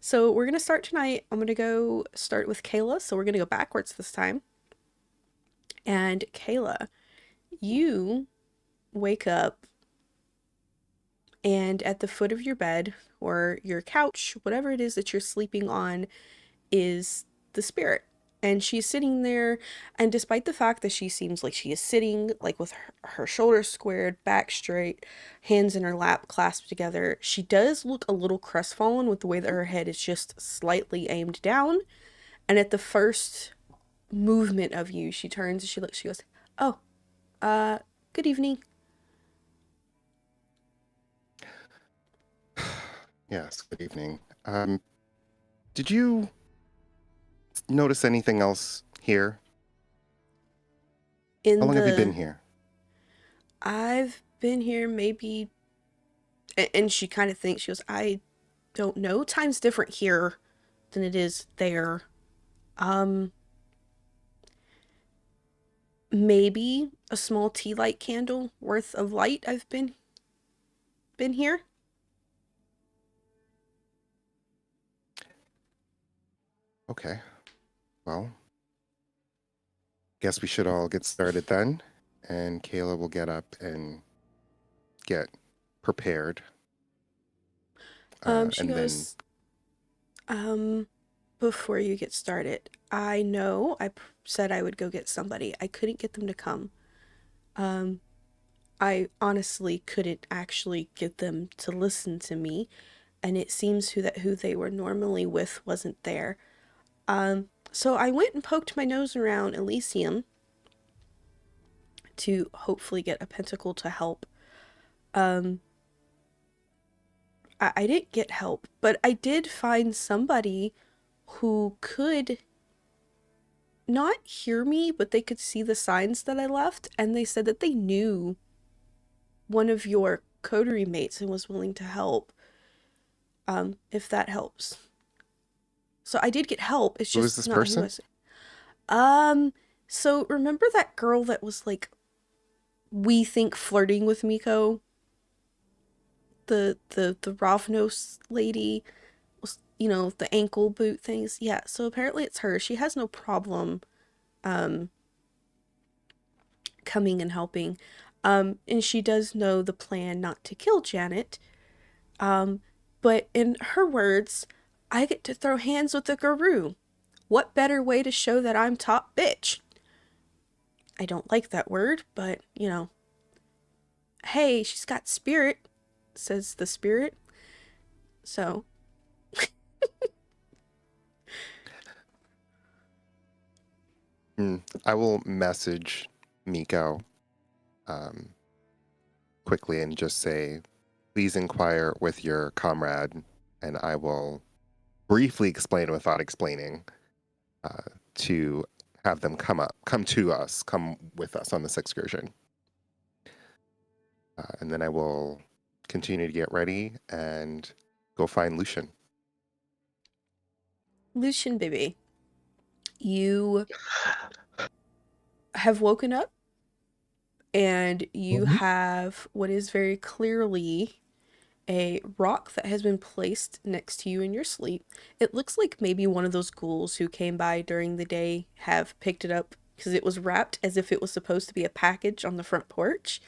So we're gonna start tonight. I'm gonna go start with Kayla. So we're gonna go backwards this time. And Kayla, you wake up and at the foot of your bed or your couch, whatever it is that you're sleeping on, is the spirit. And she's sitting there, and despite the fact that she seems like she is sitting like with her shoulders squared, back straight, hands in her lap clasped together, she does look a little crestfallen with the way that her head is just slightly aimed down. And at the first movement of you, she turns and she looks, she goes, "Oh, uh, good evening." Yes, good evening. Did you notice anything else here? How In long have you been the, here? I've been here maybe, and she kind of thinks, she goes, "I don't know. Time's different here than it is there. Um, Maybe a small tea light candle worth of light. I've been here." Okay, well, guess we should all get started then, and Kayla will get up and get prepared, She and then goes, before you get started, I know said I would go get somebody. I couldn't get them to come. Um, I honestly couldn't actually get them to listen to me, and it seems who they were normally with wasn't there. So I went and poked my nose around Elysium to hopefully get a pentacle to help. Um, I didn't get help, but I did find somebody who could not hear me, but they could see the signs that I left, and they said that they knew one of your coterie mates and was willing to help. If that helps. So I did get help. It's who is just this not who I person? said. So remember that girl that was like, we think flirting with Miko? The Ravnos lady was, the ankle boot things. Yeah, so apparently it's her. She has no problem um coming and helping. And she does know the plan not to kill Janet. Um, but in her words, I get to throw hands with the guru. What better way to show that I'm top bitch? I don't like that word, but hey, she's got spirit, says the spirit. So, I will message Miko um, quickly and just say, please inquire with your comrade, and I will briefly explain without explaining to have them come to us, come with us on this excursion. And then I will continue to get ready and go find Lucian. Lucian baby, you have woken up and you Mhm. have what is very clearly a rock that has been placed next to you in your sleep. It looks like maybe one of those ghouls who came by during the day have picked it up because it was wrapped as if it was supposed to be a package on the front porch.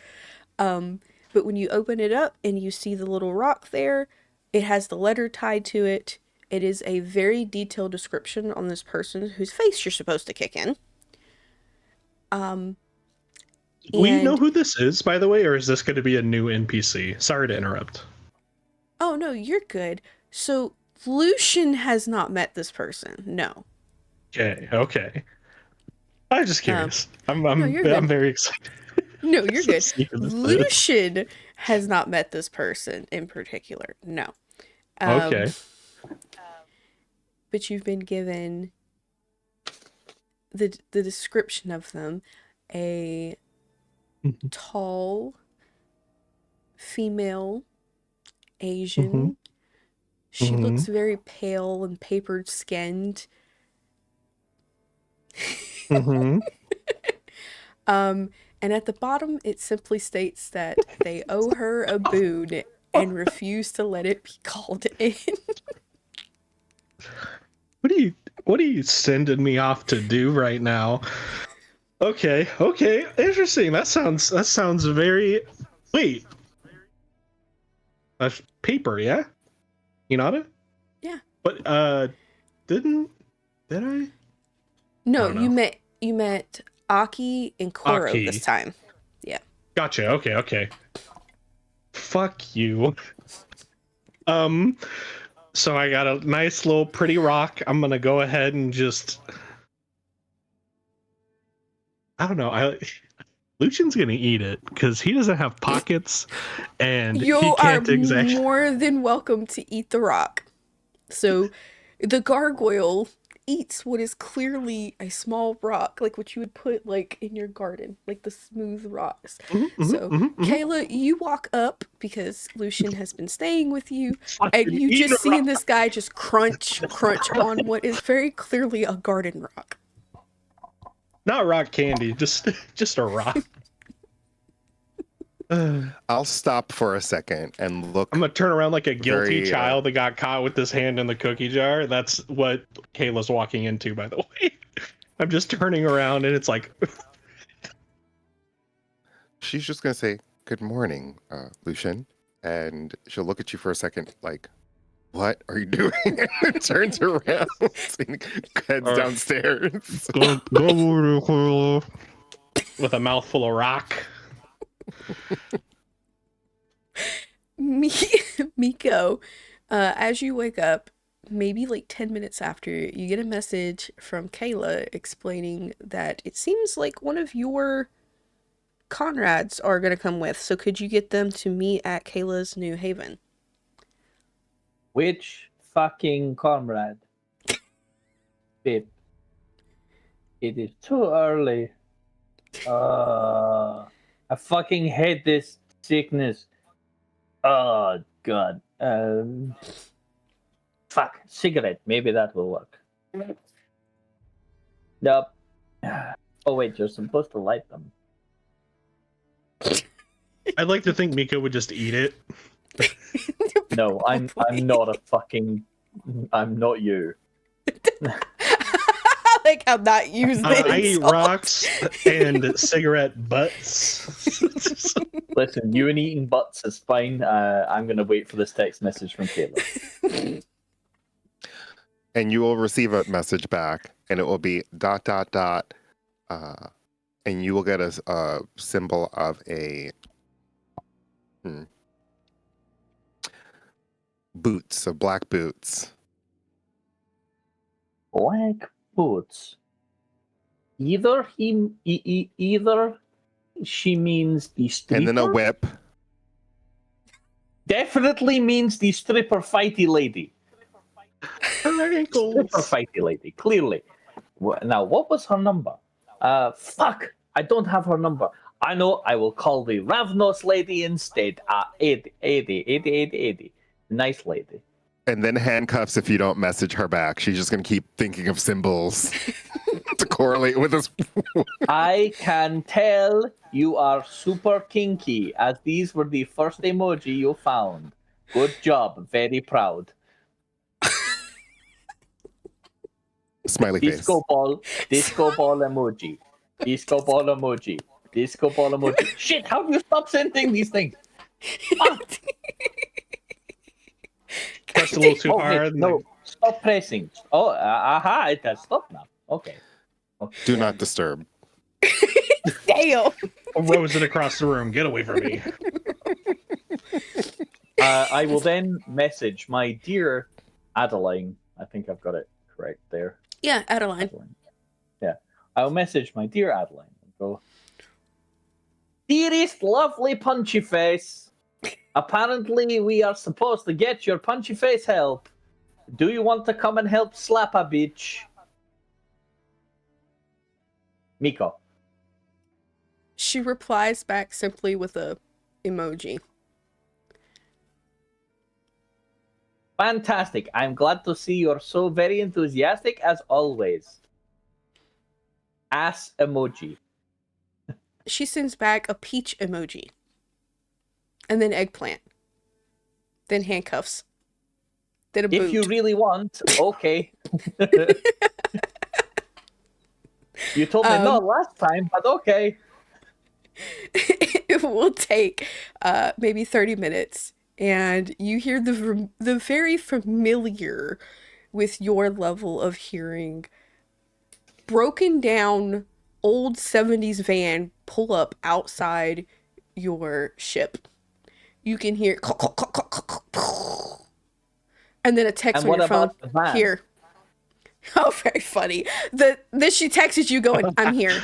Um, but when you open it up and you see the little rock there, it has the letter tied to it. It is a very detailed description on this person whose face you're supposed to kick in. Um, Do we know and who this is, by the way, or is this going to be a new NPC? Sorry to interrupt. oh no, you're good. So Lucian has not met this person. No. Okay. I'm just Um, curious. I'm no, I'm you're I'm good. very excited No, you're to good. see who this is. Lucian has not met this person in particular. No. Um, Okay. but you've been given the description of them: a tall female Mm-hmm. Asian. She Mm-hmm. looks very pale and papered skinned. Mm-hmm. Um, and at the bottom, it simply states that they owe her a boon and refuse to let it be called in. What are you sending me off to do right now? Okay, interesting. That sounds very. Wait, that's paper, yeah? You know it? Yeah. But did I? No, Oh no. you met Aki and Koro this Aki. time. Yeah. Gotcha. Okay. Fuck you. Um. So I got a nice little pretty rock. I'm gonna go ahead and just. I don't know. Lucian's gonna eat it because he doesn't have pockets, and he You are can't exactly. more than welcome to eat the rock. So, the gargoyle eats what is clearly a small rock, like what you would put like in your garden, like the smooth rocks. So, Kayla, you walk up because Lucian has been staying with you, and Fucking you eat just a seeing rock. this guy just crunch on what is very clearly a garden rock. Not rock candy, just a rock. I'll stop for a second and look. I'm gonna turn around like a guilty Very, child that got caught with his hand in the cookie jar. That's what Kayla's walking into, by the way. I'm just turning around and it's like, She's just gonna say, "Good morning, Lucian," and she'll look at you for a second, like, "What are you doing?" and turns around, and heads downstairs. with a mouthful of rock. Miko, as you wake up, maybe like 10 minutes after, you get a message from Kayla explaining that it seems like one of your Conrads are going to come with. So could you get them to meet at Kayla's New Haven? Which fucking comrade? Babe. It is too early. I fucking hate this sickness. Oh god. Fuck. Cigarette. Maybe that will work. Nope. Oh wait, you're supposed to light them. I'd like to think Miko would just eat it. No, I'm not a fucking. I'm not you. I like how not used I eat rocks and cigarette butts. Listen, you and eating butts is fine. I'm gonna wait for this text message from Kayla. And you will receive a message back, and it will be ... and you will get a symbol of a boots, of black boots. Black boots. Either either she means the stripper. And then a whip. Definitely means the stripper fighty lady. Her ankles. Stripper fighty lady, clearly. Now, what was her number? Fuck! I don't have her number. I know, I will call the Ravnos lady instead. 80. Nice lady. And then handcuffs if you don't message her back. She's just going to keep thinking of symbols to correlate with us. I can tell you are super kinky, as these were the first emoji you found. Good job. Very proud. Smiley face. Disco ball emoji. Disco ball emoji. Disco ball emoji. Shit, how do you stop sending these things? Fuck. Pressed a little too Okay, hard. no, stop pressing. Oh, aha, it has stopped now. Okay. Do not disturb. Damn. Rose it across the room. Get away from me. I will then message my dear Adeline. I think I've got it correct there. Yeah, Adeline. Yeah. I'll message my dear Adeline and go, dearest lovely punchy face, apparently we are supposed to get your punchy face help. Do you want to come and help slap a bitch? Miko. She replies back simply with a emoji. Fantastic. I'm glad to see you're so very enthusiastic as always. Ass emoji. She sends back a peach emoji. And then eggplant. Then handcuffs. Then a boot. If you really want, okay. You told me no last time, but okay. It will take maybe 30 minutes, and you hear the very familiar with your level of hearing broken down old 70s van pull up outside your ship. You can hear and then a text And on what your phone. about the van? Here. Oh, very funny. This she texted you going, I'm here.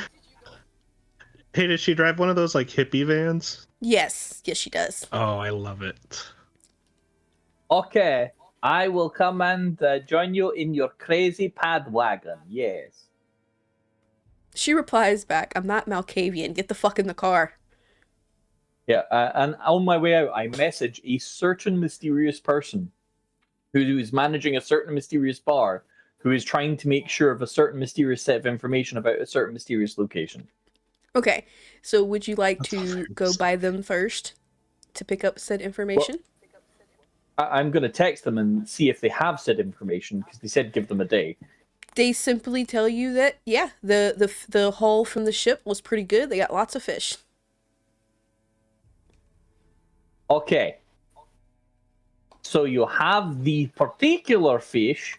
Hey, does she drive one of those like hippie vans? Yes, she does. Oh, I love it. Okay, I will come and join you in your crazy pad wagon. Yes. She replies back, I'm not Malkavian. Get the fuck in the car. Yeah, and on my way out, I message a certain mysterious person who is managing a certain mysterious bar, who is trying to make sure of a certain mysterious set of information about a certain mysterious location. Okay, so would you like That's to go hilarious. by them first to pick up said information? I'm going to text them and see if they have said information, because they said give them a day. They simply tell you that, yeah, the haul from the ship was pretty good. They got lots of fish. Okay. So you have the particular fish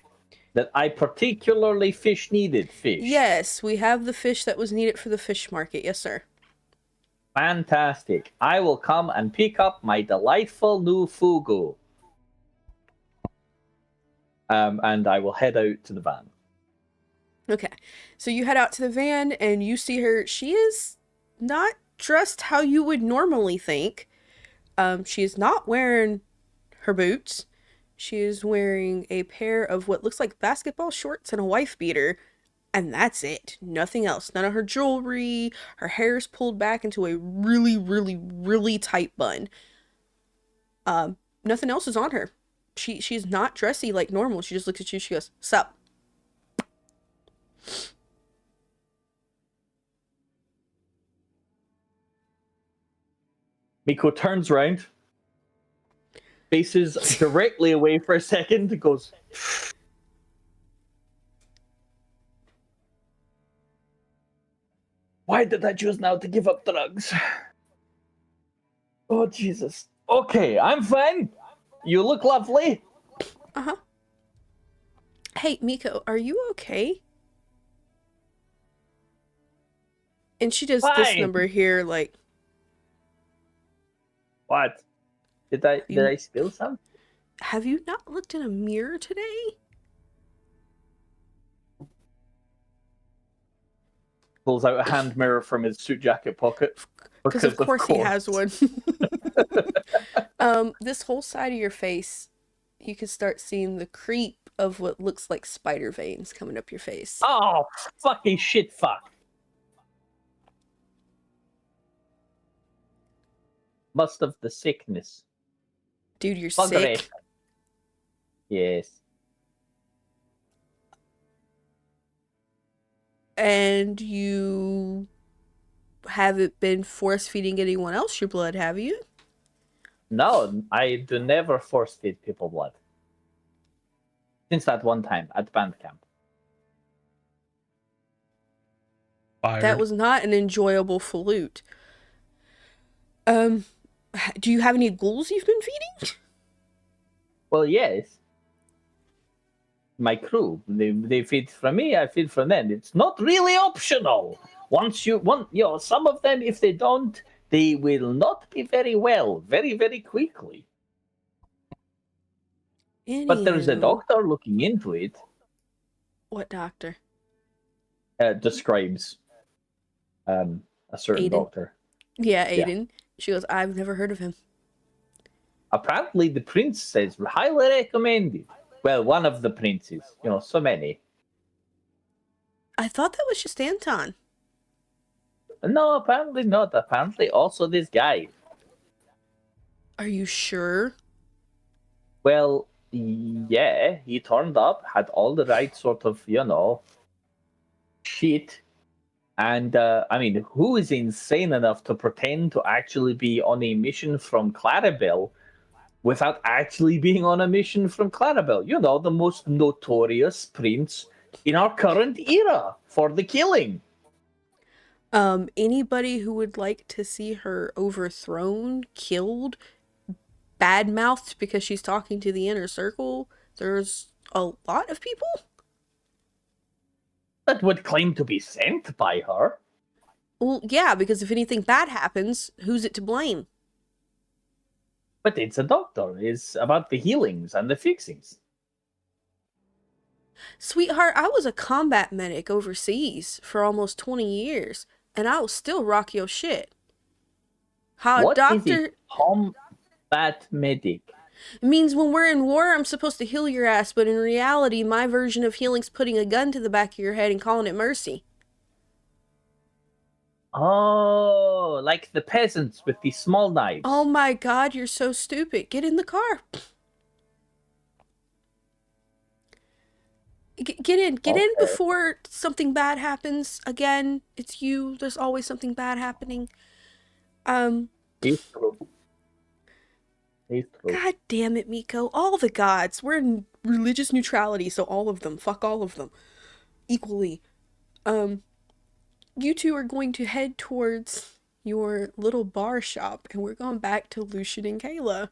that I particularly needed fish. Yes, we have the fish that was needed for the fish market. Yes, sir. Fantastic. I will come and pick up my delightful new fugu. And I will head out to the van. Okay, so you head out to the van and you see her. She is not dressed how you would normally think. She is not wearing her boots. She is wearing a pair of what looks like basketball shorts and a wife beater. And that's it. Nothing else. None of her jewelry. Her hair is pulled back into a really, really, really tight bun. Nothing else is on her. She's not dressy like normal. She just looks at you. She goes, "Sup?" Miko turns around, faces directly away for a second, goes, why did I choose now to give up drugs? Oh, Jesus. Okay, I'm fine. You look lovely. Uh-huh. Hey, Miko, are you okay? And she does this Fine. number here, like, What? Did I spill some? have you not looked in a mirror today? Pulls out a hand mirror from his suit jacket pocket. Because of course he has one. This whole side of your face, you can start seeing the creep of what looks like spider veins coming up your face. Oh, fucking shit, fuck. Must have the sickness. Dude, you're Buggery. sick. Yes. And you haven't been force feeding anyone else your blood, have you? No, I do never force feed people blood. Since that one time at band camp. Fired. That was not an enjoyable flute. Do you have any ghouls you've been feeding? Well, yes. My crew, they feed from me, I feed from them. It's not really optional. Once you want, some of them, if they don't, they will not be very well, very, very quickly. But there's a Anywho. doctor looking into it. What doctor? Describes a certain Aiden? doctor. Yeah, Aiden. She goes, I've never heard of him. Apparently, the prince says highly recommended. Well, one of the princes. So many. I thought that was just Anton. No, apparently not. Apparently, also this guy. Are you sure? Well, yeah, he turned up, had all the right sort of, shit. And, who is insane enough to pretend to actually be on a mission from Clarabelle without actually being on a mission from Clarabelle. You know, the most notorious prince in our current era for the killing. Anybody who would like to see her overthrown, killed, bad-mouthed because she's talking to the inner circle, there's a lot of people. That would claim to be sent by her. Well, yeah, because if anything bad happens, who's it to blame? But it's a doctor. It's about the healings and the fixings. Sweetheart, I was a combat medic overseas for almost 20 years, and I will still rock your shit. How What a is doctor... it? Combat medic. It means when we're in war, I'm supposed to heal your ass, but in reality, my version of healing's putting a gun to the back of your head and calling it mercy. Oh, like the peasants with the small knives. Oh my god, you're so stupid. Get in the car. Get in before something bad happens. Again, it's you. There's always something bad happening. It's true. It's true. God damn it, Miko. All the gods. We're in religious neutrality, so all of them. Fuck all of them. Equally. You two are going to head towards your little bar shop, and we're going back to Lucian and Kayla.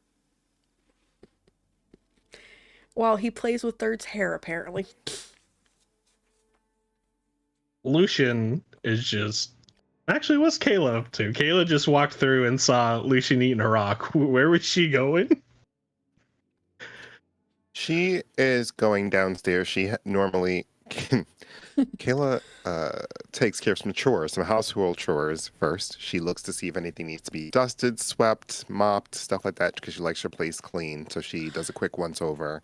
While he plays with Third's hair, apparently. Lucian is just... Actually, what's Kayla up to? Kayla just walked through and saw Lucian eating a rock. Where was she going? She is going downstairs. She normally... Kayla takes care of some chores, some household chores first. She looks to see if anything needs to be dusted, swept, mopped, stuff like that, because she likes her place clean. So she does a quick once-over.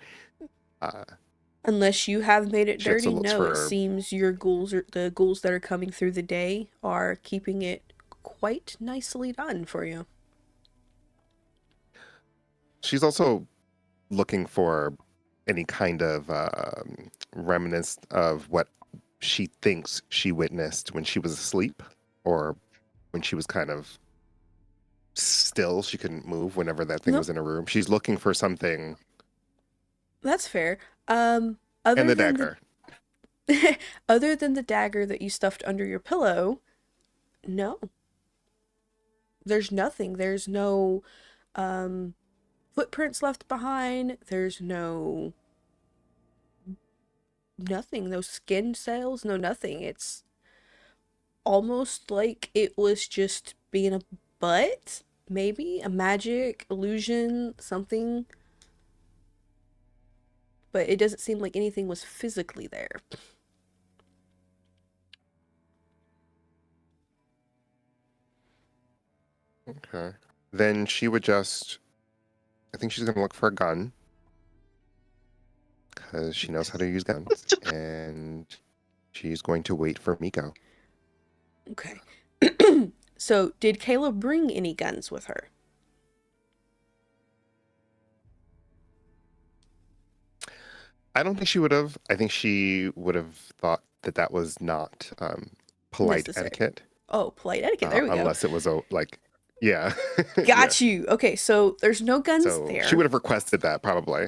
Unless you have made it She also dirty, looks no. It for- seems your ghouls, the ghouls that are coming through the day, are keeping it quite nicely done for you. She's also looking for any kind of remnants of what she thinks she witnessed when she was asleep, or when she was kind of still. She couldn't move whenever that thing Nope. was in her room. She's looking for something. That's fair. And the dagger. Other than the dagger that you stuffed under your pillow, no. There's nothing. There's no footprints left behind. There's no nothing. No skin cells. No nothing. It's almost like it was just being a butt. Maybe a magic illusion, something. But it doesn't seem like anything was physically there. Okay. Then she would just... I think she's going to look for a gun. Because she knows how to use guns. And she's going to wait for Miko. Okay. So, did Kayla bring any guns with her? I don't think she would have. I think she would have thought that that was not polite Necessary. etiquette. Oh, polite etiquette. There we go. Unless it was yeah. Got you. Okay, so there's no guns So there. she would have requested that probably.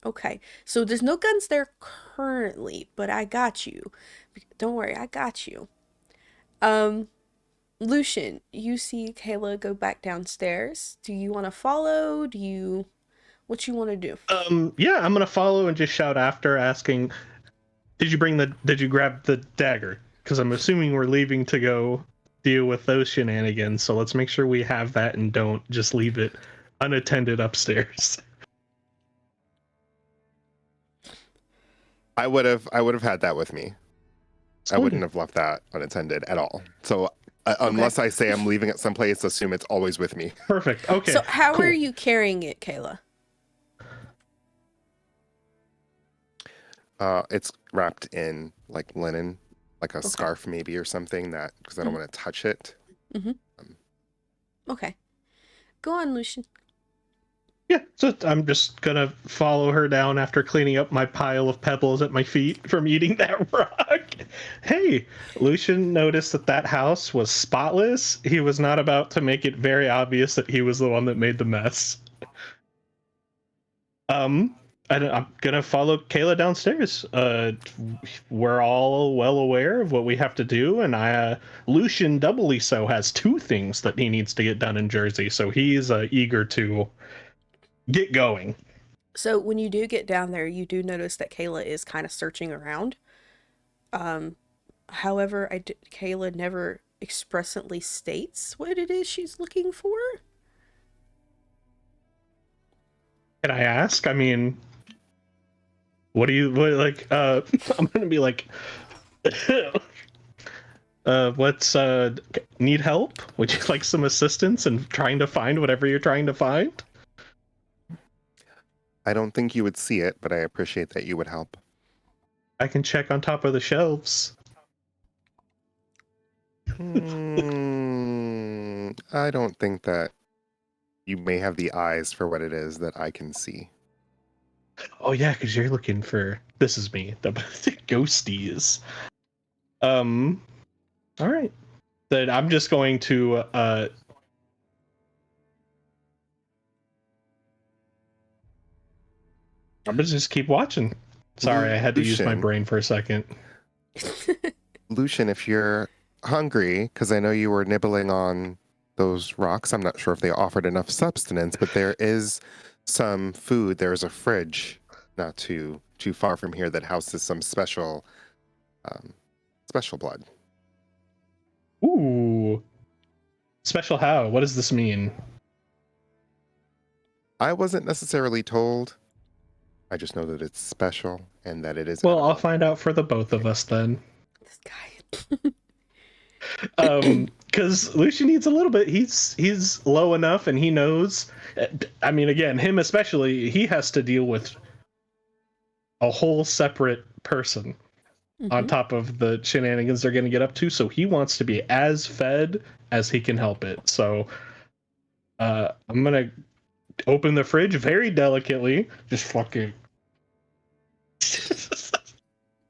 Okay, so there's no guns there currently, but I got you. Don't worry, I got you. Lucian, you see Kayla go back downstairs. Do you want to follow? What you want to do? Yeah, I'm gonna follow and just shout after, asking, did you grab the dagger? Because I'm assuming we're leaving to go deal with those shenanigans, so let's make sure we have that and don't just leave it unattended upstairs. I would have had that with me. I Splendid. wouldn't have left that unattended at all. So unless I say I'm leaving it someplace, assume it's always with me. Perfect. Okay. So how cool. are you carrying it, Kayla? It's wrapped in like linen, like a scarf maybe or something, that because I don't want to touch it. Okay. Go on, Lucian. Yeah, so I'm just gonna follow her down after cleaning up my pile of pebbles at my feet from eating that rock. Hey, Lucian noticed that house was spotless. He was not about to make it very obvious that he was the one that made the mess. I'm gonna follow Kayla downstairs. We're all well aware of what we have to do, and Lucian doubly so has 2 things that he needs to get done in Jersey, so he's eager to get going. So when you do get down there, you do notice that Kayla is kind of searching around. However, Kayla never expressly states what it is she's looking for. Can I ask? I mean, what like? I'm gonna be like, what's need help? Would you like some assistance in trying to find whatever you're trying to find? I don't think you would see it, but I appreciate that you would help. I can check on top of the shelves. I don't think that you may have the eyes for what it is that I can see. Oh yeah, because you're looking for, this is me, the ghosties. All right. Then I'm just going to I'm gonna just keep watching. Sorry, I had to use my Lucian. brain for a second. Lucian, if you're hungry, because I know you were nibbling on those rocks, I'm not sure if they offered enough substance, but there is some food. There's a fridge not too far from here that houses some special blood. Ooh. Special how? What does this mean? I wasn't necessarily told. I just know that it's special and that it is. Well, I'll find out for the both of us then. This guy. Because Lucian needs a little bit. He's low enough, and he knows. I mean, again, him especially. He has to deal with a whole separate person on top of the shenanigans they're going to get up to. So he wants to be as fed as he can help it. So I'm gonna open the fridge very delicately. Just fucking.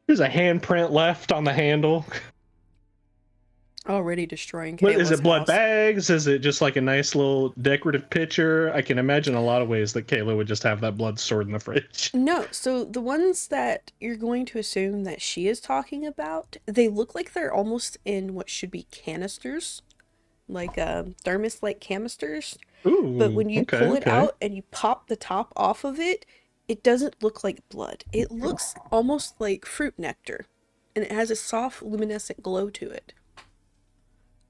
There's a handprint left on the handle. Already destroying Kayla's What, is it blood house. bags? Is it just like a nice little decorative picture? I can imagine a lot of ways that Kayla would just have that blood stored in the fridge. No, so the ones that you're going to assume that she is talking about, they look like they're almost in what should be canisters, like thermos-like canisters. Ooh, But when you pull it out and you pop the top off of it, it doesn't look like blood. It looks almost like fruit nectar, and it has a soft, luminescent glow to it.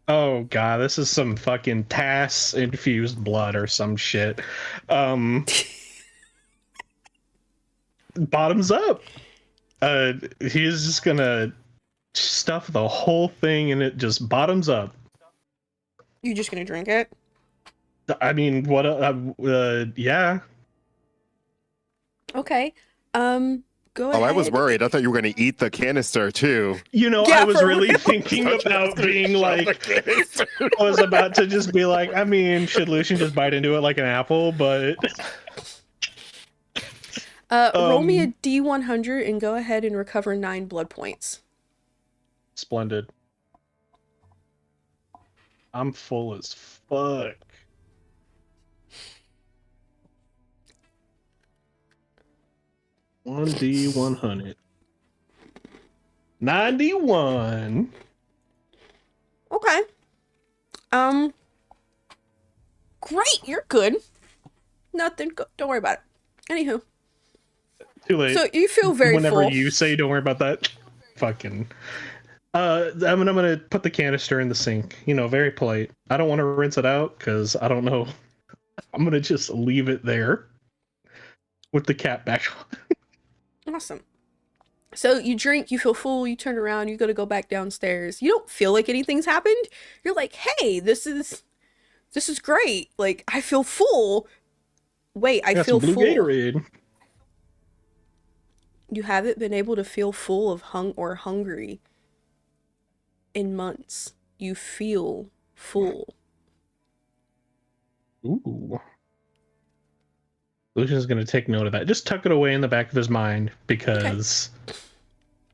Oh god, this is some fucking TAS infused blood or some shit. Bottoms up. He's just gonna stuff the whole thing and it just bottoms up. You just gonna drink it? I mean, what? Yeah. Okay. Go ahead. Oh, I was worried. I thought you were going to eat the canister too. You know, Yeah, I was for really real. thinking about being like, I was about to just be like, I mean, should Lucian just bite into it like an apple? But roll me a D100 and go ahead and recover 9 blood points. Splendid. I'm full as fuck. One D100. 91. Okay. Great, you're good. Nothing. Don't worry about it. Anywho. Too late. So you feel very Whenever full. you say don't worry about that, fucking. I'm gonna put the canister in the sink. You know, very polite. I don't want to rinse it out because I don't know. I'm gonna just leave it there with the cap back on. Awesome. So you drink, you feel full, you turn around, you go back downstairs. You don't feel like anything's happened. You're like, hey, this is great. Like, I feel full. Wait, I Got feel some blue full. Gatorade. You haven't been able to feel full of hungry in months. You feel full. Ooh. Lucian's gonna take note of that. Just tuck it away in the back of his mind because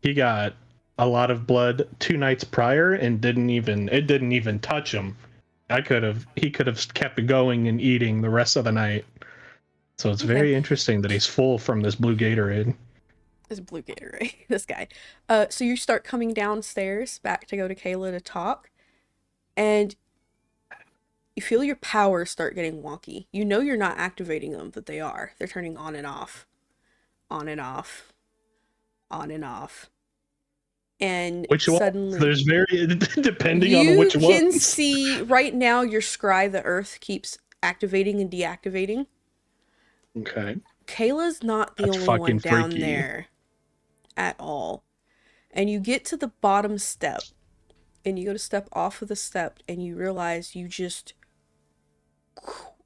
he got a lot of blood 2 nights prior and it didn't even touch him. He could have kept going and eating the rest of the night. So it's Okay. very interesting that he's full from this blue Gatorade. This blue Gatorade, this guy. So you start coming downstairs back to go to Kayla to talk, and you feel your powers start getting wonky. You know you're not activating them, but they are. They're turning on and off. On and off. On and off. And Which one? suddenly There's very depending on you which can ones. see right now your scry, the earth, keeps activating and deactivating. Okay. Kayla's not the That's only one fucking down freaky. there at all. And you get to the bottom step, and you go to step off of the step, and you realize you just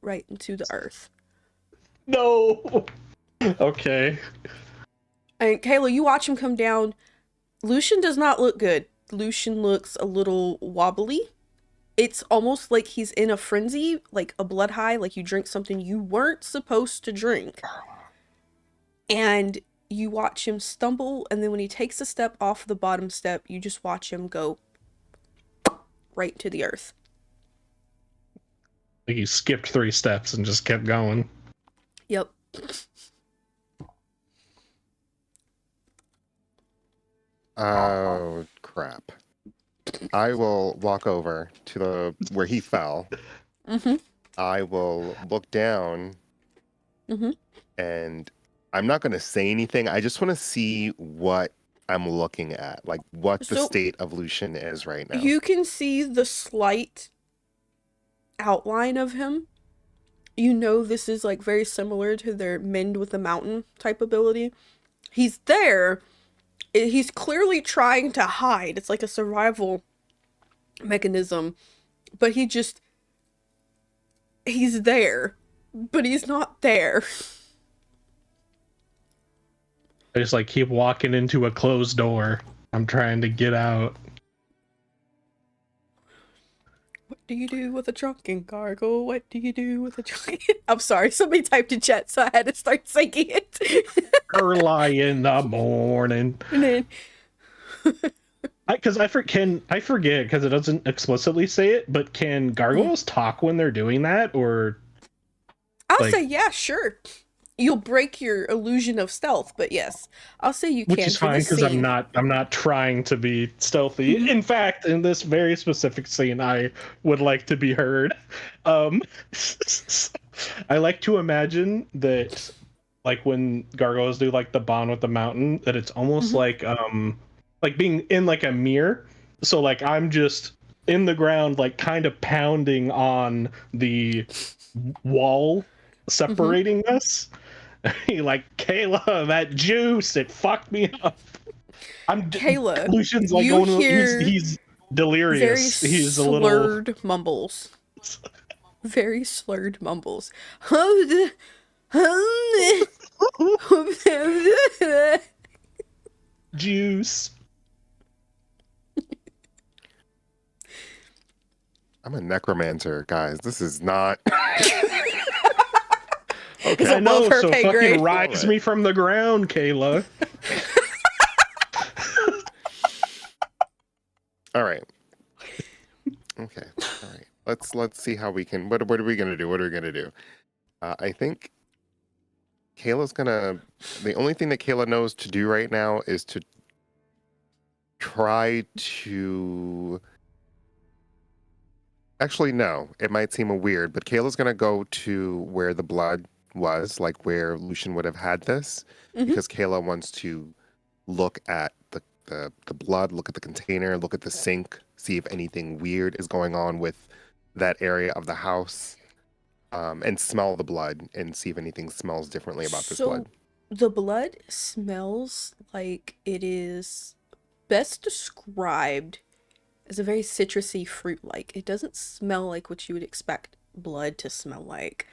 right into the earth. No. Okay. And Kayla, you watch him come down. Lucian does not look good. Lucian looks a little wobbly. It's almost like he's in a frenzy, like a blood high, like you drink something you weren't supposed to drink. And you watch him stumble, and then when he takes a step off the bottom step, you just watch him go right to the earth. Like he skipped 3 steps and just kept going. Yep. Oh, crap. I will walk over to where he fell. Mm-hmm. I will look down. Mm-hmm. And I'm not going to say anything. I just want to see what I'm looking at, like what the So, state of Lucian is right now. You can see the slight outline of him. You know this is like very similar to their Mend with the Mountain type ability. He's there. He's clearly trying to hide. It's like a survival mechanism. But he's there. But he's not there. I just like keep walking into a closed door. I'm trying to get out. What do you do with a drunken gargoyle? What do you do with a drunken... I'm sorry, somebody typed in chat, so I had to start singing it. Early in the morning. And then... I forget because it doesn't explicitly say it, but can gargoyles talk when they're doing that, or? I'll say yeah, sure. You'll break your illusion of stealth, but yes, I'll say you can. Which is fine because I'm not trying to be stealthy. Mm-hmm. In fact, in this very specific scene, I would like to be heard. I like to imagine that, like when gargoyles do like the bond with the mountain, that it's almost like being in like a mirror. So like I'm just in the ground, like kind of pounding on the wall separating us. Like, Kayla, that juice, it fucked me up. Kayla, Lucian's like you going. hear He's delirious. very He's a slurred little mumbles. Very slurred mumbles. juice. I'm a necromancer, guys. This is not. It's I know, above her so pay fucking grade. rise me from the ground, Kayla. All right. Okay. All right. Let's see how we can. What are we gonna do? What are we gonna do? I think Kayla's gonna. The only thing that Kayla knows to do right now is to try to. Actually, no. It might seem weird, but Kayla's gonna go to where the blood was, like where Lucian would have had this, because Kayla wants to look at the blood, look at the container, look at the sink, see if anything weird is going on with that area of the house, and smell the blood and see if anything smells differently about this blood. The blood smells like it is best described as a very citrusy fruit-like. It doesn't smell like what you would expect blood to smell like.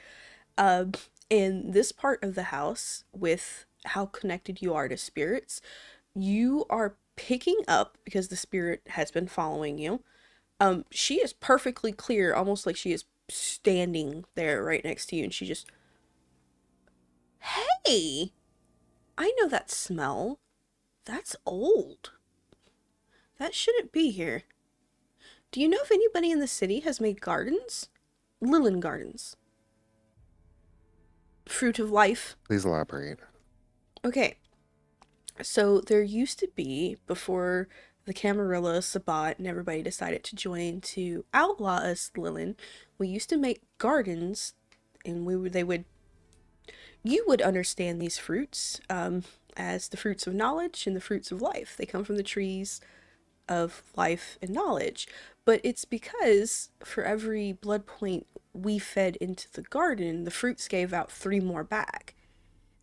In this part of the house, with how connected you are to spirits, you are picking up, because the spirit has been following you, she is perfectly clear, almost like she is standing there right next to you, and she just, hey, I know that smell. That's old. That shouldn't be here. Do you know if anybody in the city has made gardens? Lilin gardens. fruit of life. Please elaborate. Okay, so there used to be, before the Camarilla, Sabat, and everybody decided to join to outlaw us, Lilin, we used to make gardens, and you would understand these fruits as the fruits of knowledge and the fruits of life. They come from the trees of life and knowledge. But it's because for every blood point we fed into the garden, the fruits gave out 3 more back.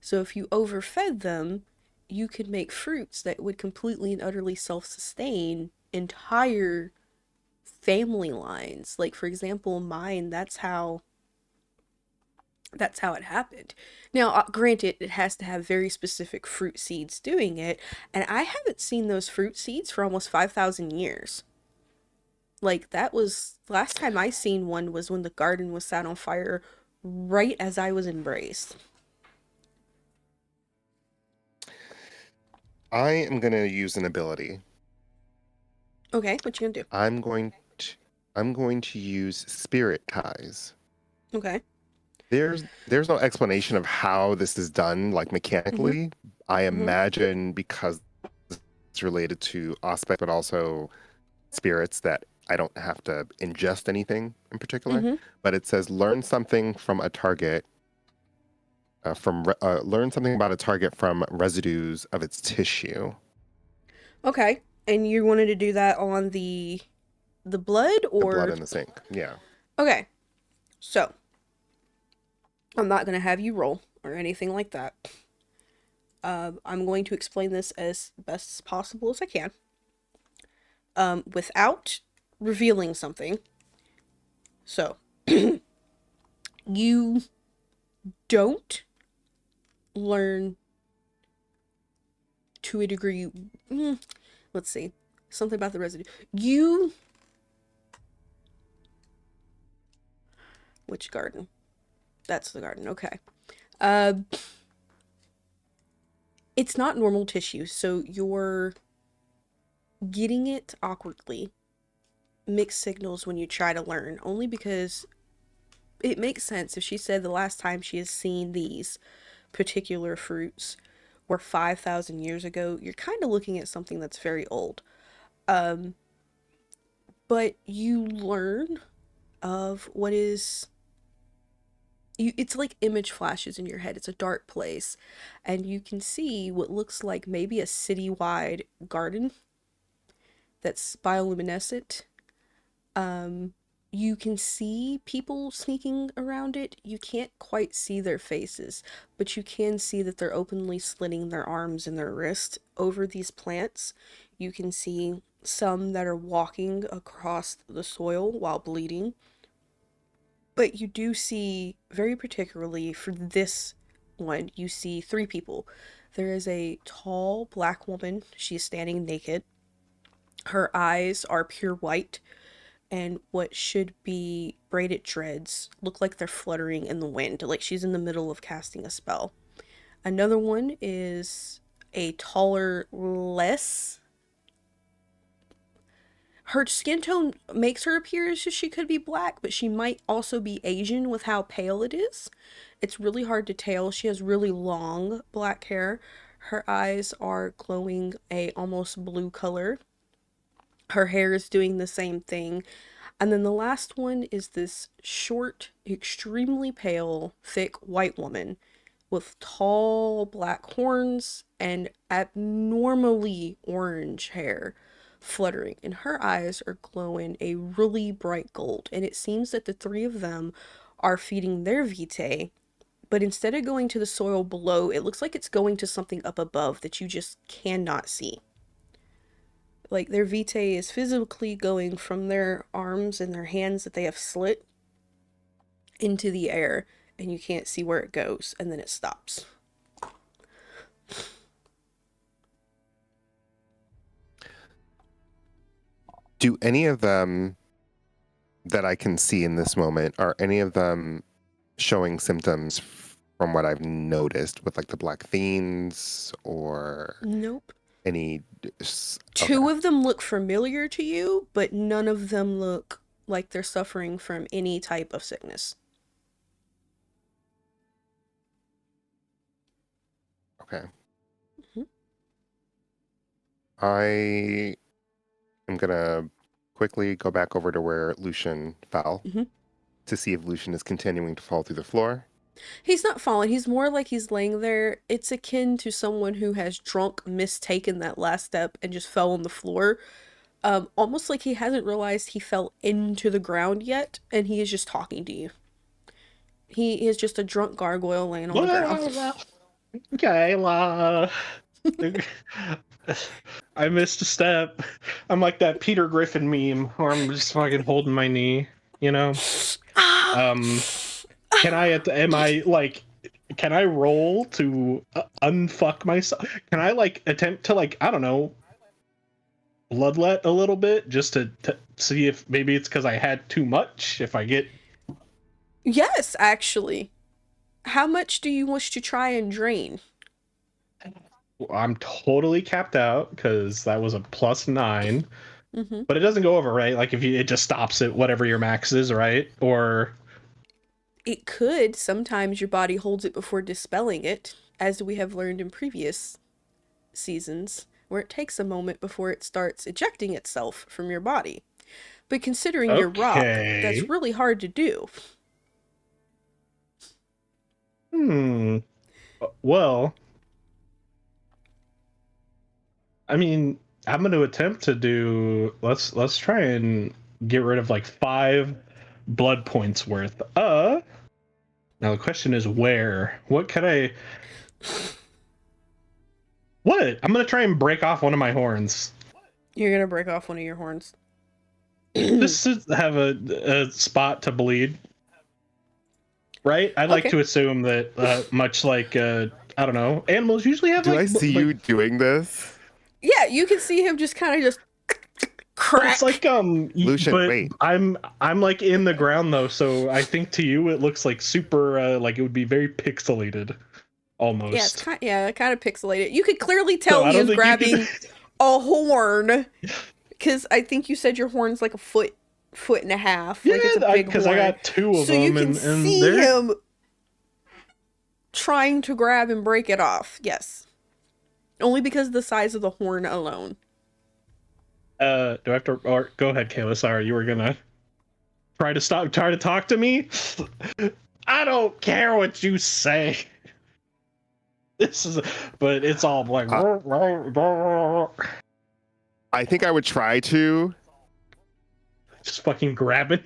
So if you overfed them, you could make fruits that would completely and utterly self-sustain entire family lines. Like, for example, mine, that's how it happened. Now, granted, it has to have very specific fruit seeds doing it, and I haven't seen those fruit seeds for almost 5,000 years. Like, that was last time I seen one was when the garden was set on fire right as I was embraced. I am going to use an ability. Okay, what you gonna do? I'm going to use spirit ties. Okay. There's no explanation of how this is done, like mechanically. I imagine because it's related to aspect, but also spirits, that I don't have to ingest anything in particular. But it says learn something from a target. Learn something about a target from residues of its tissue. Okay. And you wanted to do that on the blood, The blood or in the sink. Yeah. okay. So, I'm not going to have you roll or anything like that. I'm going to explain this as best as possible as I can. Without revealing something. So, you don't learn to a degree. Let's see. Something about the residue. Which garden? That's the garden. Okay. It's not normal tissue, so you're getting it awkwardly. Mixed signals when you try to learn, only because it makes sense if she said the last time she has seen these particular fruits were 5,000 years ago. You're kind of looking at something that's very old. But you learn of what is it's like image flashes in your head. It's a dark place, and you can see what looks like maybe a citywide garden that's bioluminescent. You can see people sneaking around it. You can't quite see their faces, but you can see that they're openly slitting their arms and their wrists over these plants. You can see some that are walking across the soil while bleeding. But you do see, very particularly for this one, you see 3 people. There is a tall black woman. She's standing naked. Her eyes are pure white, and what should be braided dreads look like they're fluttering in the wind, like she's in the middle of casting a spell. Another one is a taller, less. Her skin tone makes her appear as if she could be black, but she might also be Asian with how pale it is. It's really hard to tell. She has really long black hair. Her eyes are glowing a almost blue color. Her hair is doing the same thing. And then the last one is this short, extremely pale, thick white woman with tall black horns and abnormally orange hair fluttering. And her eyes are glowing a really bright gold. And it seems that the 3 of them are feeding their vitae, but instead of going to the soil below, it looks like it's going to something up above that you just cannot see. Like, their vitae is physically going from their arms and their hands that they have slit into the air, and you can't see where it goes, and then it stops. Do any of them that I can see in this moment, are any of them showing symptoms from what I've noticed with like the black fiends or Nope. any? 2 Okay. of them look familiar to you, but none of them look like they're suffering from any type of sickness. Okay. Mhm. I am gonna quickly go back over to where Lucian fell Mhm. to see if Lucian is continuing to fall through the floor. He's not falling. He's more like he's laying there. It's akin to someone who has drunk, mistaken that last step, and just fell on the floor. Almost like he hasn't realized he fell into the ground yet, and he is just talking to you. He is just a drunk gargoyle laying on the ground. Kayla. I missed a step. I'm like that Peter Griffin meme where I'm just fucking holding my knee, you know? Can I roll to unfuck myself? Can I like attempt to like, I don't know, bloodlet a little bit just to see if maybe it's because I had too much? If I get Yes, actually. How much do you wish to try and drain? I'm totally capped out because that was a +9, Mm-hmm. but it doesn't go over, right? Like if you, it just stops at whatever your max is, right? Or It could. Sometimes your body holds it before dispelling it, as we have learned in previous seasons, where it takes a moment before it starts ejecting itself from your body. But considering your rock, that's okay. really hard to do. Well, I mean, I'm going to attempt to do. Let's try and get rid of like 5 blood points worth. Now the question is where? What could I? What? I'm going to try and break off one of my horns. You're gonna break off one of your horns. Just to have a spot to bleed. Right? I like Okay. to assume that much like I don't know, animals usually have Do like I see you doing this? Yeah, you can see him just kind of just But crack. it's like Lucian, but wait. I'm like in the ground though, so I think to you it looks like super like it would be very pixelated almost. Yeah, it's kind of pixelated. You could clearly So tell I he don't is think you grabbing a horn, because I think you said your horn's like a foot and a half, like it's a Yeah, big because horn. I got 2 of So them you can and see they're him trying to grab and break it off. Yes, only because of the size of the horn alone. do I have to or go ahead, Kayla, sorry, you were gonna try to talk to me? I don't care what you say. This is but it's all like I think I would try to. just fucking grab it.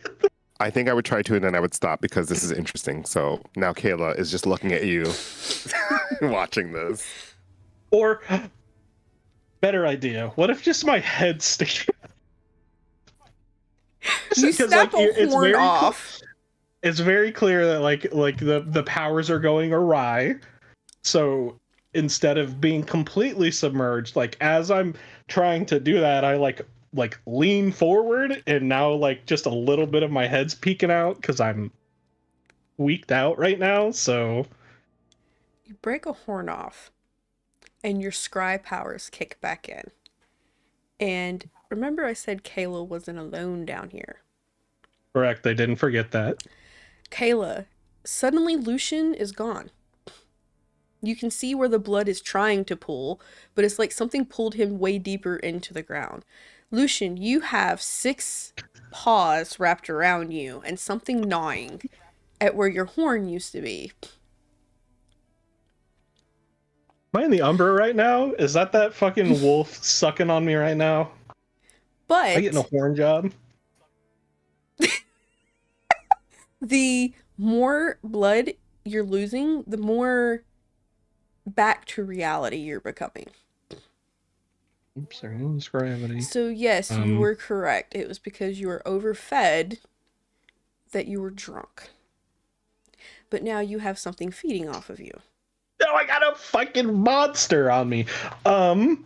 I think I would try to, and then I would stop because this is interesting. So now Kayla is just looking at you, watching this. Or better idea, what if just my head sticks? You snap a horn off. It's very clear that like the powers are going awry. So instead of being completely submerged, like as I'm trying to do that, I like lean forward, and now like just a little bit of my head's peeking out because I'm weaked out right now. So You break a horn off, and your scry powers kick back in. And remember, I said Kayla wasn't alone down here. correct, I didn't forget that. Kayla, suddenly Lucian is gone. You can see where the blood is trying to pool, but it's like something pulled him way deeper into the ground. Lucian, you have 6 paws wrapped around you and something gnawing at where your horn used to be. Am I in the Umbra right now? Is that fucking wolf sucking on me right now? But Am I getting a horn job? the more blood you're losing, the more back to reality you're becoming. Oops, there goes gravity. So yes, you were correct. It was because you were overfed that you were drunk. But now you have something feeding off of you. No, I got a fucking monster on me. I'm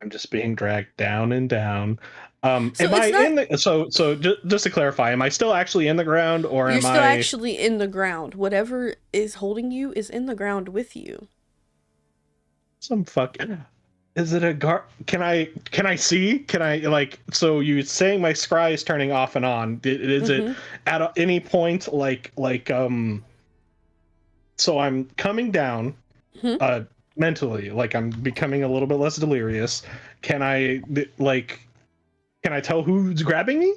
just being dragged down and down. Am I in the so just to clarify, am I still actually in the ground, or You're am still I actually in the ground. Whatever is holding you is in the ground with you. some fucking Is it a Can I see? Can I like? So you saying my scry is turning off and on? Is it at any point So I'm coming down, mentally, like I'm becoming a little bit less delirious. Can I Can I tell who's grabbing me?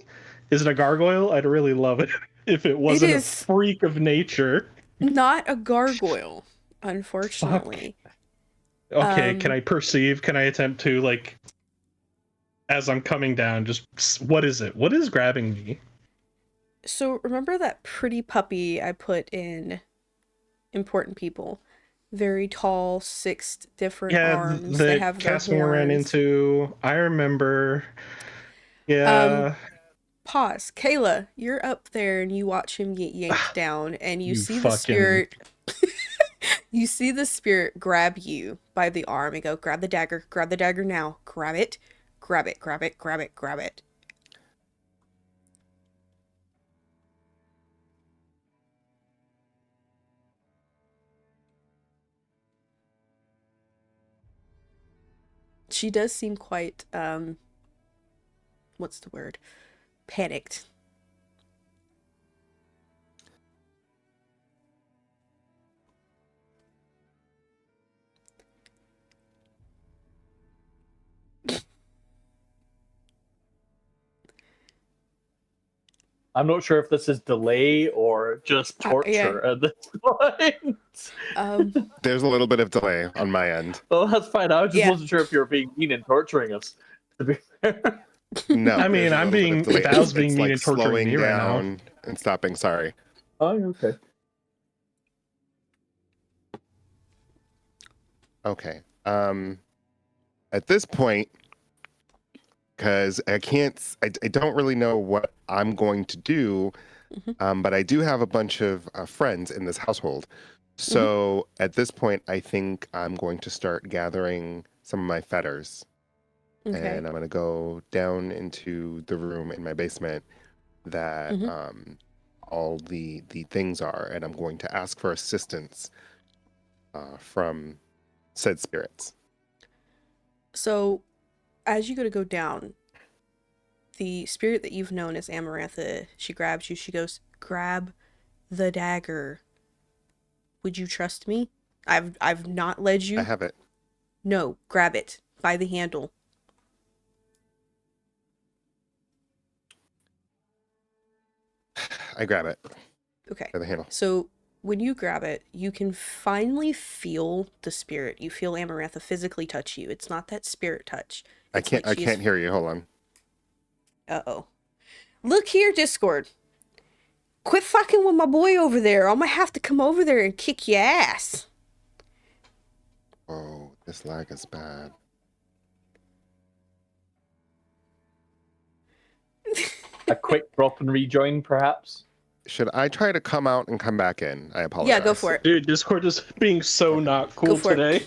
Is it a gargoyle? I'd really love it if it wasn't a is freak of nature. not a gargoyle, Fuck. unfortunately. Okay, can I perceive? Can I attempt to, like, as I'm coming down, just what is it? What is grabbing me? So remember that pretty puppy I put in Important People? Very tall, 6 different Yeah, arms. They the have their casting I ran horns. into. I remember. Yeah. Pause. Kayla, you're up there and you watch him get yanked down and you You see the fucking. spirit. You see the spirit grab you by the arm and go, grab the dagger now, grab it, grab it, grab it, grab it, grab it. She does seem quite, what's the word? Panicked. I'm not sure if this is delay or just torture Yeah. at this point. There's a little bit of delay on my end. Oh, that's fine. I just Yeah. wasn't sure if you were being mean and torturing us. To be fair. No, I mean, there's a I'm little bit being. of delay. Val's being It's mean like and torturing slowing me right now. down and stopping. Sorry. Oh, okay. Okay. At this point, because I don't really know what I'm going to do, but I do have a bunch of friends in this household. So at this point, I think I'm going to start gathering some of my fetters. Okay. And I'm going to go down into the room in my basement that all the things are, and I'm going to ask for assistance from said spirits. So, as you go to go down, the spirit that you've known as Amarantha, she grabs you. She goes, grab the dagger. Would you trust me? I've not led you. I have it. No, grab it by the handle. I grab it. Okay. By the handle. So when you grab it, you can finally feel the spirit. You feel Amarantha physically touch you. It's not that spirit touch. I It's can't like I can't hear you. Hold on. Uh-oh. Look here, Discord. Quit fucking with my boy over there. I'm gonna have to come over there and kick your ass. Oh, this lag is bad. A quick drop and rejoin, perhaps? Should I try to come out and come back in? I apologize. Yeah, go for it. Dude, Discord is being so not cool for it. today.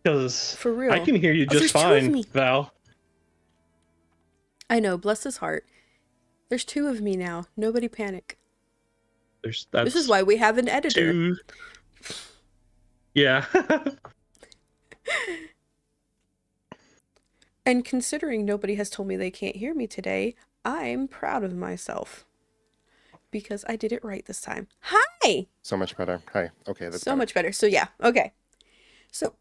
Because For real. I can hear you just there's 2 of fine, me. Val. I know, bless his heart. There's 2 of me now. Nobody panic. This This is why we have an editor. 2. Yeah. And considering nobody has told me they can't hear me today, I'm proud of myself. Because I did it right this time. Hi! So much better. Hi. Okay, that's So better. much better. So yeah, okay. So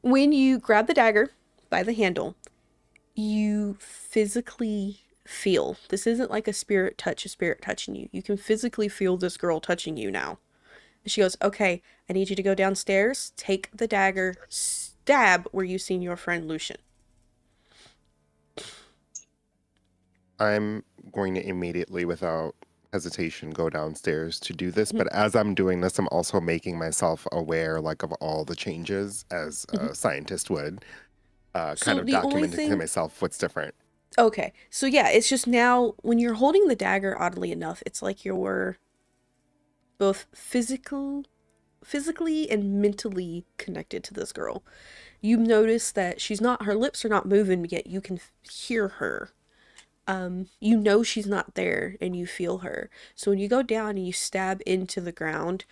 when you grab the dagger by the handle, you physically feel. This isn't like a spirit touching you. You can physically feel this girl touching you now. And she goes, okay, I need you to go downstairs, take the dagger, stab where you seen your friend Lucian. I'm going to immediately, without hesitation, go downstairs to do this. But as I'm doing this, I'm also making myself aware, like, of all the changes as a scientist would, kind of documenting to myself what's different. Okay, so yeah, it's just now when you're holding the dagger, oddly enough, it's like you're both physically and mentally connected to this girl. You notice that her lips are not moving, yet you can hear her. You know she's not there and you feel her. So when you go down and you stab into the ground,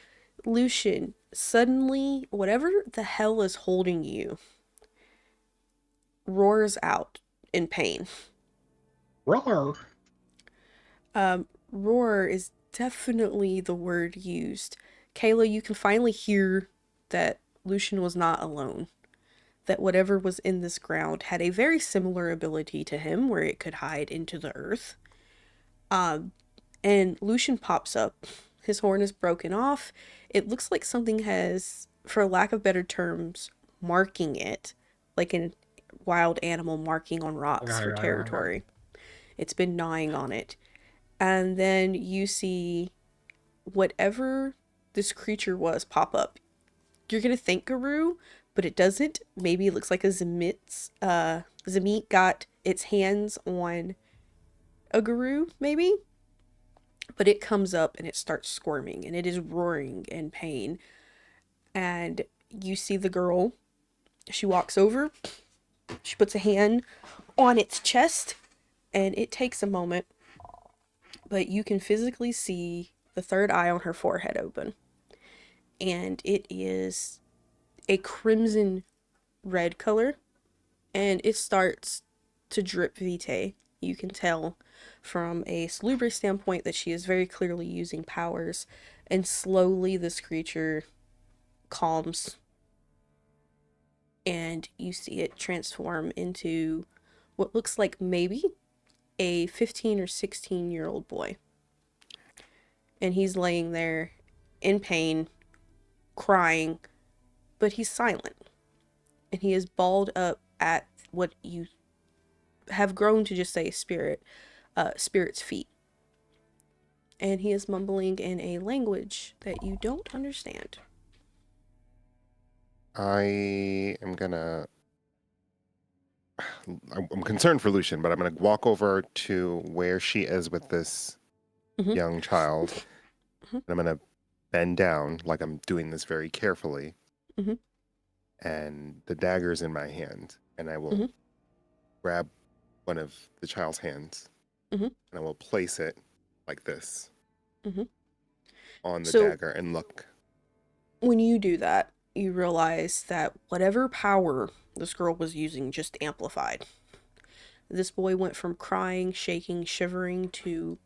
Lucian, suddenly, whatever the hell is holding you roars out in pain. Roar. Roar is definitely the word used. Kayla, you can finally hear that Lucian was not alone. That whatever was in this ground had a very similar ability to him where it could hide into the earth. And Lucian pops up. His horn is broken off. It looks like something has, for lack of better terms, marking it, like a wild animal marking on rocks for territory. It's been gnawing on it. And then you see whatever this creature was pop up. You're gonna think Guru, but it doesn't. Maybe it looks like a Zamit got its hands on a Guru, maybe? But it comes up and it starts squirming and it is roaring in pain. And you see the girl. She walks over. She puts a hand on its chest. And it takes a moment. But you can physically see the third eye on her forehead open. And it is a crimson red color. And it starts to drip vitae. You can tell from a Salubri standpoint that she is very clearly using powers, and slowly this creature calms and you see it transform into what looks like maybe a 15 or 16-year-old boy. And he's laying there in pain, crying, but he's silent. And he is balled up at what you have grown to just say spirit's feet. And he is mumbling in a language that you don't understand. I am gonna. I'm concerned for Lucian, but I'm gonna walk over to where she is with this Mhm. young child, Mhm. and I'm gonna bend down like I'm doing this very carefully, Mhm. and the dagger's in my hand, and I will Mhm. grab one of the child's hands, Mhm. and I will place it like this Mhm. on the So dagger and look. when you do that, you realize that whatever power this girl was using just amplified. This boy went from crying, shaking, shivering to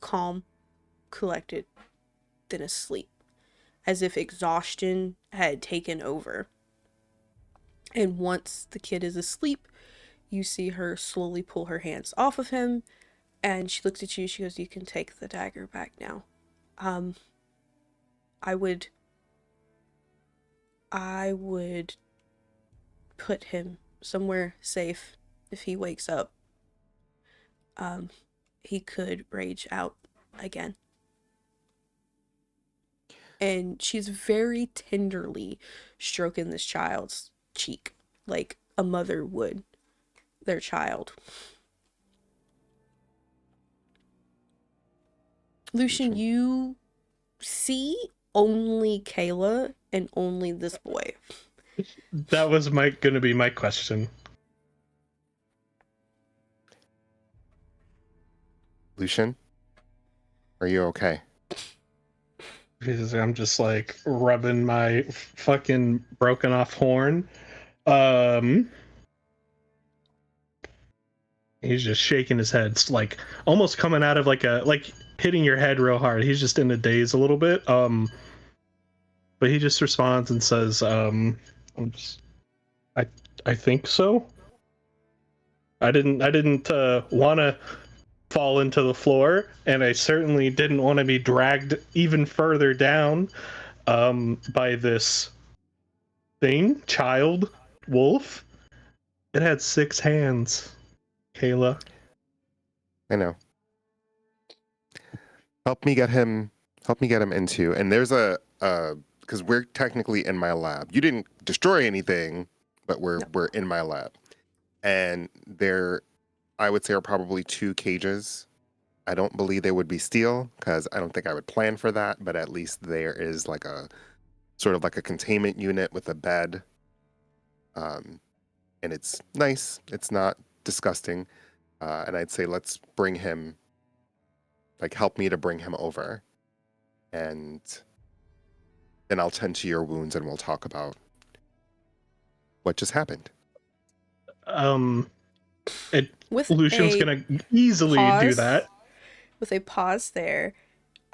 calm, collected, then asleep, as if exhaustion had taken over. And once the kid is asleep, you see her slowly pull her hands off of him, and she looks at you. She goes, "You can take the dagger back now. Um, I would put him somewhere safe if he wakes up. He could rage out again." And she's very tenderly stroking this child's cheek like a mother would their child. Lucian, you see only Kayla and only this boy. That was gonna be my question. Lucian, are you okay? Because I'm just like rubbing my fucking broken off horn. Um, he's just shaking his head, it's like almost coming out of like hitting your head real hard. He's just in a daze a little bit. But he just responds and says, I'm just, I think so. I didn't want to fall into the floor, and I certainly didn't want to be dragged even further down by this child wolf. It had 6 hands, Kayla. I know. Help me get him into. And there's because we're technically in my lab. You didn't destroy anything, but we're in my lab. And there, I would say, are probably 2 cages. I don't believe they would be steel because I don't think I would plan for that. But at least there is like a sort of like a containment unit with a bed. And it's nice. It's not disgusting. And I'd say let's bring him. Like, help me to bring him over. And Then I'll tend to your wounds and we'll talk about what just happened. With Lucian's a gonna easily do pause, that. with a pause there,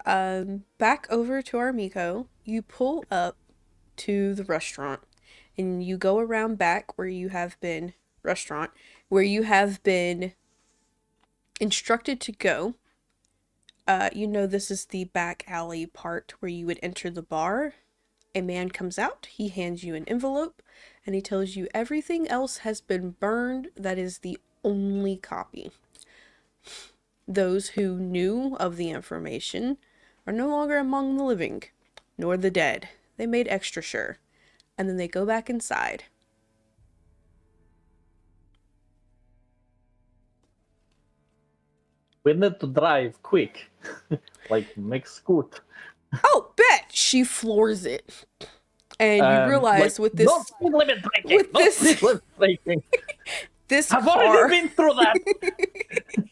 back over to our Miko, you pull up to the restaurant and you go around back where you have been instructed to go. You know this is the back alley part where you would enter the bar. A man comes out, he hands you an envelope, and he tells you everything else has been burned. That is the only copy. Those who knew of the information are no longer among the living, nor the dead. They made extra sure. And then they go back inside. We need to drive quick. Like, make scoot. Oh, bet! She floors it. And you realize with this... No speed limit breaking! with No this- speed limit breaking! This I've car... already been through that!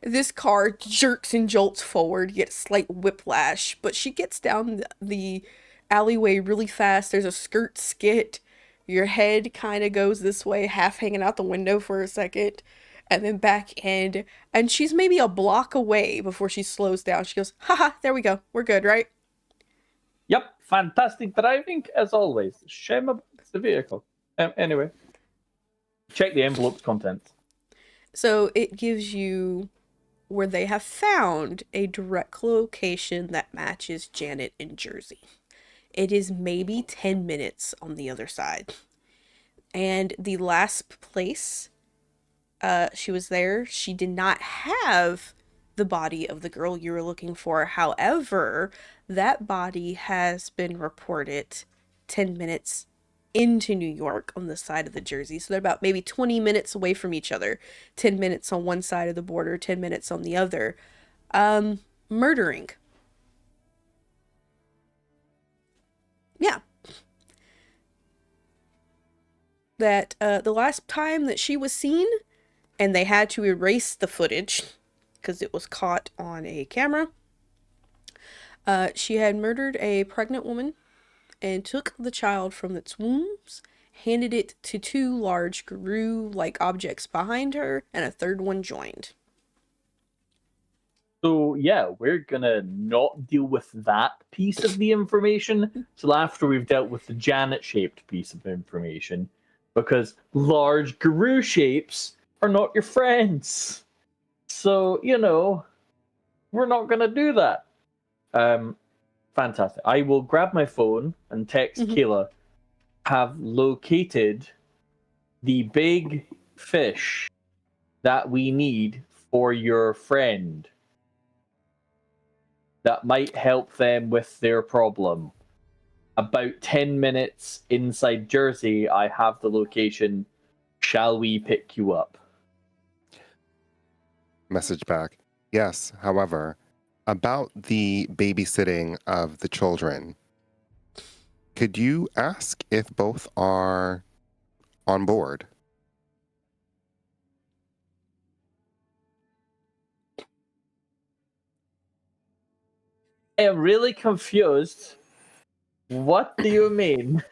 This car jerks and jolts forward, you get a slight whiplash, but she gets down the alleyway really fast. There's a skirt skit. Your head kind of goes this way, half hanging out the window for a second, and then back in. And she's maybe a block away before she slows down. She goes, haha, there we go. We're good, right? Yep, fantastic driving as always. Shame about the vehicle. Anyway, check the envelope's contents. So it gives you where they have found a direct location that matches Janet in Jersey. It is maybe 10 minutes on the other side. And the last place she was there, she did not have the body of the girl you were looking for. However, that body has been reported 10 minutes into New York on the side of the Jersey. So they're about maybe 20 minutes away from each other. 10 minutes on one side of the border, 10 minutes on the other. Murdering. Yeah. That the last time that she was seen, and they had to erase the footage because it was caught on a camera, she had murdered a pregnant woman and took the child from its wombs, handed it to two large guru-like objects behind her, and a third one joined. So yeah, we're gonna not deal with that piece of the information till after we've dealt with the Janet-shaped piece of information, because large guru shapes are not your friends. So we're not gonna do that. Fantastic. I will grab my phone and text Kayla. Have located the big fish that we need for your friend. That might help them with their problem. About 10 minutes inside Jersey, I have the location. Shall we pick you up? Message back. Yes, however, about the babysitting of the children, could you ask if both are on board? I am really confused. What do you mean?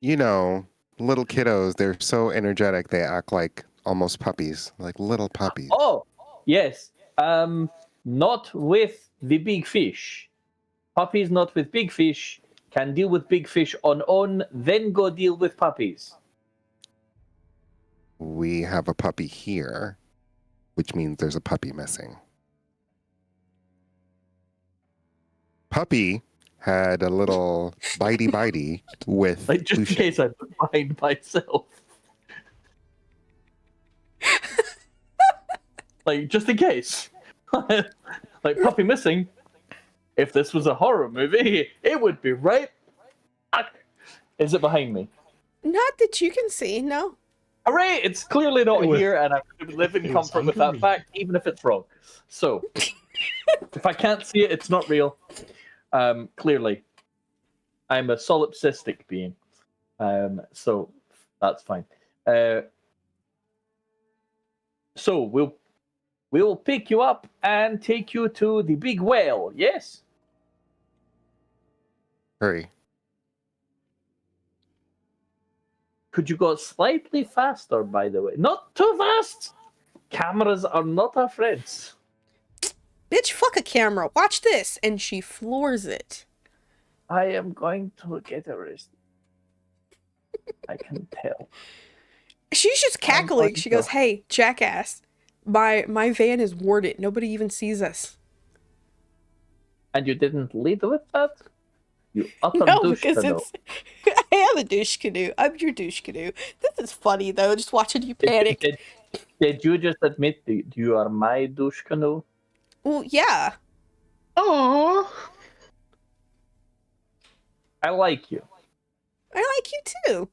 You know, little kiddos, they're so energetic, they act like almost puppies, like little puppies. Oh, yes. Not with the big fish. Puppies not with big fish. Can deal with big fish on own, then go deal with puppies. We have a puppy here, which means there's a puppy missing. Puppy had a little bitey with Like, just in Lucian. case I find myself. Like, just in case. Like, puppy missing. If this was a horror movie, it would be right. Is it behind me? Not that you can see, no. Hooray! It's clearly not It was- here, and I live in it was comfort with under that me. fact, even if it's wrong. So, if I can't see it, it's not real. Clearly, I'm a solipsistic being. So that's fine. So we'll pick you up and take you to the big whale. Yes. Hurry. Could you go slightly faster, by the way? Not too fast! Cameras are not our friends. Bitch, fuck a camera. Watch this. And she floors it. I am going to get arrested. I can tell. She's just cackling. She goes, "Hey, jackass. My van is warded. Nobody even sees us." And you didn't lead with that? You utter No, douche because canoe. it's... I am a douche canoe. I'm your douche canoe. This is funny, though, just watching you panic. Did you just admit that you are my douche canoe? Well, yeah. Oh, I like you. I like you, too.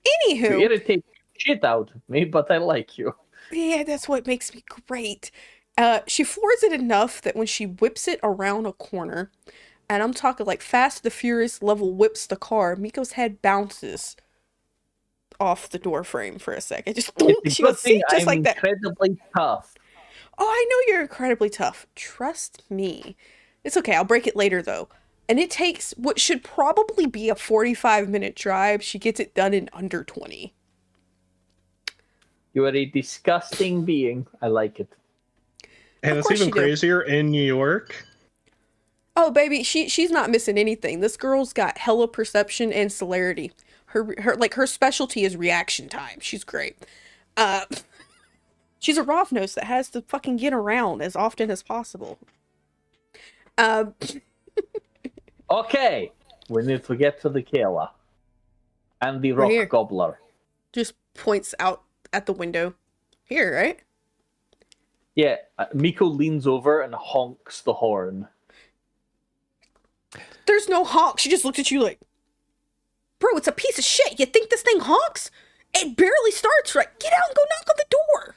You Anywho. irritate shit out of me, but I like you. Yeah, that's what makes me great. She floors it enough that when she whips it around a corner, and I'm talking like Fast the Furious level whips the car, Miko's head bounces off the door frame for a second. Just It's a she good goes, thing "See, just I'm like that." incredibly tough. Oh, I know you're incredibly tough. Trust me. It's okay. I'll break it later though. And it takes what should probably be a 45-minute drive. She gets it done in under 20. You are a disgusting being. I like it. and Of it's course even you do. crazier in New York. Oh, baby, she's not missing anything. This girl's got hella perception and celerity. Her specialty is reaction time. She's great. Uh, she's a Rovnos that has to fucking get around as often as possible. Um, Okay, we need to get to the killer and the We're rock here. gobbler. just points out at the window. Here, right? Yeah, Miko leans over and honks the horn. There's no honk. She just looked at you like, bro, it's a piece of shit. You think this thing honks? It barely starts right. Get out and go knock on the door.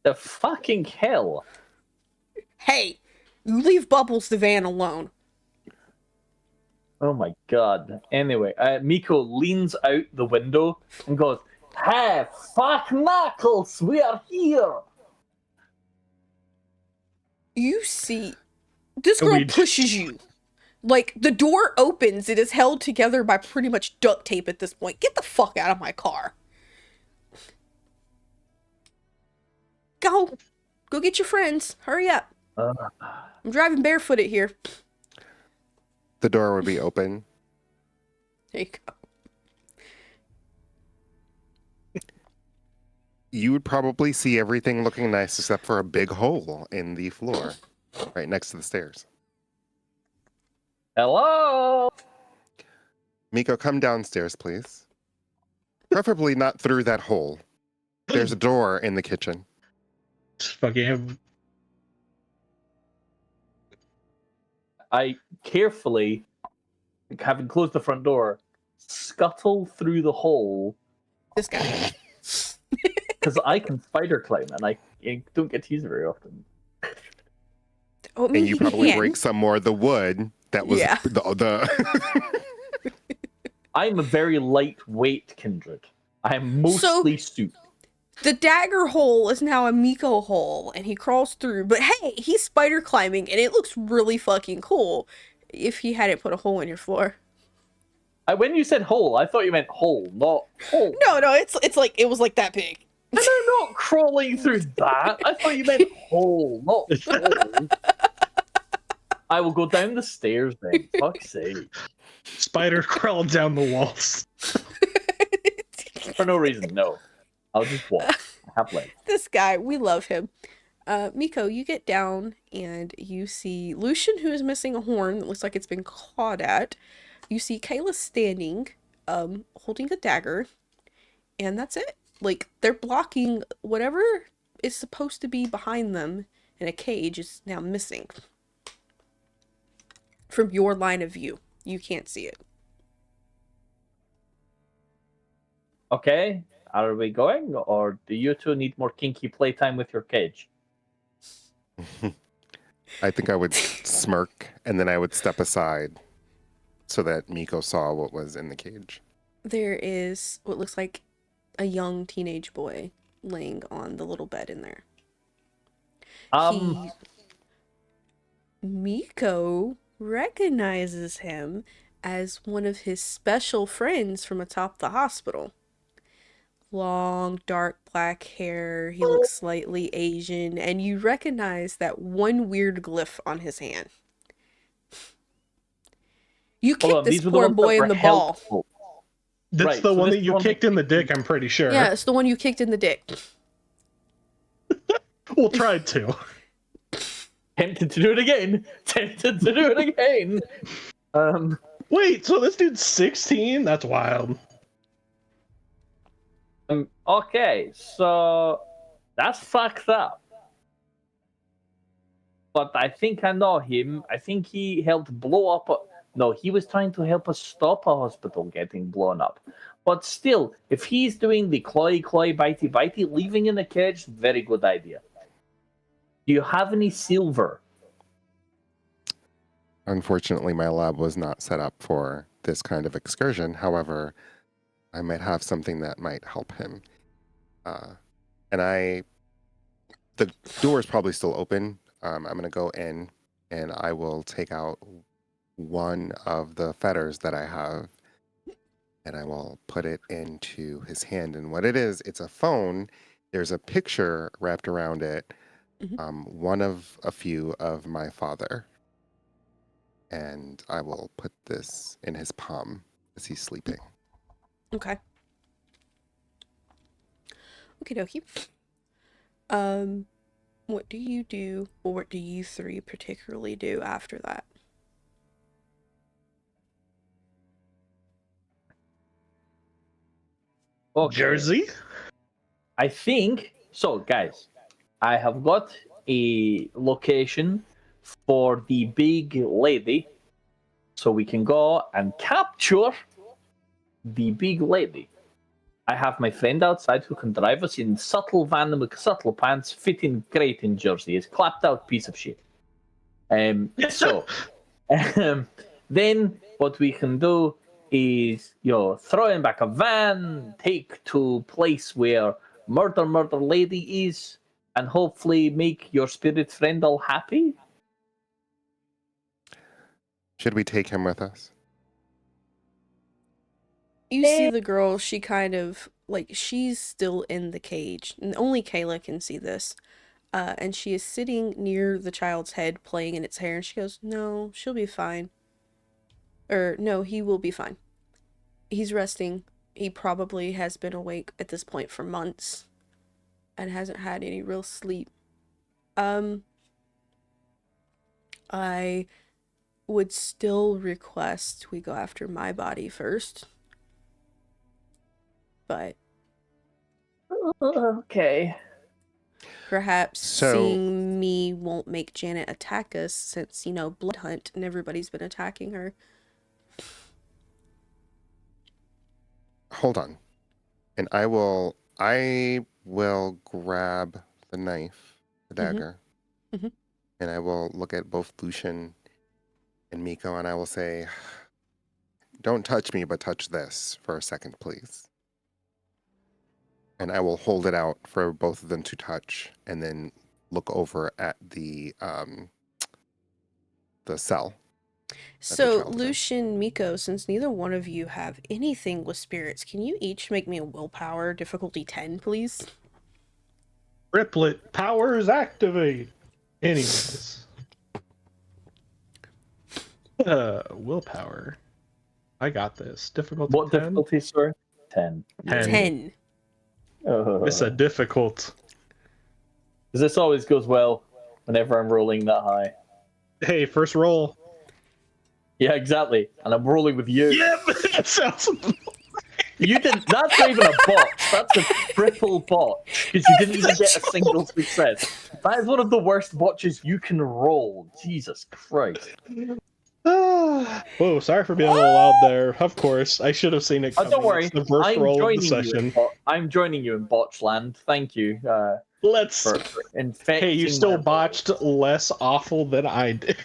The fucking hell. Hey, you leave Bubbles the van alone. Oh my god. Anyway, Miko leans out the window and goes, "Hey, fuck Knuckles, we are here!" You see, this And girl we- pushes you. Like, the door opens. It is held together by pretty much duct tape at this point. Get the fuck out of my car. Go. Go get your friends. Hurry up. I'm driving barefooted here. The door would be open. There you go. You would probably see everything looking nice except for a big hole in the floor right next to the stairs. Hello? Miko, come downstairs, please. Preferably not through that hole. There's a door in the kitchen. Just fucking I carefully, having closed the front door, scuttle through the hole This guy. because I can spider climb and I don't get to use it very often. Oh, I mean, And you he probably can. break some more of the wood that was Yeah. the I'm a very lightweight kindred. I'm mostly soup. The dagger hole is now a Miko hole, and he crawls through. But hey, he's spider climbing, and it looks really fucking cool. If he hadn't put a hole in your floor. When you said hole, I thought you meant hole, not hole. No, it's like it was like that big. And I'm not crawling through that. I thought you meant hole, not hole. I will go down the stairs then. Fuck's sake. spider crawled down the walls. For no reason, no. I'll just walk. I have legs. This guy, we love him. Miko, you get down and you see Lucian, who is missing a horn that looks like it's been clawed at. You see Kayla standing, holding a dagger, and that's it. Like, they're blocking whatever is supposed to be behind them in a cage is now missing. From your line of view. You can't see it. Okay, are we going? Or do you two need more kinky playtime with your cage? I think I would smirk and then I would step aside so that Miko saw what was in the cage. There is what looks like a young teenage boy laying on the little bed in there. Miko recognizes him as one of his special friends from atop the hospital. Long, dark black hair, he looks slightly Asian, and you recognize that one weird glyph on his hand. You Hold kicked on, this these were the poor ones that boy were in the ball. helpful. That's Right, the so one this that is you the one kicked in the dick, I'm pretty sure. Yeah, it's the one you kicked in the dick. Well, tried to. Tempted to do it again. Tempted to do it again. Wait, so this dude's 16? That's wild. Okay, so that's fucked up. But I think I know him. I think he helped blow up. No, he was trying to help us stop a hospital getting blown up. But still, if he's doing the cloy, bitey, bitey, leaving in a cage, very good idea. Do you have any silver? Unfortunately, my lab was not set up for this kind of excursion. However, I might have something that might help him. The door is probably still open. I'm going to go in and I will take out one of the fetters that I have and I will put it into his hand. And what it is, it's a phone. There's a picture wrapped around it, one of a few of my father. And I will put this in his palm as he's sleeping. Okay. Okie dokie. What do you do, or what do you three particularly do after that? Okay. Jersey? I think so, guys. I have got a location for the big lady, so we can go and capture the big lady. I have my friend outside who can drive us in subtle van with subtle pants, fitting great in Jersey. He's clapped out piece of shit. So then what we can do is, throw in back a van, take to place where murder lady is, and hopefully make your spirit friend all happy. Should we take him with us? You see the girl, she kind of, she's still in the cage, and only Kayla can see this. And she is sitting near the child's head, playing in its hair, and she goes, "No, she'll be fine. Or, no, he will be fine. He's resting. He probably has been awake at this point for months, and hasn't had any real sleep. I would still request we go after my body first. But Okay. perhaps So- seeing me won't make Janet attack us since, blood hunt and everybody's been attacking her. Hold on. And I will grab the knife, the dagger, Mhm. and I will look at both Lucian and Miko and I will say, "Don't touch me, but touch this for a second, please." And I will hold it out for both of them to touch and then look over at the cell. So, child is in. Lucian, Miko, since neither one of you have anything with spirits, can you each make me a willpower difficulty 10, please? Triplet powers activate. Anyways. Willpower. I got this. Difficulty What 10? difficulty, sir? 10. 10. It's a difficult. This always goes well whenever I'm rolling that high. Hey, first roll. Yeah, exactly. And I'm rolling with you. Yep, that sounds. You didn't. That's not even a botch. That's a triple botch because you didn't even get a single success. That is one of the worst botches you can roll. Jesus Christ. Whoa, sorry for being a little loud there. Of course, I should have seen it coming. Don't worry. It's the first I'm roll of joining the you. session. I'm joining you in botch land. Thank you. Let's. For infecting. Hey, you still my- botched less awful than I did.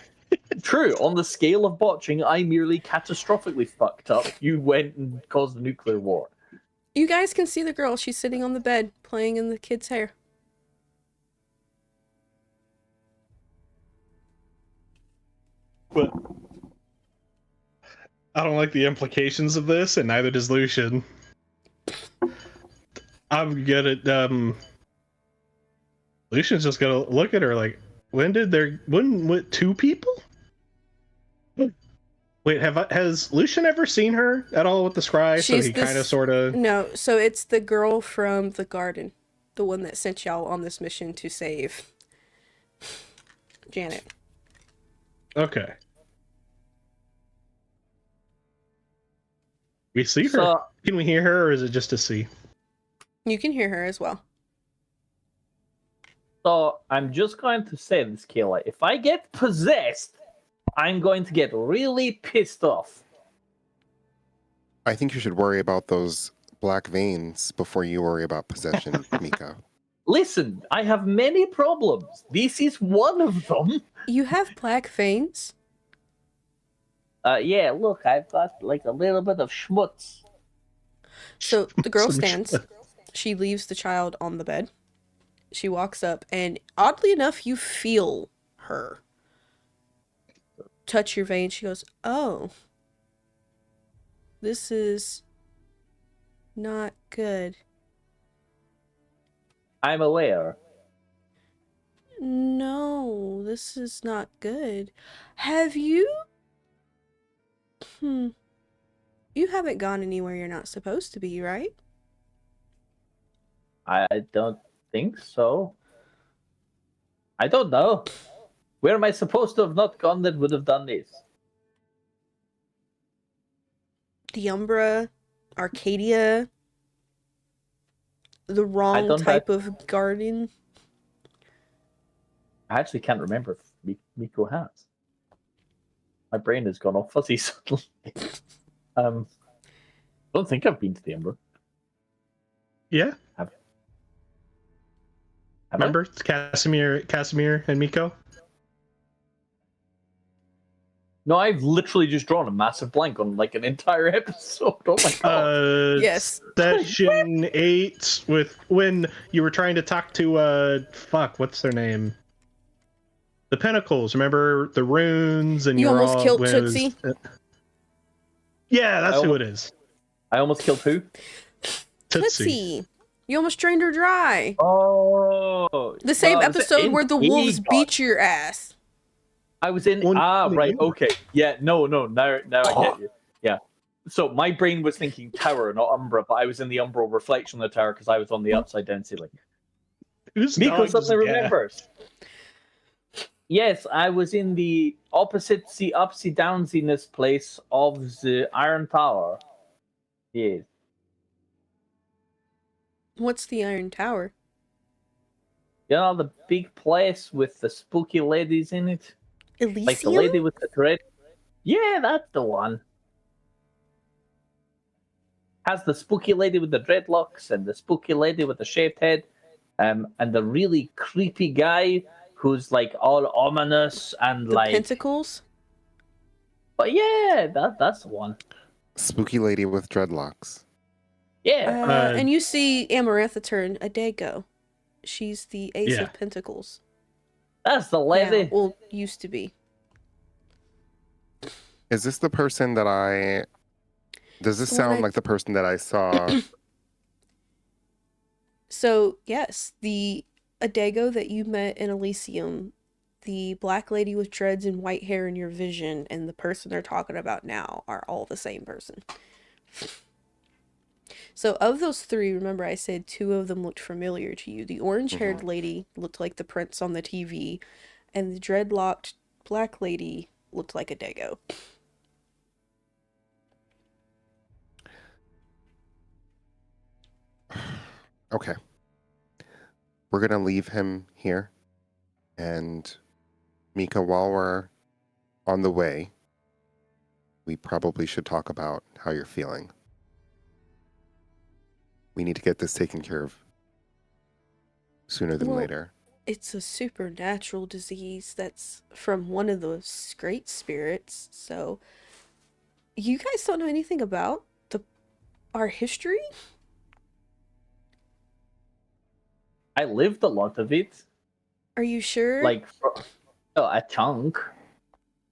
True. On the scale of botching, I merely catastrophically fucked up. You went and caused a nuclear war. You guys can see the girl. She's sitting on the bed, playing in the kid's hair. But I don't like the implications of this, and neither does Lucian. I'm good at Lucian's just gonna look at her like, when with two people? Wait, has Lucian ever seen her at all with the scry? So She's he kind of this. sort of. No, so it's the girl from the garden, the one that sent y'all on this mission to save Janet. Okay. We see her. So Can we hear her, or is it just a see? You can hear her as well. So I'm just going to say this, Kayla. If I get possessed, I'm going to get really pissed off. I think you should worry about those black veins before you worry about possession, Miko. Listen, I have many problems. This is one of them. You have black veins? Yeah, look, I've got like a little bit of schmutz. So the girl Some stands. shit. She leaves the child on the bed. She walks up, and oddly enough, you feel her touch your vein. She goes, "Oh, this is not good." I'm aware. No, this is not good. Have you? You haven't gone anywhere you're not supposed to be, right? I don't think so. I don't know. Where am I supposed to have not gone that would have done this? The Umbra, Arcadia, the wrong don't type of garden. I actually can't remember if Miko has. My brain has gone all fuzzy suddenly. I don't think I've been to the Ember. Yeah. Have Remember Casimir, and Miko? No, I've literally just drawn a massive blank on like an entire episode. Oh my god. Yes. Session 8 with when you were trying to talk to what's their name? The Pinnacles. Remember the runes and You were almost all killed when it was- Tootsie? Yeah, that's who it is. I almost killed who? Tootsie. You almost drained her dry. Oh, The same well, I was episode in where the wolves Aegon. beat your ass. I was in. One- Right. Okay. Yeah. No. Now I get you. Yeah. So my brain was thinking tower, not Umbra, but I was in the Umbral reflection of the tower because I was on the upside down ceiling. Who's Miko dog suddenly just- remembers. Yes, I was in the opposite upsy downsiness place of the Iron Tower. Yes. What's the Iron Tower? You know the big place with the spooky ladies in it? Elysium? Like the lady with the dread. Yeah, that's the one. Has the spooky lady with the dreadlocks and the spooky lady with the shaved head, and the really creepy guy who's like all ominous and The like. Pentacles? But yeah, that's the one. Spooky lady with dreadlocks. Yeah. And you see Amarantha turn a Dago. She's the Ace Yeah. of Pentacles. That's the lady. Now, well, used to be. Is this the person that I... Does this Well, sound like the person that I saw? So, yes, the Adago that you met in Elysium, the black lady with dreads and white hair in your vision, and the person they're talking about now are all the same person. So, of those three, remember I said two of them looked familiar to you. The orange-haired lady looked like the prince on the TV, and the dreadlocked black lady looked like a Dago. Okay. We're going to leave him here. And Mika, while we're on the way, we probably should talk about how you're feeling. We need to get this taken care of sooner than Well, later. It's a supernatural disease that's from one of those great spirits, so you guys don't know anything about our history? I lived a lot of it. Are you sure? Like, a chunk.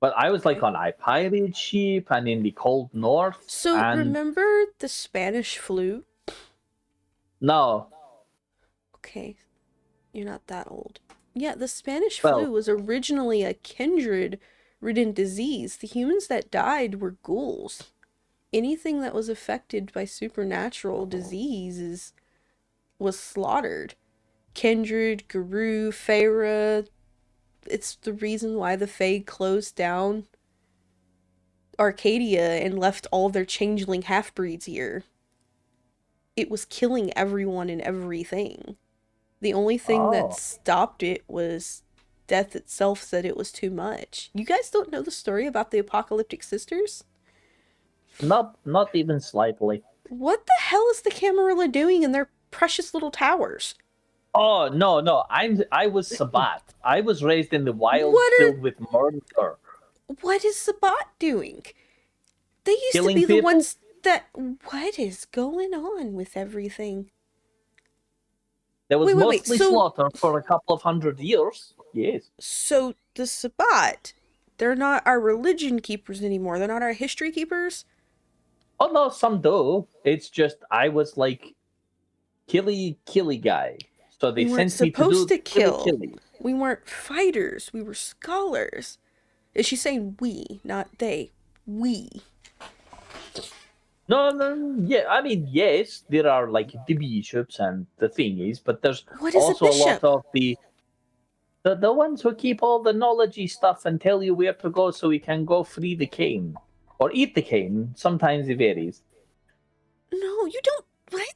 But I was like on a pirate ship and in the cold north. So and remember the Spanish flu? no, Okay, you're not that old. Yeah, the Spanish Well- flu was originally a kindred-ridden disease. The humans that died were ghouls. Anything that was affected by supernatural diseases was slaughtered. Kindred, Guru, Feyre. It's the reason why the Fae closed down Arcadia and left all their changeling half-breeds here. It was killing everyone and everything. The only thing Oh. that stopped it was death itself said it was too much. You guys don't know the story about the Apocalyptic Sisters? not even slightly. What the hell is the Camarilla doing in their precious little towers? Oh no! I was Sabat. I was raised in the wild, What are- filled with murder. What is Sabat doing? They used Killing to be the people? ones that... What is going on with everything? There was Wait, mostly so- slaughter for a couple of 100 years. Yes. So the Sabat, they're not our religion keepers anymore. They're not our history keepers. Oh no, some do. It's just I was like killy guy. So they We weren't sent me supposed to to do kill. killy. We weren't fighters. We were scholars. Is she saying we, not they? We. No, yeah. I mean, yes, there are like the bishops and the thingies, but there's What is a also a lot bishop? of the ones who keep all the knowledgey stuff and tell you where to go so we can go free the cane or eat the cane. Sometimes it varies. No, you don't. What?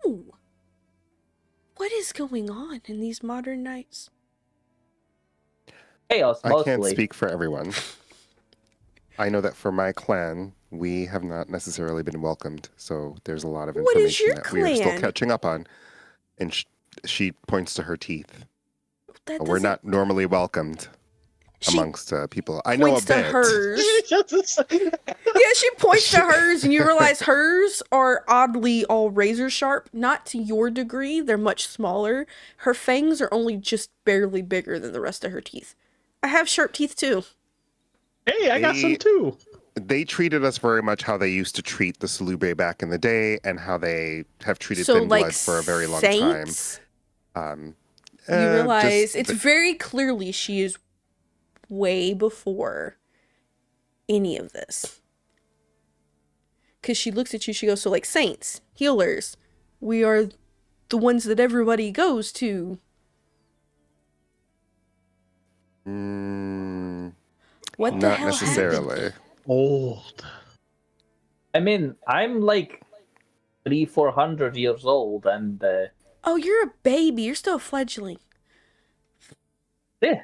No. What is going on in these modern nights? Chaos I mostly. can't speak for everyone. I know that for my clan, we have not necessarily been welcomed, so there's a lot of What is information your that we are still clan? catching up on. And she points to her teeth. That We're doesn't- not normally welcomed She amongst people. I know a points to bit. hers. Yeah, she points to hers, and you realize hers are oddly all razor sharp. Not to your degree, they're much smaller. Her fangs are only just barely bigger than the rest of her teeth. I have sharp teeth too. Hey, I got some They- too. They treated us very much how they used to treat the Salube back in the day, and how they have treated So, Thin like, Blood for a very long saints, time. you realize just it's very clearly she is way before any of this. Because she looks at you, she goes, so like saints, healers, we are the ones that everybody goes to. What the not hell necessarily. happened? Old. I mean, I'm like 400 years old, and Oh, you're a baby. You're still a fledgling. yeah,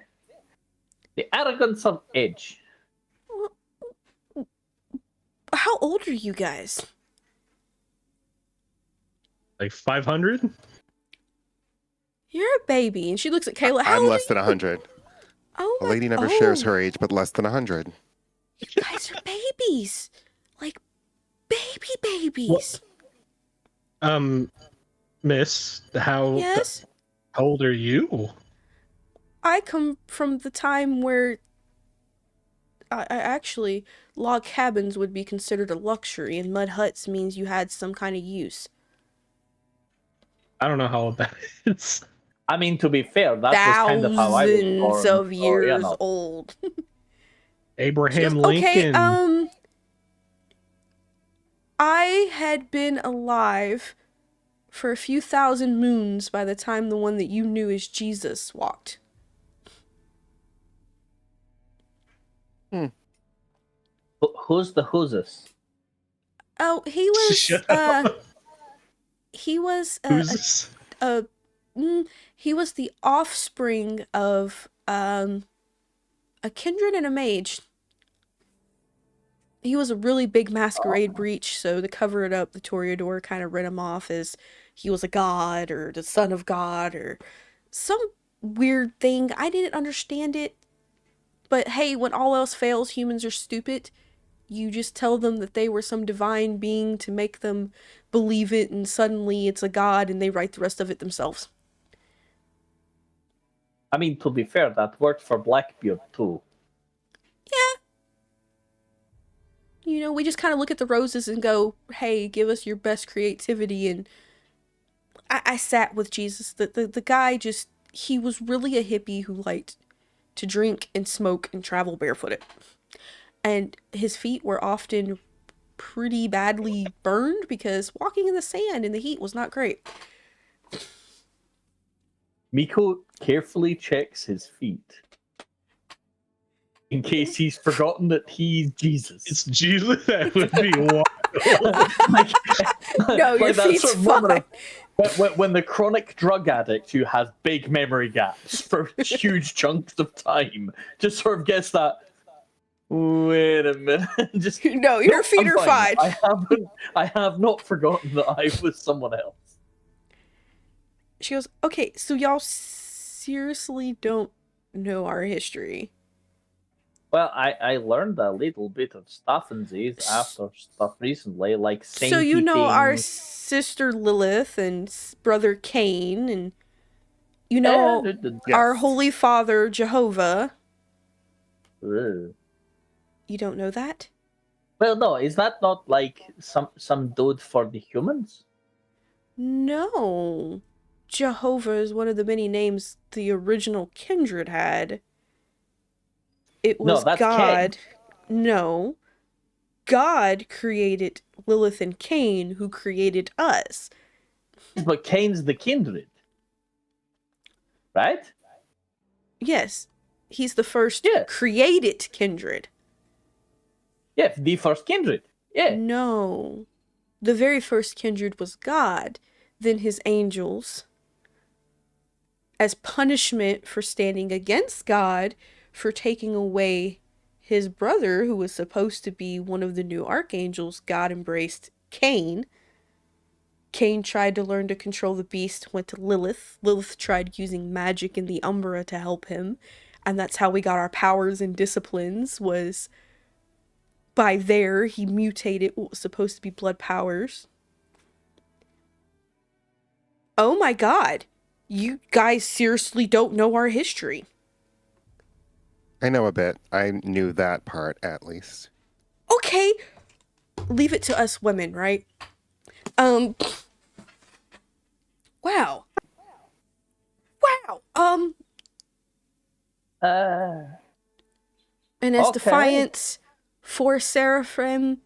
the arrogance of age. How old are you guys? Like 500? You're a baby. And she looks at Kayla. How I'm old less are than 100. Oh, A my- lady never shares her age, but less than 100. You guys are babies. Like, babies. Miss, how Yes? old are you? I come from the time where I actually log cabins would be considered a luxury, and mud huts means you had some kind of use. I don't know how old that is. I mean, to be fair, that was kind of how I was Thousands born. of or, you years know. old. Abraham Okay, Lincoln. I had been alive for a few thousand moons by the time the one that you knew as Jesus walked. Who's the who'sus? Oh, he was Shut up. he was Who's this? he was the offspring of a kindred and a mage. He was a really big masquerade breach, so to cover it up, the Toreador kind of read him off as he was a god or the son of God or some weird thing. I didn't understand it. But hey, when all else fails, humans are stupid. You just tell them that they were some divine being to make them believe it, and suddenly it's a god and they write the rest of it themselves. I mean, to be fair, that worked for Blackbeard too. we just kind of look at the roses and go, hey, give us your best creativity. And I sat with Jesus. The guy just, he was really a hippie who liked to drink and smoke and travel barefooted. And his feet were often pretty badly burned because walking in the sand in the heat was not great. Miko carefully checks his feet in case he's forgotten that he's Jesus. It's Jesus. That would be wild. No, your that feet's sort of moment fine. when the chronic drug addict who has big memory gaps for huge chunks of time just sort of gets that. Wait a minute. Just No, your feet I'm are fine. I have not forgotten that I was someone else. She goes, okay, so y'all seriously don't know our history. Well, I learned a little bit of stuff in these after stuff recently, like So you know our things. sister Lilith and brother Cain, and you know our Yes. Holy Father Jehovah. Ugh. You don't know that? Well, no, is that not like some dude for the humans? No. Jehovah is one of the many names the original kindred had. It No, was that's God. No. God created Lilith and Cain, who created us. But Cain's the kindred, right? Yes. He's the first Yeah. created kindred. Yeah, the first kindred. Yeah. No. The very first kindred was God, then his angels. As punishment for standing against God, for taking away his brother, who was supposed to be one of the new archangels, God embraced Cain. Cain tried to learn to control the beast, went to Lilith. Lilith tried using magic in the Umbra to help him. And that's how we got our powers and disciplines, was by there he mutated what was supposed to be blood powers. Oh my god. You guys seriously don't know our history. I know a bit. I knew that part at least. Okay. Leave it to us women, right? Wow. Wow. And as Okay. defiance for Seraphim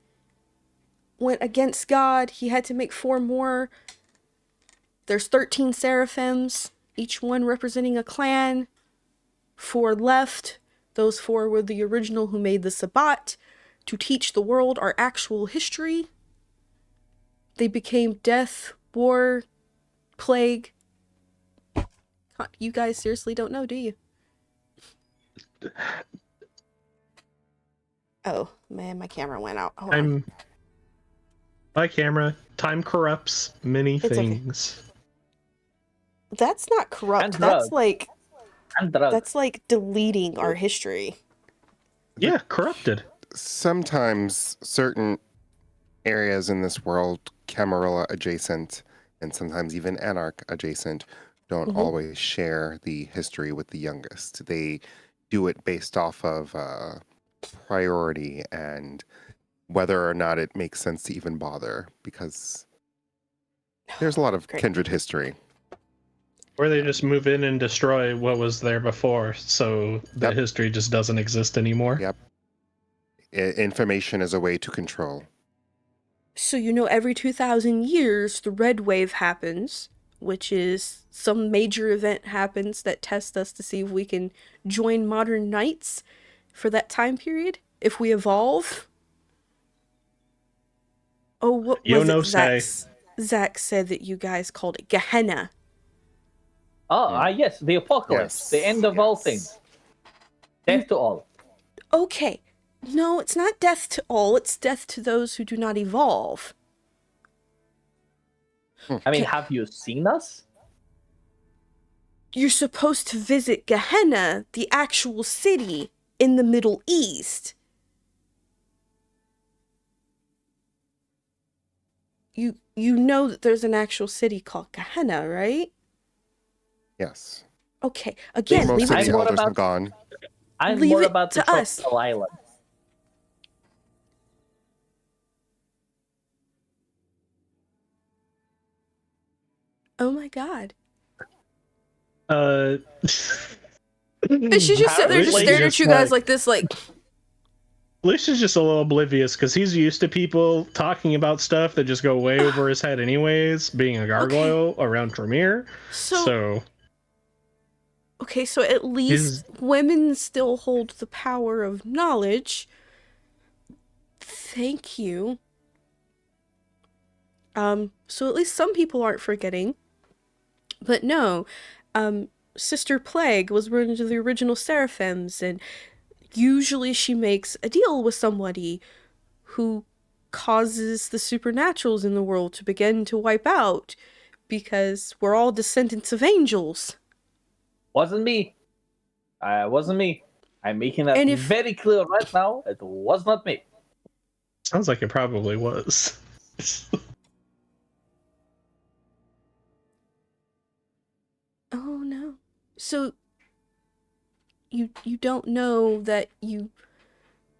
went against God, he had to make 4 more. There's 13 Seraphims, each one representing a clan. 4 left. Those 4 were the original who made the Sabbat to teach the world our actual history. They became death, war, plague. You guys seriously don't know, do you? Oh, man, my camera went out. Hold on. My camera. Time corrupts many It's okay. things. That's not corrupt. And That's drugs. like And drugs. that's like deleting our history. Yeah, corrupted. Sometimes certain areas in this world, Camarilla adjacent, and sometimes even Anarch adjacent, don't always share the history with the youngest. They do it based off of priority and whether or not it makes sense to even bother, because there's a lot of Great. kindred history. Or they just move in and destroy what was there before, so the Yep. history just doesn't exist anymore. Yep. Information is a way to control. So every 2,000 years, the red wave happens, which is some major event happens that tests us to see if we can join modern knights for that time period, if we evolve. Oh, what You was know, it? Zach said that you guys called it Gehenna. Oh, yes, the apocalypse, Yes. the end of all Yes. things. Death to all. Okay. No, it's not death to all, it's death to those who do not evolve. I mean, have you seen us? You're supposed to visit Gehenna, the actual city in the Middle East. You know that there's an actual city called Gehenna, right? Yes. Okay, again, Most leave of it the I'm to more elders about- have gone. I'm Leave more it about the to us. tropical islands. Oh my god. Uh, And she's just sitting there just staring at you guys like this, like... Lucius just a little oblivious because he's used to people talking about stuff that just go way over his head anyways, being a gargoyle around Tremere. So okay, so at least women still hold the power of knowledge. Thank you. So at least some people aren't forgetting. But no, Sister Plague was one of the original Seraphims, and usually she makes a deal with somebody who causes the supernaturals in the world to begin to wipe out, because we're all descendants of angels. Wasn't me. Wasn't me. I'm making that very clear right now. It was not me. Sounds like it probably was. Oh no. So you don't know that you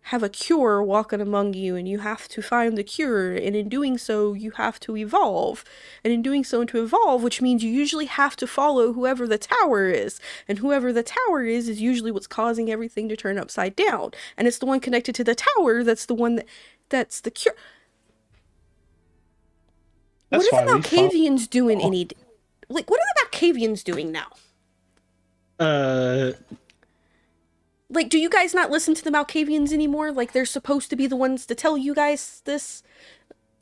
have a cure walking among you, and you have to find the cure, and in doing so you have to evolve, and in doing so to evolve, which means you usually have to follow whoever the tower is, and whoever the tower is usually what's causing everything to turn upside down, and it's the one connected to the tower that's the one that's the cure. What are the Malkavians doing what are the Malkavians doing now? Like, do you guys not listen to the Malkavians anymore? Like, they're supposed to be the ones to tell you guys this?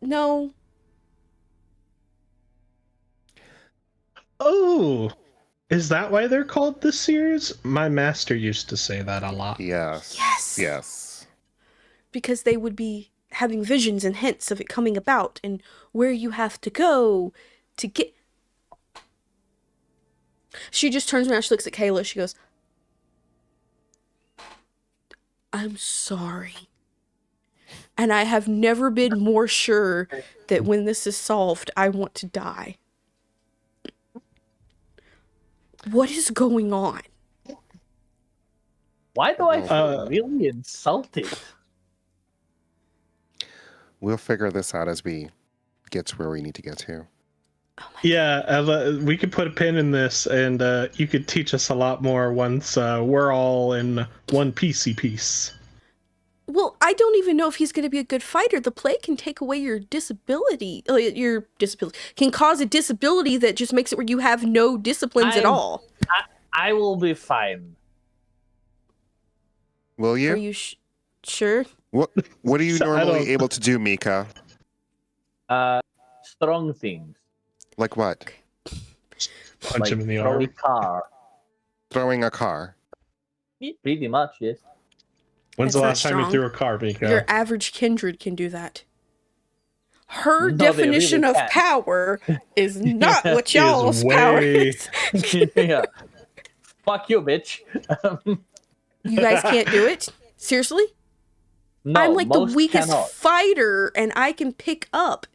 No? Oh, is that why they're called the Seers? My master used to say that a lot. Yes. Yes. Yes. Because they would be having visions and hints of it coming about, and where you have to go to get... She just turns around, she looks at Kayla, she goes, I'm sorry. And I have never been more sure that when this is solved, I want to die. What is going on? Why do I feel really insulted? We'll figure this out as we get to where we need to get to. Yeah, we could put a pin in this, and you could teach us a lot more once we're all in one piecey piece. Well, I don't even know if he's going to be a good fighter. The plague can take away your disability. Can cause a disability that just makes it where you have no disciplines at all. I will be fine. Will you? Are you sure? What are you normally able to do, Mika? Strong things. Like what? Punch him in the arm. Throwing a car. Yeah, pretty much, yes. When's the last time you threw a car, Mika? Your average kindred can do that. Her definition of power is not what y'all's power is. Yeah. Fuck you, bitch. You guys can't do it? Seriously? No, I'm like the weakest fighter, and I can pick up,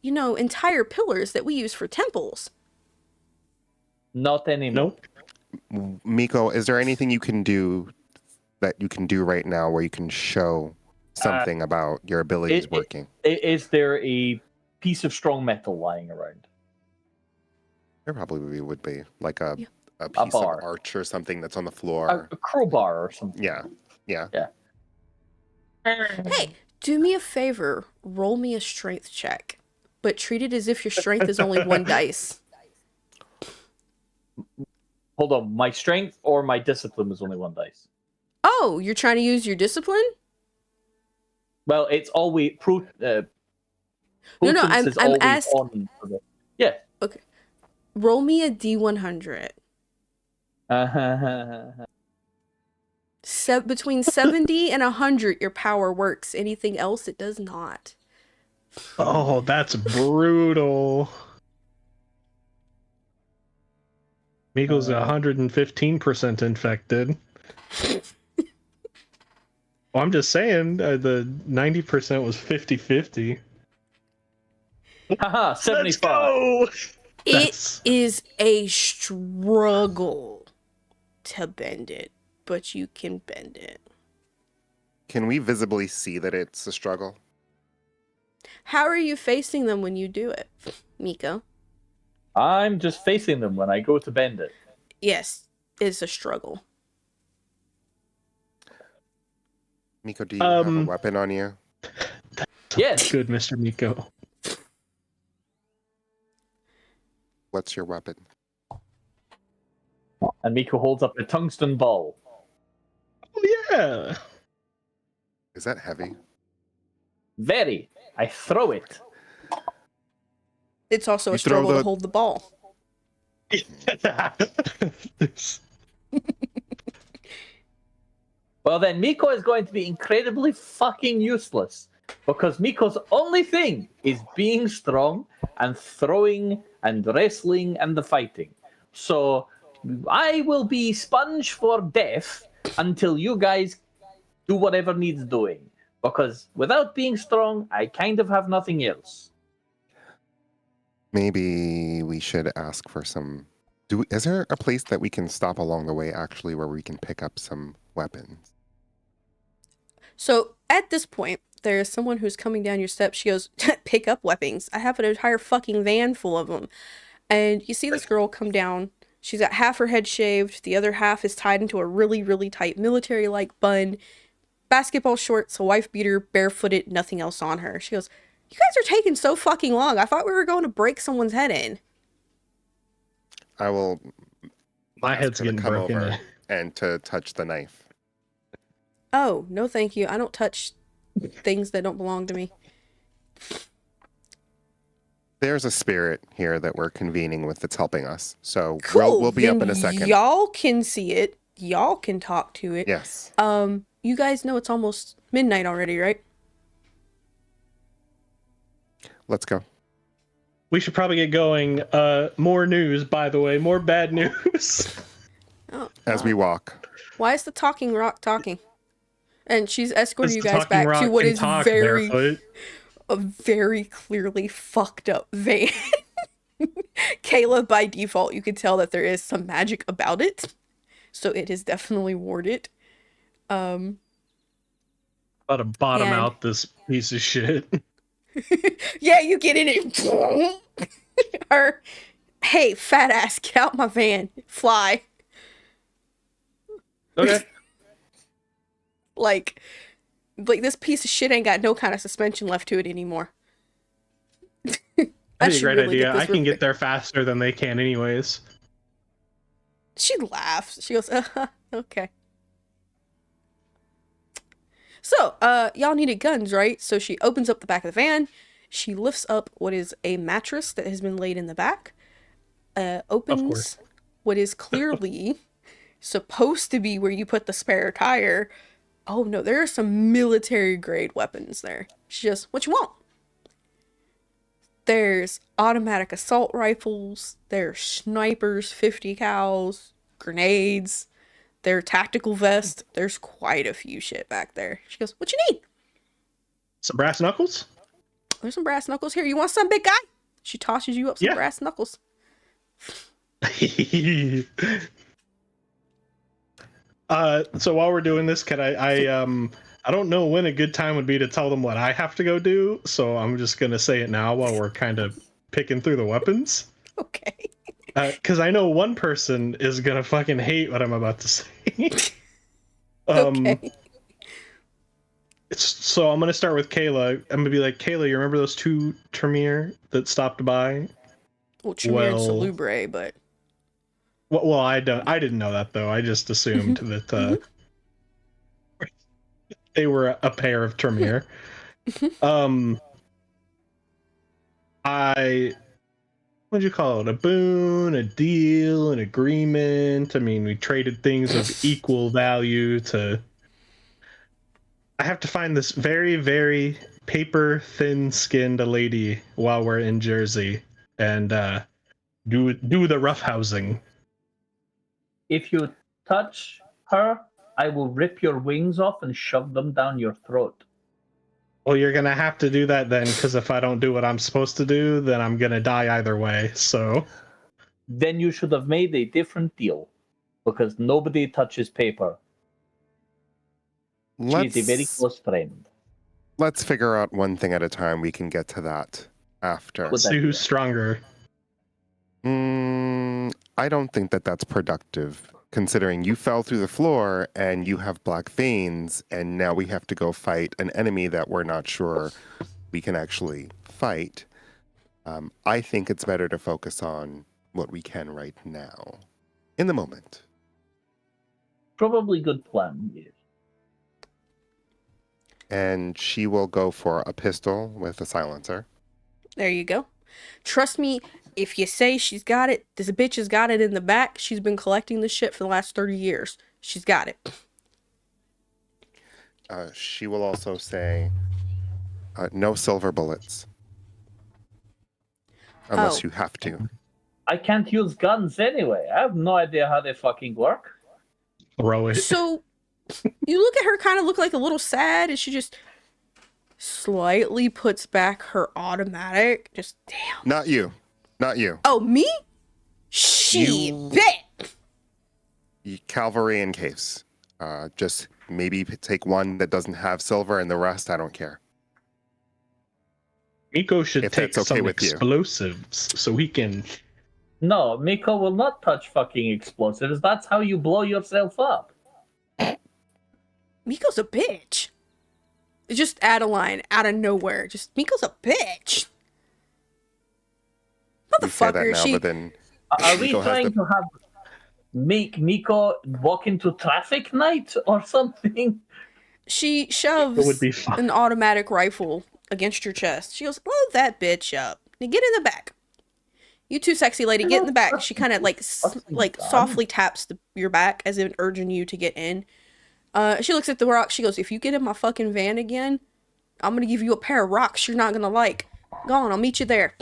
entire pillars that we use for temples. Not anymore. Nope. Miko, is there anything you can do right now where you can show something about your abilities working? Is there a piece of strong metal lying around? There probably would be, like a piece of arch or something that's on the floor. A crowbar or something. Yeah. Hey, do me a favor. Roll me a strength check, but treat it as if your strength is only 1 dice. Hold on, my strength or my discipline is only 1 dice. Oh, you're trying to use your discipline? Well, it's always no, I'm asking. Yeah. Okay. Roll me a D100. Between 70 and 100, your power works. Anything else, it does not. Oh, that's brutal. Miko's 115% infected. Well, I'm just saying, the 90% was 50-50. Haha, 75. Let's go! It is a struggle to bend it, but you can bend it. Can we visibly see that it's a struggle? How are you facing them when you do it, Miko? I'm just facing them when I go to bend it. Yes, it's a struggle. Miko, do you have a Um, weapon on you? Yes. Good, Mr. Miko. What's your weapon? And Miko holds up a tungsten ball. Oh yeah. Is that heavy? Very. I throw it. It's also You a throw struggle the- to hold the ball. Well, then Miko is going to be incredibly fucking useless. Because Miko's only thing is being strong and throwing and wrestling and the fighting. So I will be sponge for death until you guys do whatever needs doing. Because without being strong, I kind of have nothing else. Maybe we should ask for some. Is there a place that we can stop along the way, actually, where we can pick up some weapons? So at this point, there is someone who's coming down your steps. She goes, pick up weapons. I have an entire fucking van full of them. And you see this girl come down. She's got half her head shaved. The other half is tied into a really, really tight military-like bun. Basketball shorts, a wife beater, barefooted, nothing else on her. She goes, you guys are taking so fucking long. I thought we were going to break someone's head in. I will My ask head's her to getting come broken. over and to touch the knife. Oh, no thank you. I don't touch things that don't belong to me. There's a spirit here that we're convening with that's helping us. So Cool. we'll be up then in a second. Y'all can see it. Y'all can talk to it. Yes. You guys know it's almost midnight already, right? Let's go. We should probably get going. More news, by the way. More bad news. Oh, As we walk. why is the talking rock talking? And she's escorting you The guys talking back rock to what can is talk very, barefoot. a very clearly fucked up van. Kayla, by default, you can tell that there is some magic about it. So it is definitely warded. About to bottom And- out this piece of shit. Yeah, you get in it. Or, hey, fat ass, get out my van. Fly. Okay. Like this piece of shit ain't got no kind of suspension left to it anymore. That'd be a great idea. I can repaired. get there faster than they can anyways. She laughs. She goes, okay. So, y'all needed guns, right? So she opens up the back of the van. She lifts up what is a mattress that has been laid in the back. Opens what is clearly supposed to be where you put the spare tire. Oh no, there are some military grade weapons there. She goes, what you want? There's automatic assault rifles. There's snipers, 50 cals, grenades. Their tactical vest. There's quite a few shit back there. She goes, what you need? Some brass knuckles? There's some brass knuckles here. You want some, big guy? She tosses you up some Yeah. brass knuckles. So while we're doing this, can I don't know when a good time would be to tell them what I have to go do, so I'm just gonna say it now while we're kind of picking through the weapons. Okay. Because I know one person is gonna fucking hate what I'm about to say. Okay. So I'm gonna start with Kayla. I'm gonna be like, Kayla, you remember those two Tremere that stopped by? Well, Tremere and Well- Salubre, but Well, I didn't know that though. I just assumed that they were a pair of Tremere. What'd you call it? A boon, a deal, an agreement. I mean, we traded things of equal value to. I have to find this very, very paper thin skinned lady while we're in Jersey and do the roughhousing. If you touch her, I will rip your wings off and shove them down your throat. Well, you're gonna have to do that then, because if I don't do what I'm supposed to do, then I'm gonna die either way. So Then you should have made a different deal. Because nobody touches paper. She is a very close friend. Let's figure out one thing at a time. We can get to that after. Good see idea. who's stronger. I don't think that that's productive, considering you fell through the floor and you have black veins, and now we have to go fight an enemy that we're not sure we can actually fight. I think it's better to focus on what we can right now, in the moment. Probably good plan. Yes. And she will go for a pistol with a silencer. There you go. Trust me, if you say she's got it, this bitch has got it in the back. She's been collecting this shit for the last 30 years. She's got it. She will also say, no silver bullets. Unless you have to. I can't use guns anyway. I have no idea how they fucking work. Throw it. So, you look at her, kind of look like a little sad, and she just slightly puts back her automatic. Just, damn. Not you. Not you. Oh, me? She bet. Cavalry in case. Just maybe take one that doesn't have silver, and the rest, I don't care. Miko should If take that's okay some with you. explosives so he can. No, Miko will not touch fucking explosives. That's how you blow yourself up. Miko's a bitch. It's just Adeline out of nowhere. Just, Miko's a bitch. You say that Motherfucker, now, she... but then Are we Miko has trying to have make Miko walk into traffic night or something? She It shoves would be fun. an automatic rifle against your chest. She goes, load that bitch up. Now get in the back. You too, sexy lady, get in the back. She kind of like softly taps your back as if urging you to get in. She looks at the rock. She goes, if you get in my fucking van again, I'm going to give you a pair of rocks you're not going to like. Go on, I'll meet you there.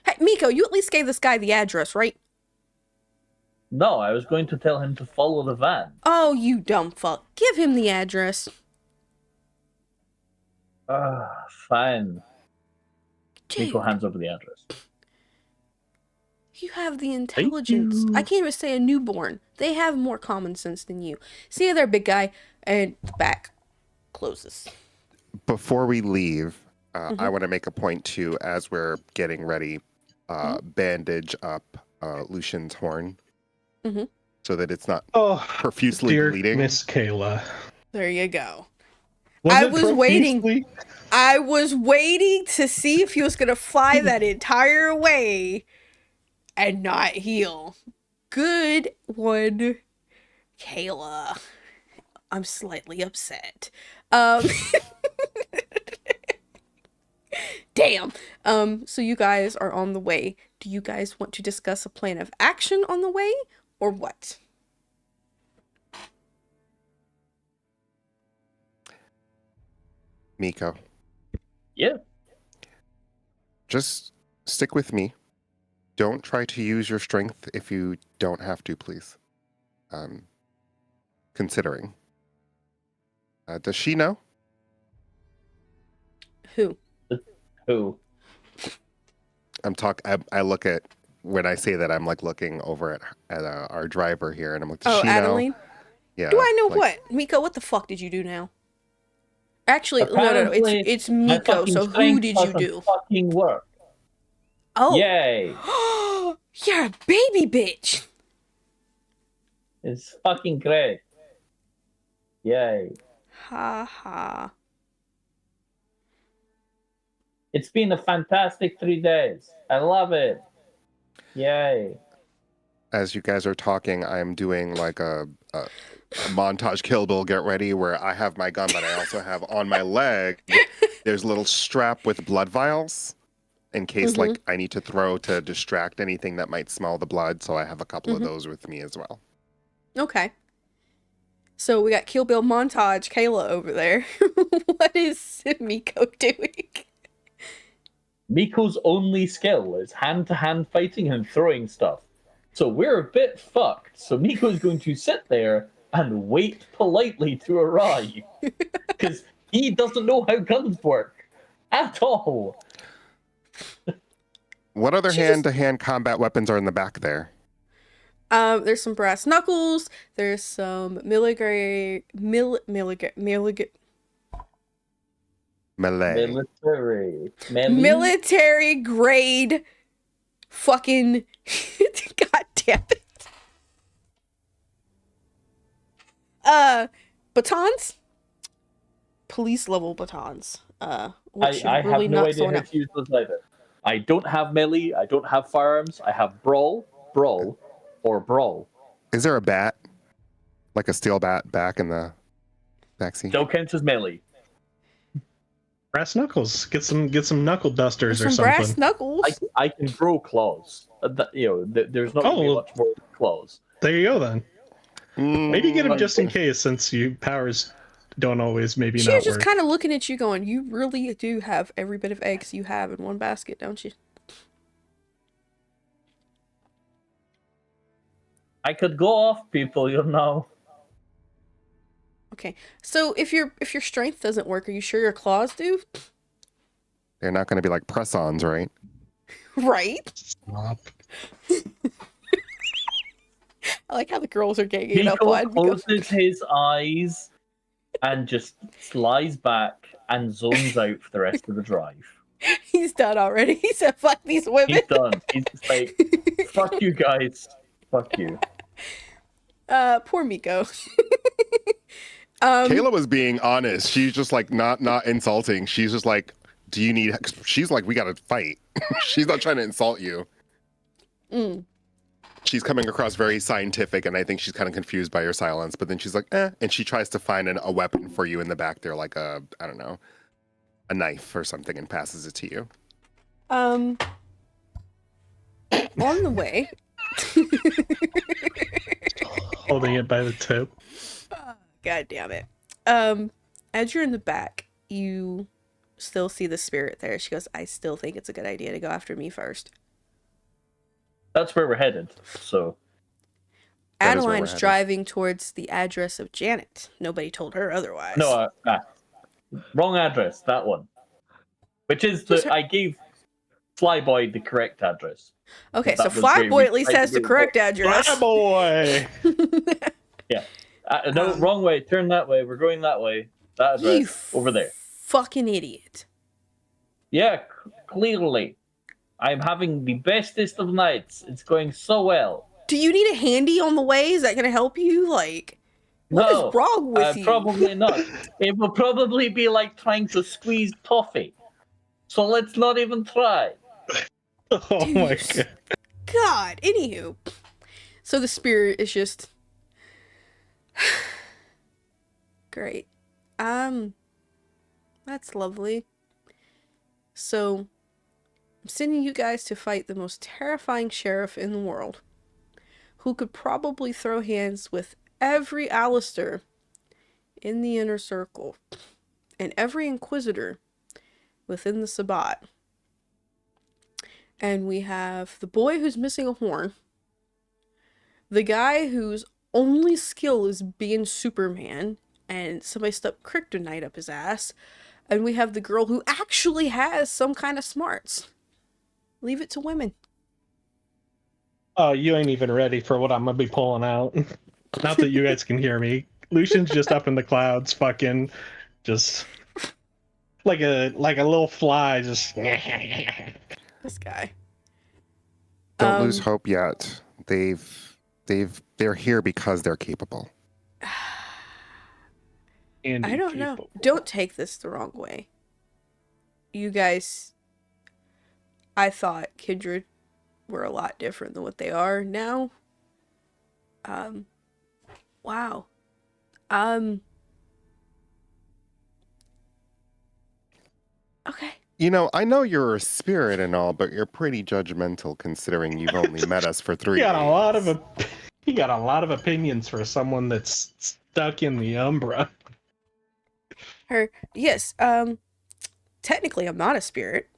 Hey, Miko, you at least gave this guy the address, right? No, I was going to tell him to follow the van. Oh, you dumb fuck. Give him the address. Fine. Dude, Miko hands over the address. you have the intelligence. you. I can't even say a newborn. They have more common sense than you. See you there, big guy. And the back closes. before we leave, I want to make a point too, as we're getting ready, bandage up Lucian's horn so that it's not profusely dear bleeding. Miss Kayla. There you go. Was I it was waiting. profusely? I was waiting to see if he was going to fly that entire way and not heal. Good one, Kayla. I'm slightly upset. Damn. So you guys are on the way. Do you guys want to discuss a plan of action on the way or what? Miko, Yeah. just stick with me. Don't try to use your strength if you don't have to, please. Considering. Does she know? Who? Who? I look at, when I say that, I'm like looking over at our driver here, and I'm like, does Oh, she Adeline? know? Yeah. Do I know like, what? Miko, what the fuck did you do now? Actually, no. Apparently, It's my Miko, fucking so who strength did you doesn't do? fucking work. Oh. Yay. You're a baby bitch. It's fucking great. Yay. Ha ha. It's been a fantastic 3 days. I love it. Yay. As you guys are talking, I'm doing like a montage Kill Bill get ready where I have my gun, but I also have on my leg, there's a little strap with blood vials in case like I need to throw to distract anything that might smell the blood. So I have a couple of those with me as well. Okay. So we got Kill Bill montage Kayla over there. What is Miko doing? Miko's only skill is hand-to-hand fighting and throwing stuff. So we're a bit fucked. So Miko's going to sit there and wait politely to arrive. Because he doesn't know how guns work. At all. What other hand-to-hand combat weapons are in the back there? There's some brass knuckles. There's some military Melee. Military. military grade fucking god damn it. Batons? Police level batons. Which I should really have no knock idea someone how out. to use those either. I don't have melee. I don't have firearms. I have brawl, or brawl. Is there a bat, like a steel bat, back in the backseat? Still counts as melee. Brass knuckles. Get some knuckle dusters or Some brass something. knuckles. I can grow claws. There's not going to be much more claws. There you go then. Maybe get them Mm, just in case, since you powers don't always maybe She not was just work. kind of looking at you going, you really do have every bit of eggs you have in one basket, don't you? I could go off people, you know. Okay. So if your strength doesn't work, are you sure your claws do? They're not going to be like press-ons, right? Right? Stop. I like how the girls are ganging up Nico on closes his eyes and just slides back and zones out for the rest of the drive. He's done already. He said, fuck these women. He's done. He's just like, fuck you guys. Fuck you. Poor Miko. Kayla was being honest. She's just like not insulting. She's just like, do you need... She's like, we got to fight. She's not trying to insult you. Mm. She's coming across very scientific, and I think she's kind of confused by your silence. But then she's like, and she tries to find a weapon for you in the back there, like a, I don't know, a knife or something, and passes it to you. On the way. Holding it by the tip. God damn it. As you're in the back, you still see the spirit there. She goes, I still think it's a good idea to go after me first. That's where we're headed. So That is where we're Adeline's headed. driving towards the address of Janet. Nobody told her otherwise. no, wrong address. That one, which is I gave Flyboy the correct address. Okay, that so was where Flyboy we at least tried has to the go. correct address. Ah, boy. No, wrong way. Turn that way. We're going that way. That You address over there. fucking idiot. Yeah, clearly. I'm having the bestest of nights. It's going so well. Do you need a handy on the way? Is that going to help you? Like, what No, is wrong with you? probably not. It will probably be like trying to squeeze toffee. So let's not even try. Oh Dude, my you're god. God. Anywho. So the spirit is just... Great. That's lovely. So, I'm sending you guys to fight the most terrifying sheriff in the world, who could probably throw hands with every Alistair in the inner circle, and every Inquisitor within the Sabbat. And we have the boy who's missing a horn, the guy whose only skill is being Superman, and somebody stuck kryptonite up his ass, and we have the girl who actually has some kind of smarts. Leave it to women. Oh, you ain't even ready for what I'm gonna be pulling out. Not that you guys can hear me. Lucian's just up in the clouds, fucking, just like a little fly, just. This guy. Don't lose hope yet. They're here because they're capable. And I don't know. Don't take this the wrong way. You guys, I thought Kindred were a lot different than what they are now. Wow. Okay. You know, I know you're a spirit and all, but you're pretty judgmental considering you've only met us for 3 You days. got a lot of opinions for someone that's stuck in the Umbra. Yes, technically I'm not a spirit.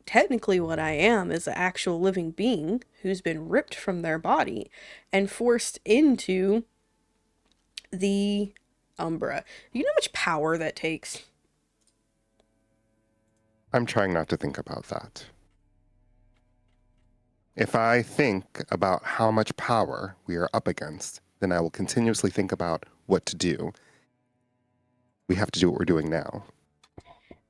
Technically what I am is an actual living being who's been ripped from their body and forced into the Umbra. You know how much power that takes? I'm trying not to think about that. If I think about how much power we are up against, then I will continuously think about what to do. We have to do what we're doing now.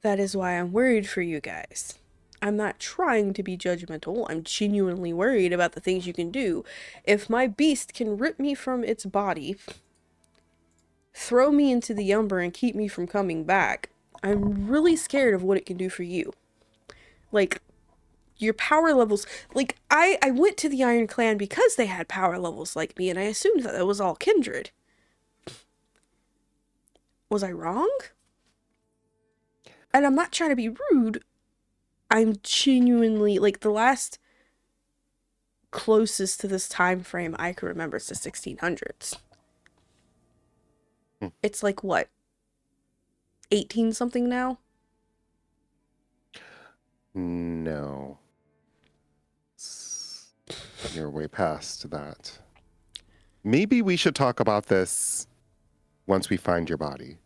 That is why I'm worried for you guys. I'm not trying to be judgmental. I'm genuinely worried about the things you can do. If my beast can rip me from its body, throw me into the Umber, and keep me from coming back, I'm really scared of what it can do for you. Like, your power levels, like, I went to the Iron Clan because they had power levels like me, and I assumed that was all kindred. Was I wrong? And I'm not trying to be rude. I'm genuinely, like, the last closest to this time frame I can remember is the 1600s. It's like, what, 18 something now? No. You're way past that. Maybe we should talk about this once we find your body.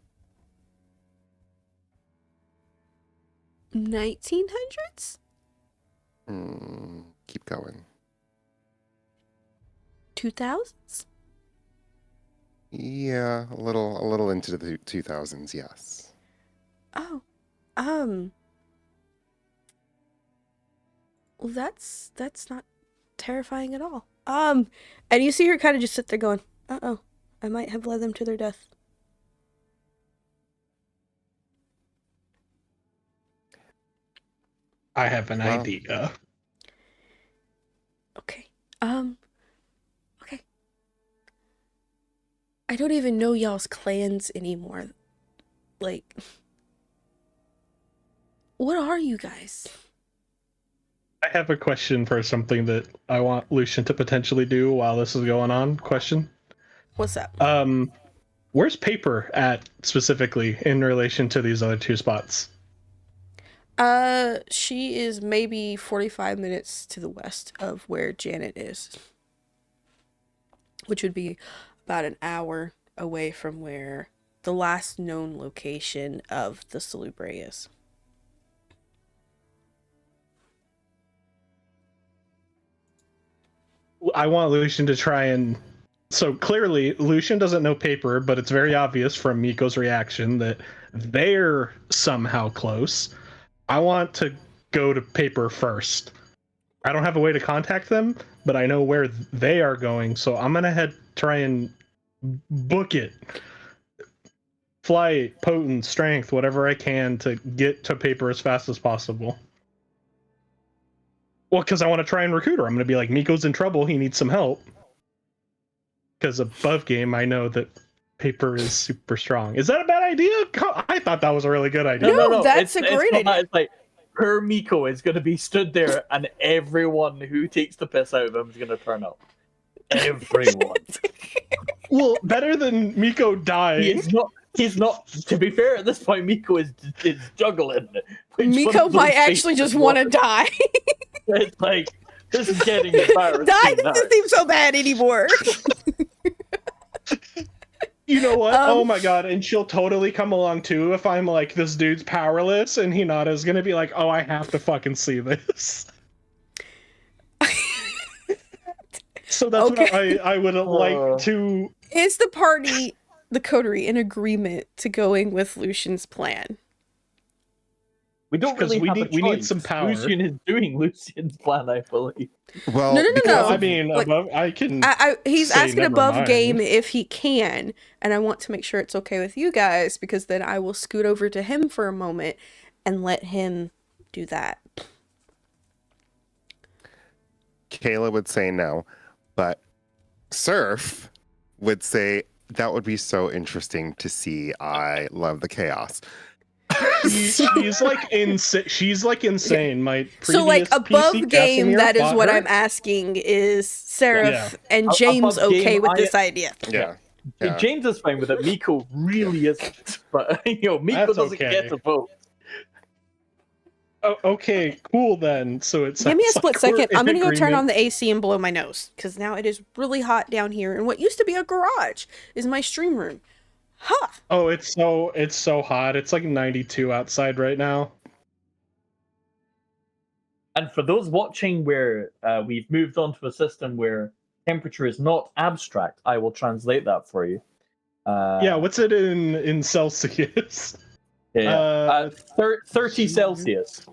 1900s? Keep going. 2000s? Yeah, a little into the 2000s, yes. Oh, well, that's not terrifying at all. And you see her kind of just sit there going, uh-oh, I might have led them to their death. I have an idea. Okay. Okay. I don't even know y'all's clans anymore. Like, what are you guys? I have a question for something that I want Lucian to potentially do while this is going on. Question. What's that? Where's Paper at specifically in relation to these other two spots? She is maybe 45 minutes to the west of where Janet is. Which would be about an hour away from where the last known location of the Salubre is. I want Lucian to try and... So clearly, Lucian doesn't know Paper, but it's very obvious from Miko's reaction that they're somehow close. I want to go to Paper first. I don't have a way to contact them, but I know where they are going, so I'm gonna try and book it. Flight, potent, strength, whatever I can to get to Paper as fast as possible. Well, because I want to try and recruit her. I'm going to be like, Miko's in trouble. He needs some help. Because above game, I know that Paper is super strong. Is that a bad idea? I thought that was a really good idea. No, that's a great idea. It's like, her Miko is going to be stood there, and everyone who takes the piss out of him is going to turn up. Everyone. Well, better than Miko dying. He's not. To be fair, at this point, Miko is juggling. Miko might actually just want to die. It's like, this is getting embarrassing. Die doesn't seem so bad anymore. You know what? Oh my god, and she'll totally come along too if I'm like, this dude's powerless, and Hinata's gonna be like, oh, I have to fucking see this. So that's what I would like to... Is the party, the coterie, in agreement to going with Lucian's plan? We don't really have a choice. We need some power. Lucian is doing Lucian's plan, I believe. Well, No. I mean, like, above, I can. He's say asking never above mind. game if he can, and I want to make sure it's okay with you guys, because then I will scoot over to him for a moment and let him do that. Kayla would say no, but Surf would say that would be so interesting to see. I love the chaos. She's like insane. My So, like, above PC game, Casimir that is bought what her. I'm asking, is Seraph Yeah. and James Above okay game, with this idea? Yeah. James is fine with it. Miko really isn't. But, Miko That's doesn't okay. get a vote. Oh, okay, cool then. So it's Give me a split second. I'm gonna go turn on the. the AC and blow my nose, because now it is really hot down here, and what used to be a garage is my stream room. Huh. Oh, it's so hot. It's like 92 outside right now. And for those watching where we've moved on to a system where temperature is not abstract, I will translate that for you. Yeah, what's it in Celsius? 30 Celsius.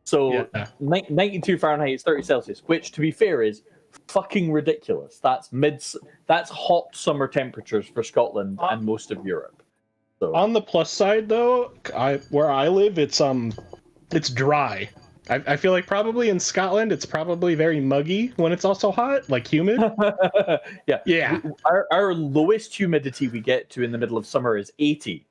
So Yeah. 92 Fahrenheit is 30 Celsius, which, to be fair, is fucking ridiculous. That's hot summer temperatures for Scotland and most of Europe. So On the plus side, though, where I live, it's dry. I feel like probably in Scotland, it's probably very muggy when it's also hot, like humid. yeah, Yeah. Our lowest humidity we get to in the middle of summer is 80.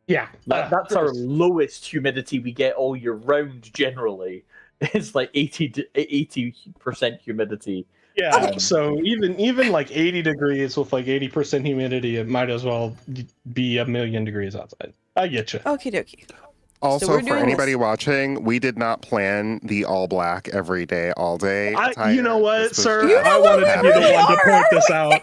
Yeah, That's our lowest humidity we get all year round. Generally, it's like 80% humidity. Yeah, so even like 80 degrees with like 80% humidity, it might as well be a million degrees outside. I get you. Okie dokie. Also, we're for doing anybody this. watching, we did not plan the all black every day, all day. You know what, This was sir? just I wanted to be the happening. one to point this out.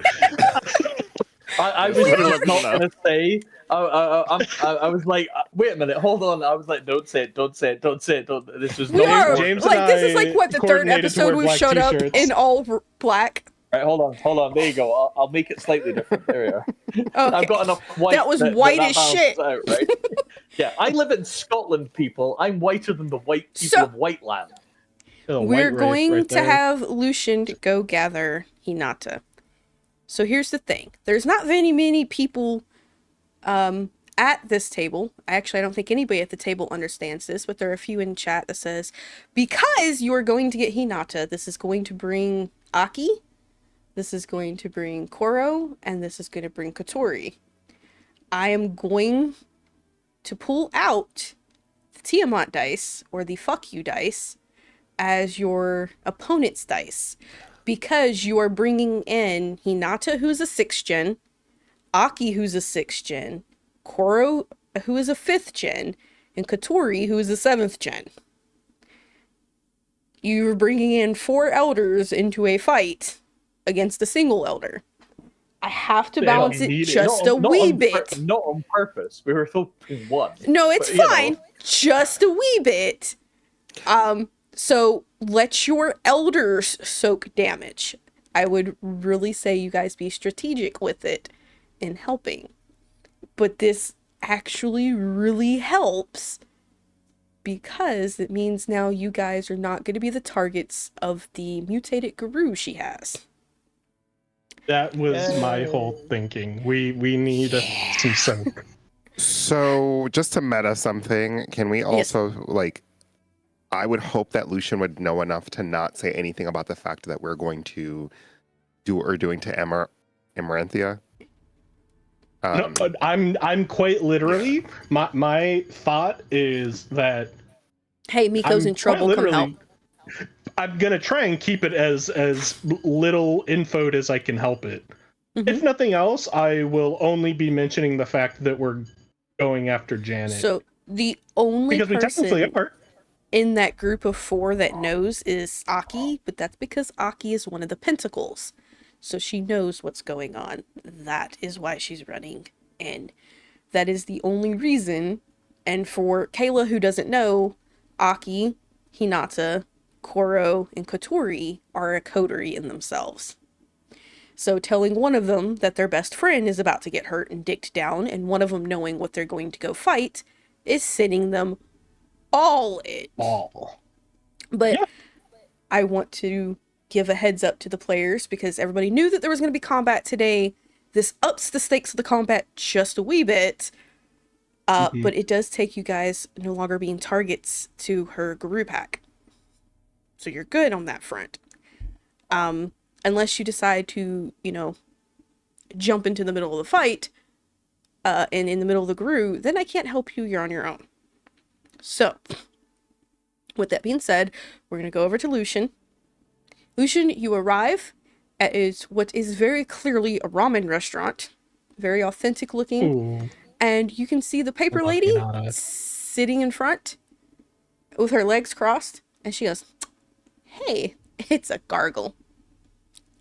I was just not gonna say. I was like, wait a minute, hold on. I was like, don't say it, don't say it, don't say it. This was We not are James like and this is I like what the third coordinated to wear episode we've black showed up t-shirts. in all black. Right, hold on. There you go. I'll make it slightly different. There we are. Okay. I've got enough white. That was white as balances shit. Out, right? Yeah, I live in Scotland, people. I'm whiter than the white people So- of Whiteland. The We're white race going right to there. have Lucian go gather Hinata. So here's the thing. There's not very many people at this table. I don't think anybody at the table understands this, but there are a few in chat that says, because you're going to get Hinata, this is going to bring Aki, this is going to bring Koro, and this is going to bring Kotori. I am going to pull out the Tiamat dice, or the fuck you dice, as your opponent's dice, because you are bringing in Hinata, who's a 6th gen, Aki, who's a 6th gen, Koro, who is a 5th gen, and Kotori, who is a 7th gen. You're bringing in 4 elders into a fight against a single elder. I have to balance it just a wee bit. Not on purpose. We were hoping one. No, it's But, you fine. know. Just a wee bit. So let your elders soak damage. I would really say you guys be strategic with it in helping. But this actually really helps because it means now you guys are not going to be the targets of the mutated guru she has. That was my whole thinking. We need some soap. So, just to meta something, can we also, like, I would hope that Lucian would know enough to not say anything about the fact that we're going to do what we're doing to Amaranthia. No, I'm quite literally, my thought is that Hey, Miko's in trouble, come help. I'm gonna try and keep it as little infoed as I can help it. If nothing else, I will only be mentioning the fact that we're going after Janet. So the only because we technically person are. in that group of 4 that knows is Aki, but that's because Aki is one of the pentacles. So she knows what's going on. That is why she's running. And that is the only reason. And for Kayla, who doesn't know, Aki, Hinata, Koro, and Kotori are a coterie in themselves. So telling one of them that their best friend is about to get hurt and dicked down, and one of them knowing what they're going to go fight, is sending them all in. But Yeah. I want to give a heads up to the players because everybody knew that there was going to be combat today. This ups the stakes of the combat just a wee bit. But it does take you guys no longer being targets to her guru pack. So you're good on that front. Unless you decide to, jump into the middle of the fight, and in the middle of the guru, then I can't help you, you're on your own. So, with that being said, we're going to go over to Lucian. Lucian, you arrive at what is very clearly a ramen restaurant. Very authentic looking. Ooh. And you can see the paper lady sitting in front with her legs crossed. And she goes, "Hey, it's a gargoyle."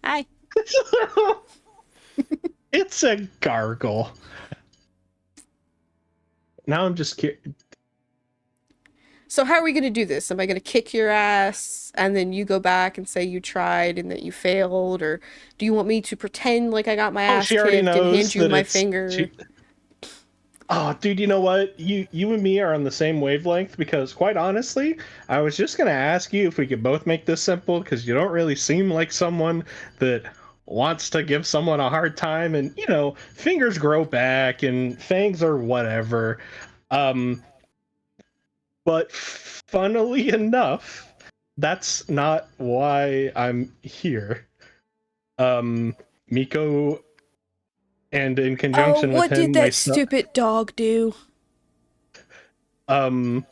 Hi. It's a gargoyle. Now I'm just curious. So how are we going to do this? Am I going to kick your ass and then you go back and say you tried and that you failed? Or do you want me to pretend like I got my ass She already kicked and knows hand you that my it's- finger? Oh, dude, you know what? You and me are on the same wavelength because, quite honestly, I was just gonna ask you if we could both make this simple because you don't really seem like someone that wants to give someone a hard time, and fingers grow back and fangs or whatever. Um, but funnily enough, that's not why I'm here. Miko, and in Oh, conjunction with what did him, that myself. stupid dog do? Um,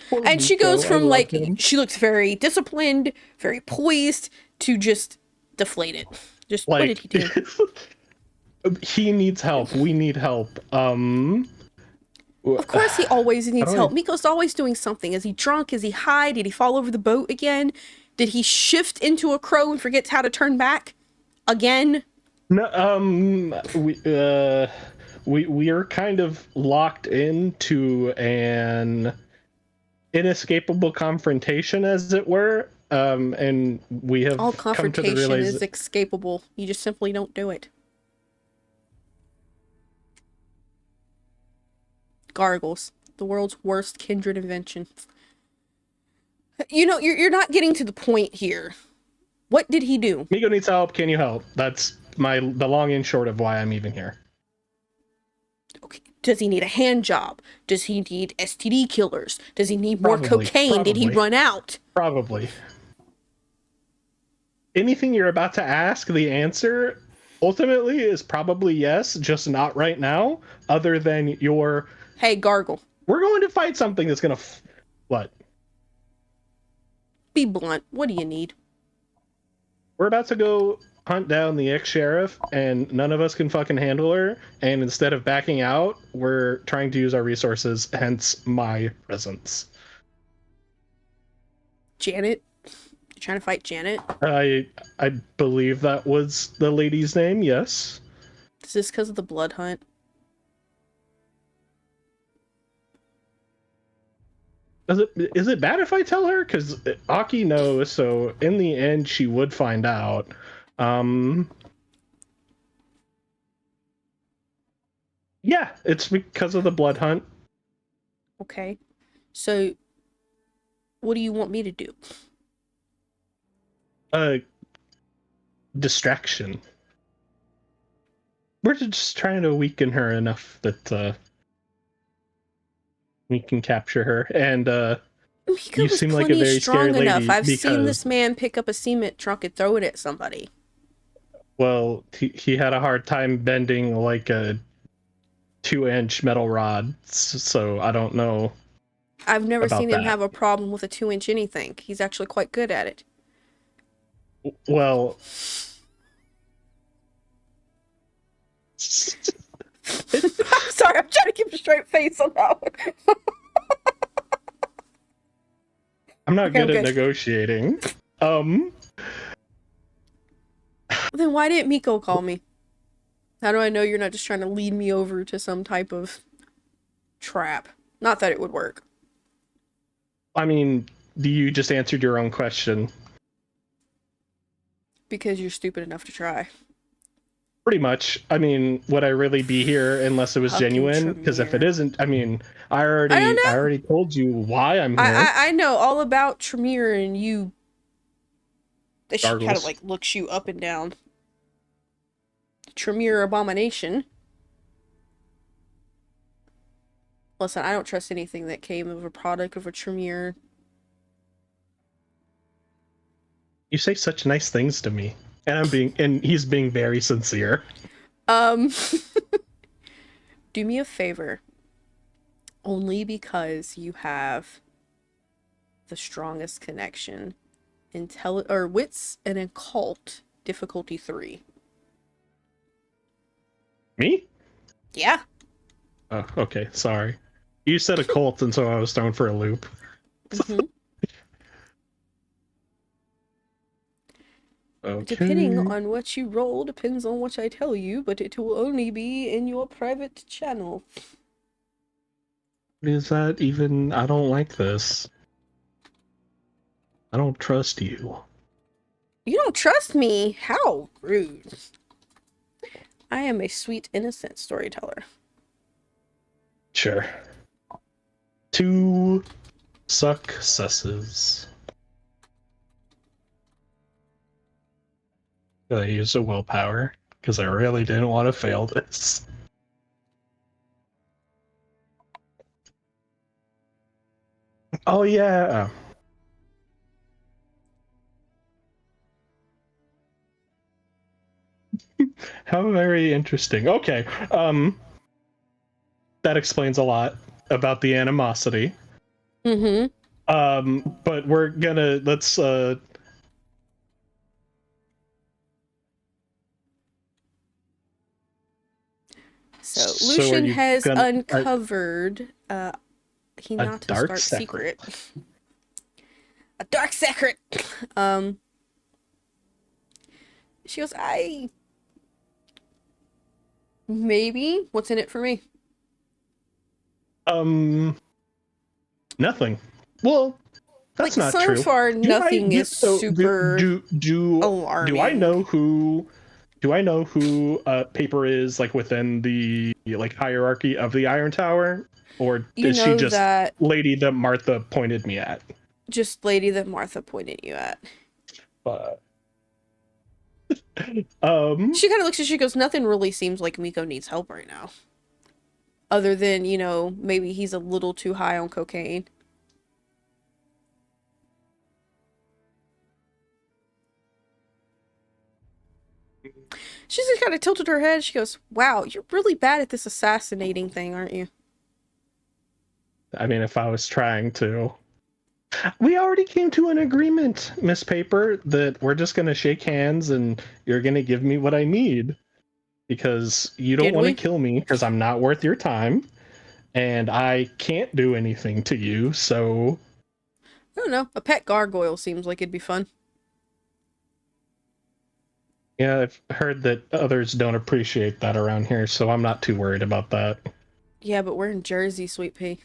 Poor And she goes Miko, I from love like, him. she looks very disciplined, very poised, to just deflated. Just, what did Like, he do? he needs help. We need help. Of course he always How needs do I? help. Miko's always doing something. Is he drunk? Is he high? Did he fall over the boat again? Did he shift into a crow and forgets how to turn back? Again? No, we are kind of locked into an inescapable confrontation, as it were. And we have All come to the confrontation is escapable. You just simply don't do it. Gargles. The world's worst kindred invention. You're not getting to the point here. What did he do? Miko needs help. Can you help? That's the long and short of why I'm even here. Okay. Does he need a hand job? Does he need STD killers? Does he need more Probably, cocaine? Did he probably. run out? Probably. Anything you're about to ask, the answer ultimately is probably yes, just not right now. Other than Hey, Gargle. we're going to fight something that's gonna what? Be blunt. What do you need? We're about to go hunt down the ex-sheriff, and none of us can fucking handle her. And instead of backing out, we're trying to use our resources. Hence my presence. Janet? You trying to fight Janet? I believe that was the lady's name. Yes. Is this because of the blood hunt? Is it bad if I tell her? Because Aki knows, so in the end, she would find out. Yeah, it's because of the blood hunt. Okay. So, what do you want me to do? Distraction. We're just trying to weaken her enough that we can capture her. And Miko you was seem like a plenty very strong scary enough. lady I've seen because, this man pick up a cement truck and throw it at somebody. well, he had a hard time bending like a 2-inch metal rod, so I don't know I've never about seen him that. have a problem with a 2-inch anything. He's actually quite good at it. Well, I'm sorry, I'm trying to keep a straight face on that one. I'm not Okay, good I'm at good. negotiating. Then why didn't Miko call me? How do I know you're not just trying to lead me over to some type of trap? Not that it would work. I mean, you just answered your own question. Because you're stupid enough to try. Pretty much. I mean, would I really be here unless it was Fucking genuine? Because if it Tremere. isn't, I mean, I I don't know. already told you why I'm here. I know all about Tremere, and you. She kind of Gargles. like looks you up and down. Tremere abomination. Listen, I don't trust anything that came of a product of a Tremere. You say such nice things to me, and he's being very sincere. Do me a favor. Only because you have the strongest connection. Wits and occult difficulty 3. Me? Yeah. Oh, okay. Sorry. You said a cult, and so I was thrown for a loop. Mm-hmm. Okay. Depending on what you roll, depends on what I tell you, but it will only be in your private channel. Is that even? I don't like this. I don't trust you. You don't trust me? How rude. I am a sweet, innocent storyteller. Sure. 2 successes. I used a willpower because I really didn't want to fail this. Oh yeah. How very interesting. Okay. That explains a lot about the animosity. Mm-hmm. But let's So are Lucian you has gonna uncovered Hinata's dark dark secret. A dark secret. Um she goes, maybe what's in it for me? Nothing. Well, that's Like, not so true. far nothing is super Do I alarming. know who Paper is, like, within the, like, hierarchy of the Iron Tower, or You is she know just that lady that Martha pointed me at? just lady that Martha pointed you at. But She kind of looks at you, she goes, nothing really seems like Miko needs help right now. Other than, maybe he's a little too high on cocaine. She's just kind of tilted her head. She goes, wow, you're really bad at this assassinating thing, aren't you? I mean, if I was trying to. We already came to an agreement, Miss Paper, that we're just going to shake hands and you're going to give me what I need. Because you don't Did want to we? kill me because I'm not worth your time. And I can't do anything to you, so. I don't know. A pet gargoyle seems like it'd be fun. Yeah, I've heard that others don't appreciate that around here, so I'm not too worried about that. Yeah, but we're in Jersey, Sweet Pea.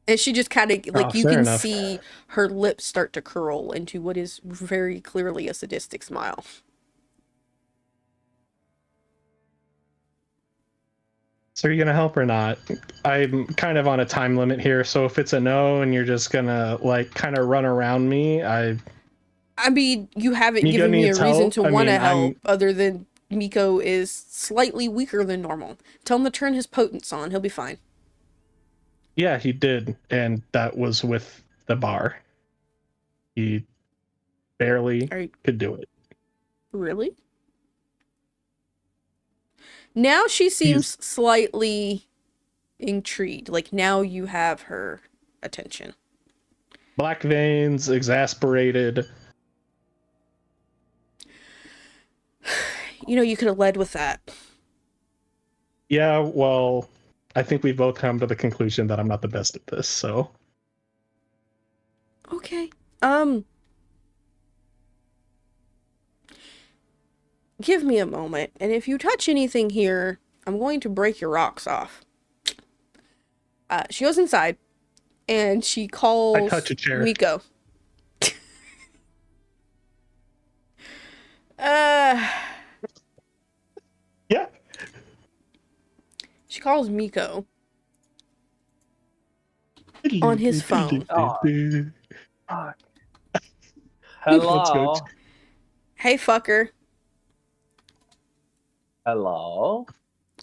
And she just kind of, Oh, like, you fair can enough. see her lips start to curl into what is very clearly a sadistic smile. So are you gonna help or not? I'm kind of on a time limit here, so if it's a no and you're just gonna, like, kind of run around me, I mean, you haven't Miko given me a needs reason help. to I want mean, to help other than Miko is slightly weaker than normal. Tell him to turn his potence on. He'll be fine. Yeah, he did, and that was with the bar. He barely Are you could do it. really? Now she He's seems slightly intrigued. Like, now you have her attention. black veins, exasperated. You could have led with that. Yeah, well, I think we both come to the conclusion that I'm not the best at this, so. Okay. Give me a moment, and if you touch anything here, I'm going to break your rocks off. She goes inside, and she I touch calls a chair. Miko. Uh, Yeah. she calls Miko on his phone. Oh, fuck. Let's go. Hello. Hey, fucker. Hello.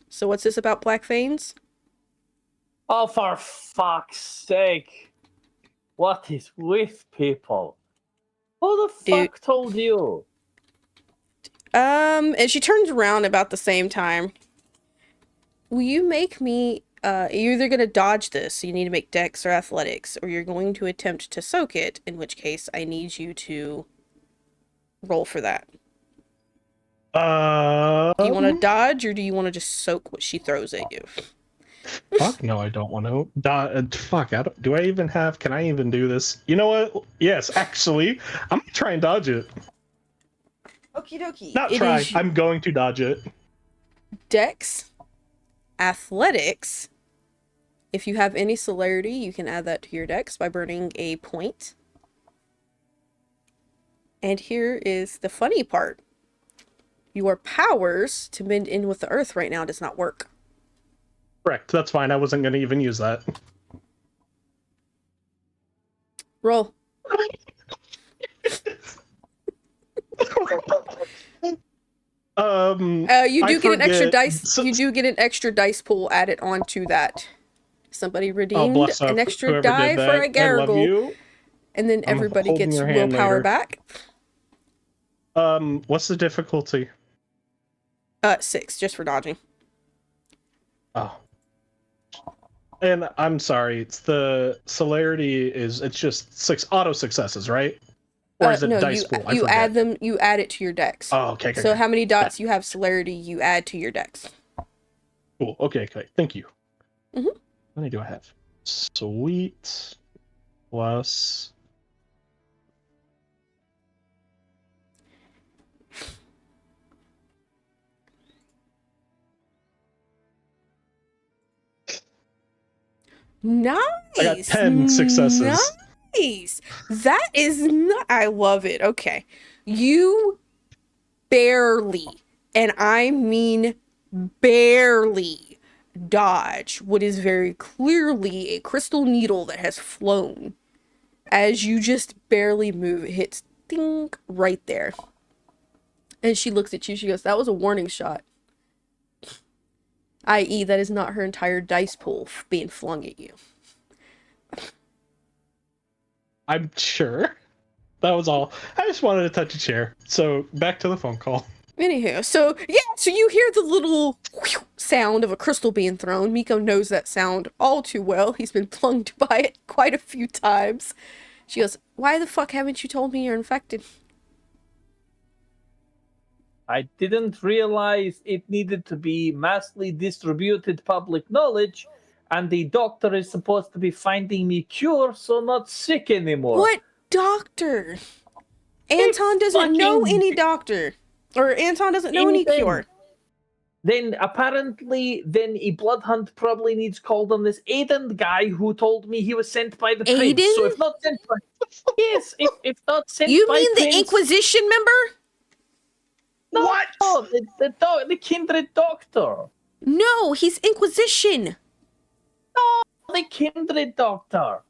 So what's this about Black Veins? Oh, for fuck's sake. What is with people? Who the Dude. fuck told you? And she turns around about the same time. Will you make me, you're either gonna dodge this, so you need to make dex or athletics, or you're going to attempt to soak it, in which case I need you to roll for that. Do you want to dodge, or do you want to just soak what she throws at you? Fuck no, I don't want to. Fuck, do I even have? Can I even do this? You know what? Yes, actually, I'm gonna try and dodge it. Okie dokie. Not try. I'm going to dodge it. Dex, athletics. If you have any celerity, you can add that to your dex by burning a point. And here is the funny part. Your powers to mend in with the earth right now does not work. Correct. That's fine. I wasn't going to even use that. Roll. You do get an extra dice. You do get an extra dice pool added onto that. Somebody redeemed bless an up extra whoever die did for that. a gargoyle, I love you. and then I'm everybody holding gets your hand willpower later. back. What's the difficulty? 6, just for dodging. Oh. And I'm sorry, it's the celerity it's just 6 auto successes, right? Or is it No, dice pool? I you forget. add them. You add it to your dex. Oh, okay. So how many dots you have celerity, you add to your dex. Cool. Okay. Thank you. Mhm. How many do I have? Sweet. Plus. Nice. I got 10 successes. Nice. That is not. I love it. Okay, you barely, and I mean barely, dodge what is very clearly a crystal needle that has flown. As you just barely move, it hits ding right there. And she looks at you. She goes, "That was a warning shot." I.e., that is not her entire dice pool being flung at you. I'm sure. That was all. I just wanted to touch a chair. So back to the phone call. Anywho, so you hear the little sound of a crystal being thrown. Miko knows that sound all too well. He's been flung by it quite a few times. She goes, "Why the fuck haven't you told me you're infected?" I didn't realize it needed to be massively distributed public knowledge, and the doctor is supposed to be finding me cure, so not sick anymore. What doctor? Anton doesn't know any doctor. Or Anton doesn't know any cure. Then apparently, a blood hunt probably needs called on this Aiden guy who told me he was sent by the Aiden? prince. So if not sent by, yes, if not sent You by mean prince, the Inquisition member? No, What? No, the kindred doctor. No, he's Inquisition. No, the kindred doctor.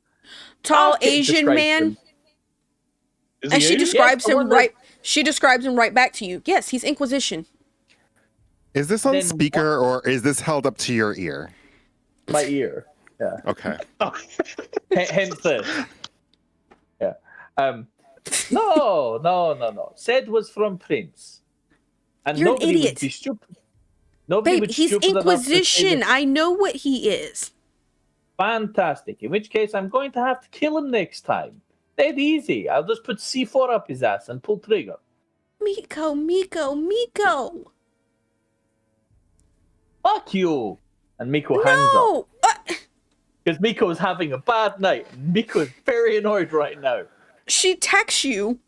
Tall Okay, Asian describe man. him. Is And he she Asian? describes Yes, the him one that- right. She describes him right back to you. Yes, he's Inquisition. Is this on Then speaker or is this held up to your ear? My ear. Yeah. Okay. Oh. Hence this. Yeah. No. Said was from Prince. And You're an nobody idiot. would be stupid. Nobody Babe, would he's stupid enough to say Inquisition. that- I know what he is. Fantastic. In which case, I'm going to have to kill him next time. Dead easy. I'll just put C4 up his ass and pull trigger. Miko. Fuck you. And Miko hangs up. No. Because Miko is having a bad night. Miko is very annoyed right now. She texts you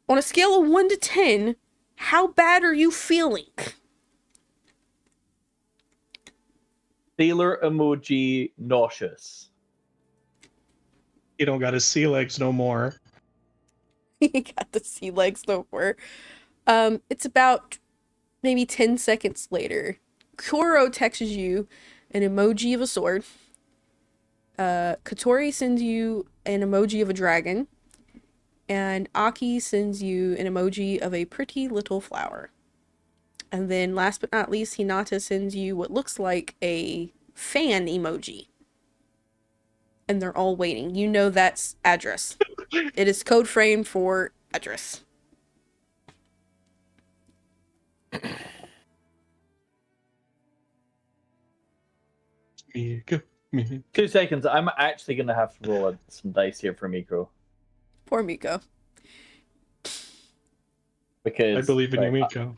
on a scale of 1 to 10. How bad are you feeling? Sailor emoji nauseous. He don't got his sea legs no more. He got the sea legs no more. It's about maybe 10 seconds later. Kuro texts you an emoji of a sword. Katori sends you an emoji of a dragon. And Aki sends you an emoji of a pretty little flower. And then last but not least, Hinata sends you what looks like a fan emoji. And they're all waiting. You know that's address. It is code frame for address. Miko. 2 seconds. I'm actually going to have to roll some dice here for Miko. Poor Miko. Because I believe in you, Miko.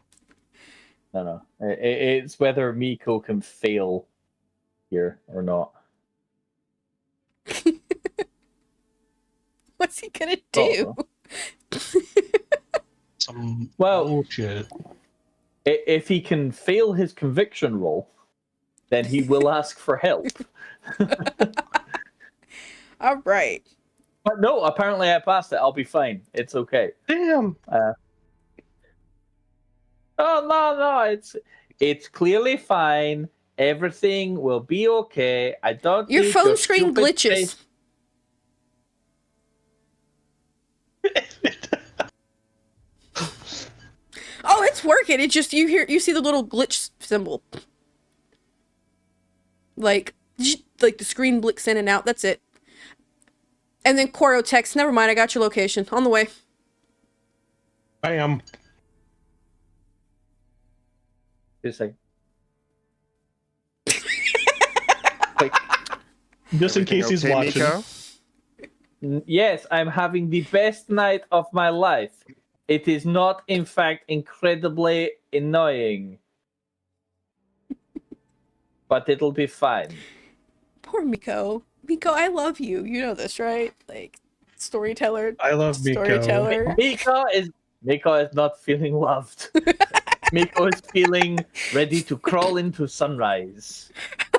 No. It's whether Miko can fail here or not. What's he gonna do? Some Well, bullshit. If he can fail his conviction roll, then he will ask for help. All right. But no, apparently I passed it. I'll be fine. It's okay. Damn. Oh no, it's clearly fine. Everything will be okay. I don't Your need phone your screen stupid glitches. face. Oh, it's working. It just you see the little glitch symbol. Like the screen blinks in and out. That's it. And then Coro texts, never mind, I got your location. On the way. Bam. Just like, Just in Everything case he's okay, watching. Miko? yes, I'm having the best night of my life. It is not, in fact, incredibly annoying. But it'll be fine. Poor Miko. Miko, I love you. You know this, right? Like, storyteller. I love Miko. Storyteller. Miko is not feeling loved. Miko is feeling ready to crawl into sunrise.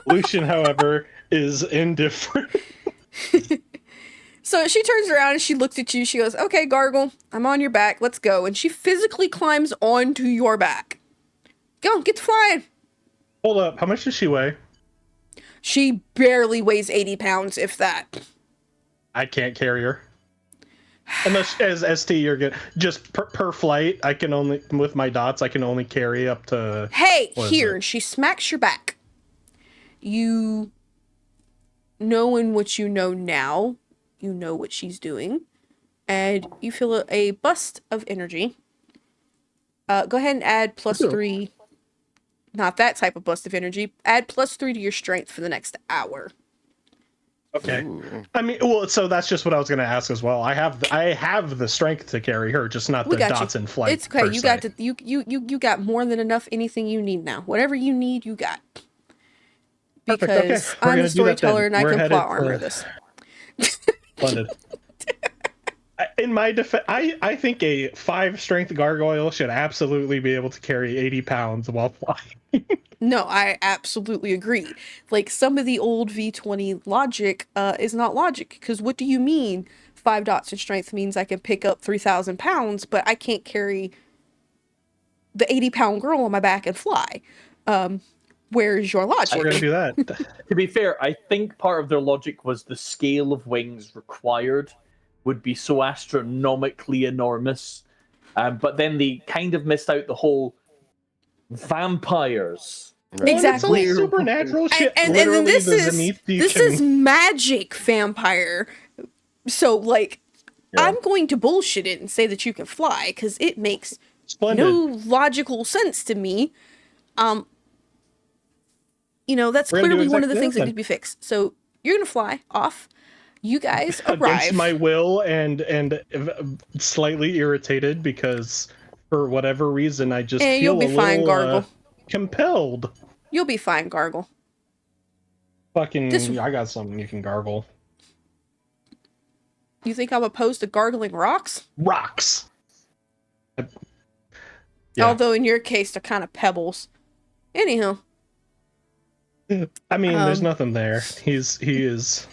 Lucian, however, is indifferent. So she turns around and she looks at you. She goes, okay, Gargle, I'm on your back. Let's go. And she physically climbs onto your back. Go, get to flying. Hold up. How much does she weigh? She barely weighs 80 pounds, if that. I can't carry her. Unless, as ST, you're good. Just per flight, I can only, with my dots, I can only carry up to... Hey, What is here. it? And she smacks your back. You knowing what you know now, you know what she's doing. And you feel a bust of energy. Go ahead and add +3. Not that type of bust of energy. Add +3 to your strength for the next hour. Okay. Ooh. I mean, well, so that's just what I was going to ask as well. I have the strength to carry her, just not We the got dots you. in flight. It's okay. You got to you got more than enough. Anything you need now. Whatever you need, you got. Perfect, okay. Because We're I'm gonna the do that then. storyteller and I We're can headed plot armor to- this. Splendid. In my defense, I think a 5 strength gargoyle should absolutely be able to carry 80 pounds while flying. No, I absolutely agree. Like, some of the old V20 logic is not logic. Because what do you mean 5 dots in strength means I can pick up 3,000 pounds, but I can't carry the 80-pound girl on my back and fly? Where's your logic? We're going to do that. To be fair, I think part of their logic was the scale of wings required would be so astronomically enormous. But then they kind of missed out the whole vampires. Right. Exactly. Well, it's all supernatural shit. And Literally, then this the is Zenith you this can- is magic vampire. So, like, Yeah. I'm going to bullshit it and say that you can fly because it makes Splendid. no logical sense to me. You know, that's We're gonna do clearly one of the exactly things that that then. need to be fixed. So you're gonna fly off. You guys Against arrive. my will and slightly irritated because for whatever reason I just And feel you'll be a fine, little Gargle. compelled. You'll be fine, Gargle. Fucking, This- I got something you can gargle. You think I'm opposed to gargling rocks? Rocks. Yeah. Although in your case they're kind of pebbles. Anyhow. I mean, there's Um, nothing there. He is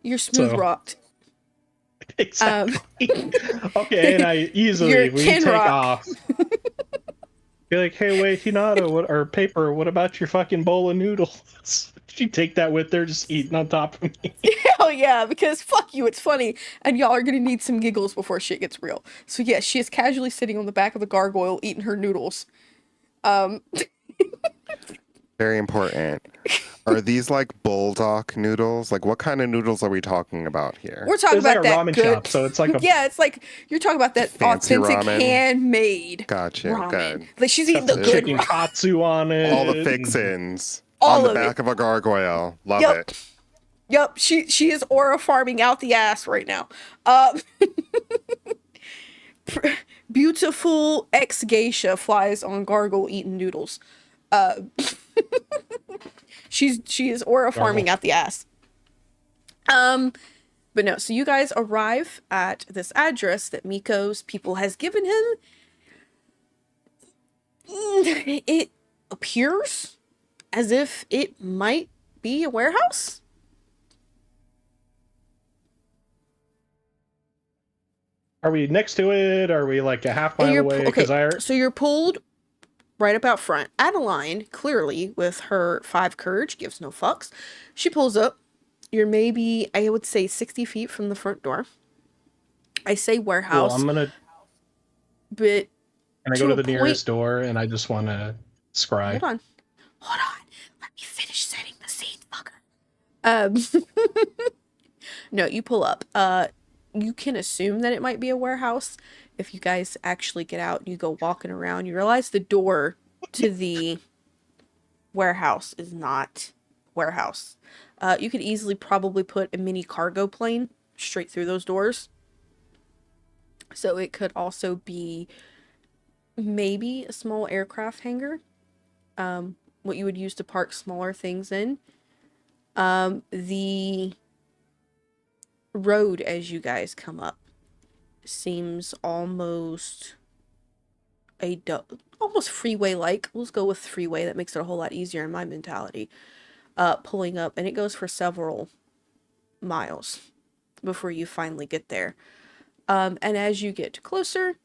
You're smooth So- rocked. exactly okay, and I easily You're we take Kinrock. off. Be like, hey, wait, Hinata, what or Paper? What about your fucking bowl of noodles? She take that with her, just eating on top of me. Hell yeah, because fuck you, it's funny. And y'all are gonna need some giggles before shit gets real. So yes, she is casually sitting on the back of the gargoyle eating her noodles. Very important. Are these like bulldog noodles? Like, what kind of noodles are we talking about here? We're talking It's like about a that ramen good. shop, so it's like a Yeah, it's like you're talking about that Fancy authentic ramen. handmade Gotcha. ramen. Good. Like she's eating got the the good chicken ramen. katsu on it. All the fixins All on the of it. back of a gargoyle. Love Yep. it. Yep, she is aura farming out the ass right now. Beautiful ex geisha flies on gargle eating noodles. She is aura farming out the ass. But no, so you guys arrive at this address that Miko's people has given him. It appears as if it might be a warehouse. Are we next to it? Are we like a half mile away? Because So you're pulled right up out front. Adeline, clearly, with her 5 courage, gives no fucks. She pulls up. You're maybe, I would say, 60 feet from the front door. I say Well, warehouse, I'm gonna. but Can I go to to a the point. nearest door and I just want to scry? Hold on. Hold on. Let me finish setting the scene, fucker. No, you pull up. You can assume that it might be a warehouse. If you guys actually get out and you go walking around, you realize the door to the warehouse is not warehouse. You could easily probably put a mini cargo plane straight through those doors. So it could also be maybe a small aircraft hangar. What you would use to park smaller things in. The road as you guys come up seems almost almost freeway like. Let's go with freeway. That makes it a whole lot easier in my mentality. Pulling up, and it goes for several miles before you finally get there. And as you get closer,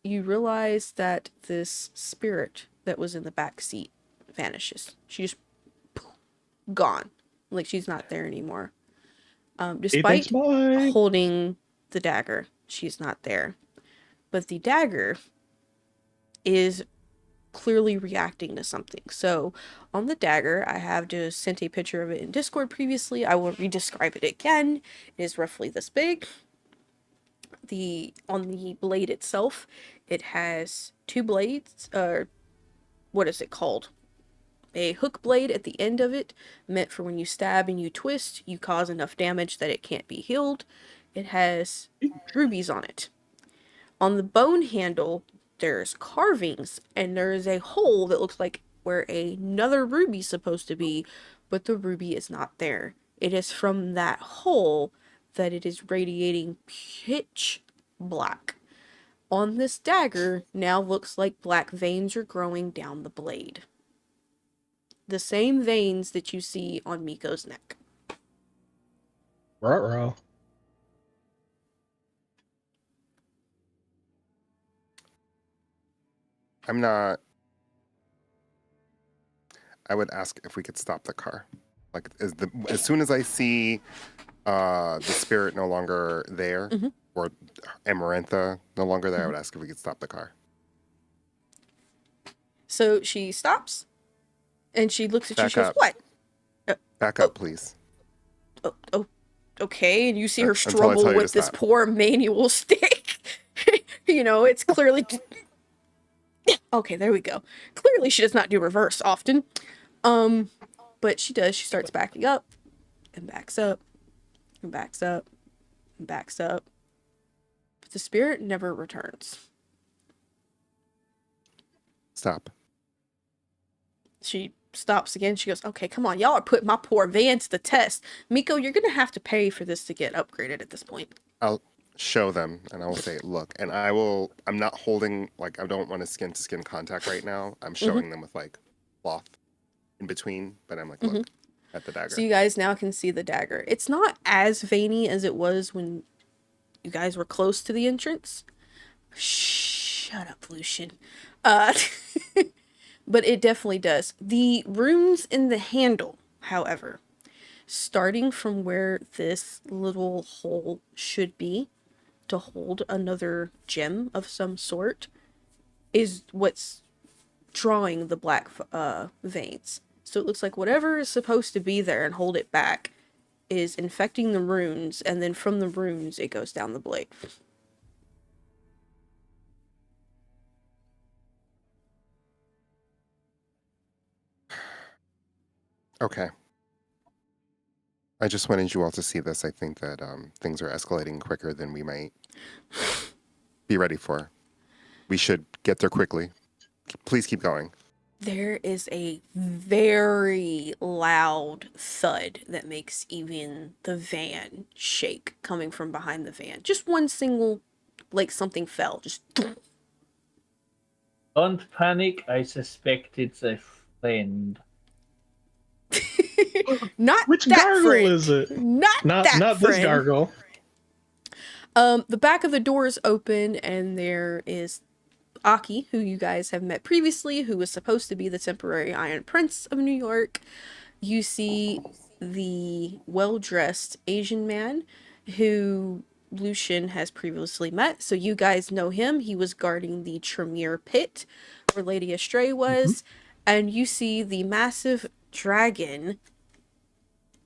you realize that this spirit that was in the back seat vanishes. She just gone. Like she's not there anymore. Hey, thanks, Despite bye. holding the dagger, she's not there. But the dagger is clearly reacting to something. So on the dagger, I have just sent a picture of it in Discord previously. I will re-describe it again. It is roughly this big. On the blade itself, it has 2 blades, what is it called? A hook blade at the end of it, meant for when you stab and you twist, you cause enough damage that it can't be healed. It has rubies on it. On the bone handle, there's carvings, and there's a hole that looks like where another ruby's supposed to be, but the ruby is not there. It is from that hole that it is radiating pitch black. On this dagger, now looks like black veins are growing down the blade. The same veins that you see on Miko's neck. Ruh-roh. I'm not. I would ask if we could stop the car. Like, as soon as I see the spirit no longer there, Mhm. or Amarantha no longer there, I Mhm. would ask if we could stop the car. So she stops, and she looks at you. Back She goes, up. "What? Back oh, up, please. oh, okay." And you see her Until I struggle tell you to with this stop. poor manual stick. It's clearly. Okay, there we go. Clearly, she does not do reverse often. But she does. She starts backing up, and backs up, and backs up, and backs up. But the spirit never returns. Stop. She stops again. She goes, "Okay, come on. Y'all are putting my poor van to the test. Miko, you're going to have to pay for this to get upgraded at this point." I'll show them, and I will say, look, and I'm not holding, like, I don't want a skin-to-skin contact right now. I'm showing them with, like, cloth in between, but I'm like, look, at the dagger. So you guys now can see the dagger. It's not as veiny as it was when you guys were close to the entrance. Shut up, Lucian. But it definitely does. The runes in the handle, however, starting from where this little hole should be to hold another gem of some sort, is what's drawing the black veins. So it looks like whatever is supposed to be there and hold it back is infecting the runes, and then from the runes it goes down the blade. Okay. I just wanted you all to see this. I think that things are escalating quicker than we might be ready for. We should get there quickly. Please keep going. There is a very loud thud that makes even the van shake coming from behind the van. Just one single, like something fell. Just. Don't panic. I suspect it's a friend. Not Which that gargoyle friend. is it? Not Not that this friend. gargoyle. The back of the door is open, and there is Aki, who you guys have met previously, who was supposed to be the temporary Iron Prince of New York. You see the well-dressed Asian man who Lucian has previously met. So you guys know him. He was guarding the Tremere pit where Lady Astray was. And you see the massive dragon.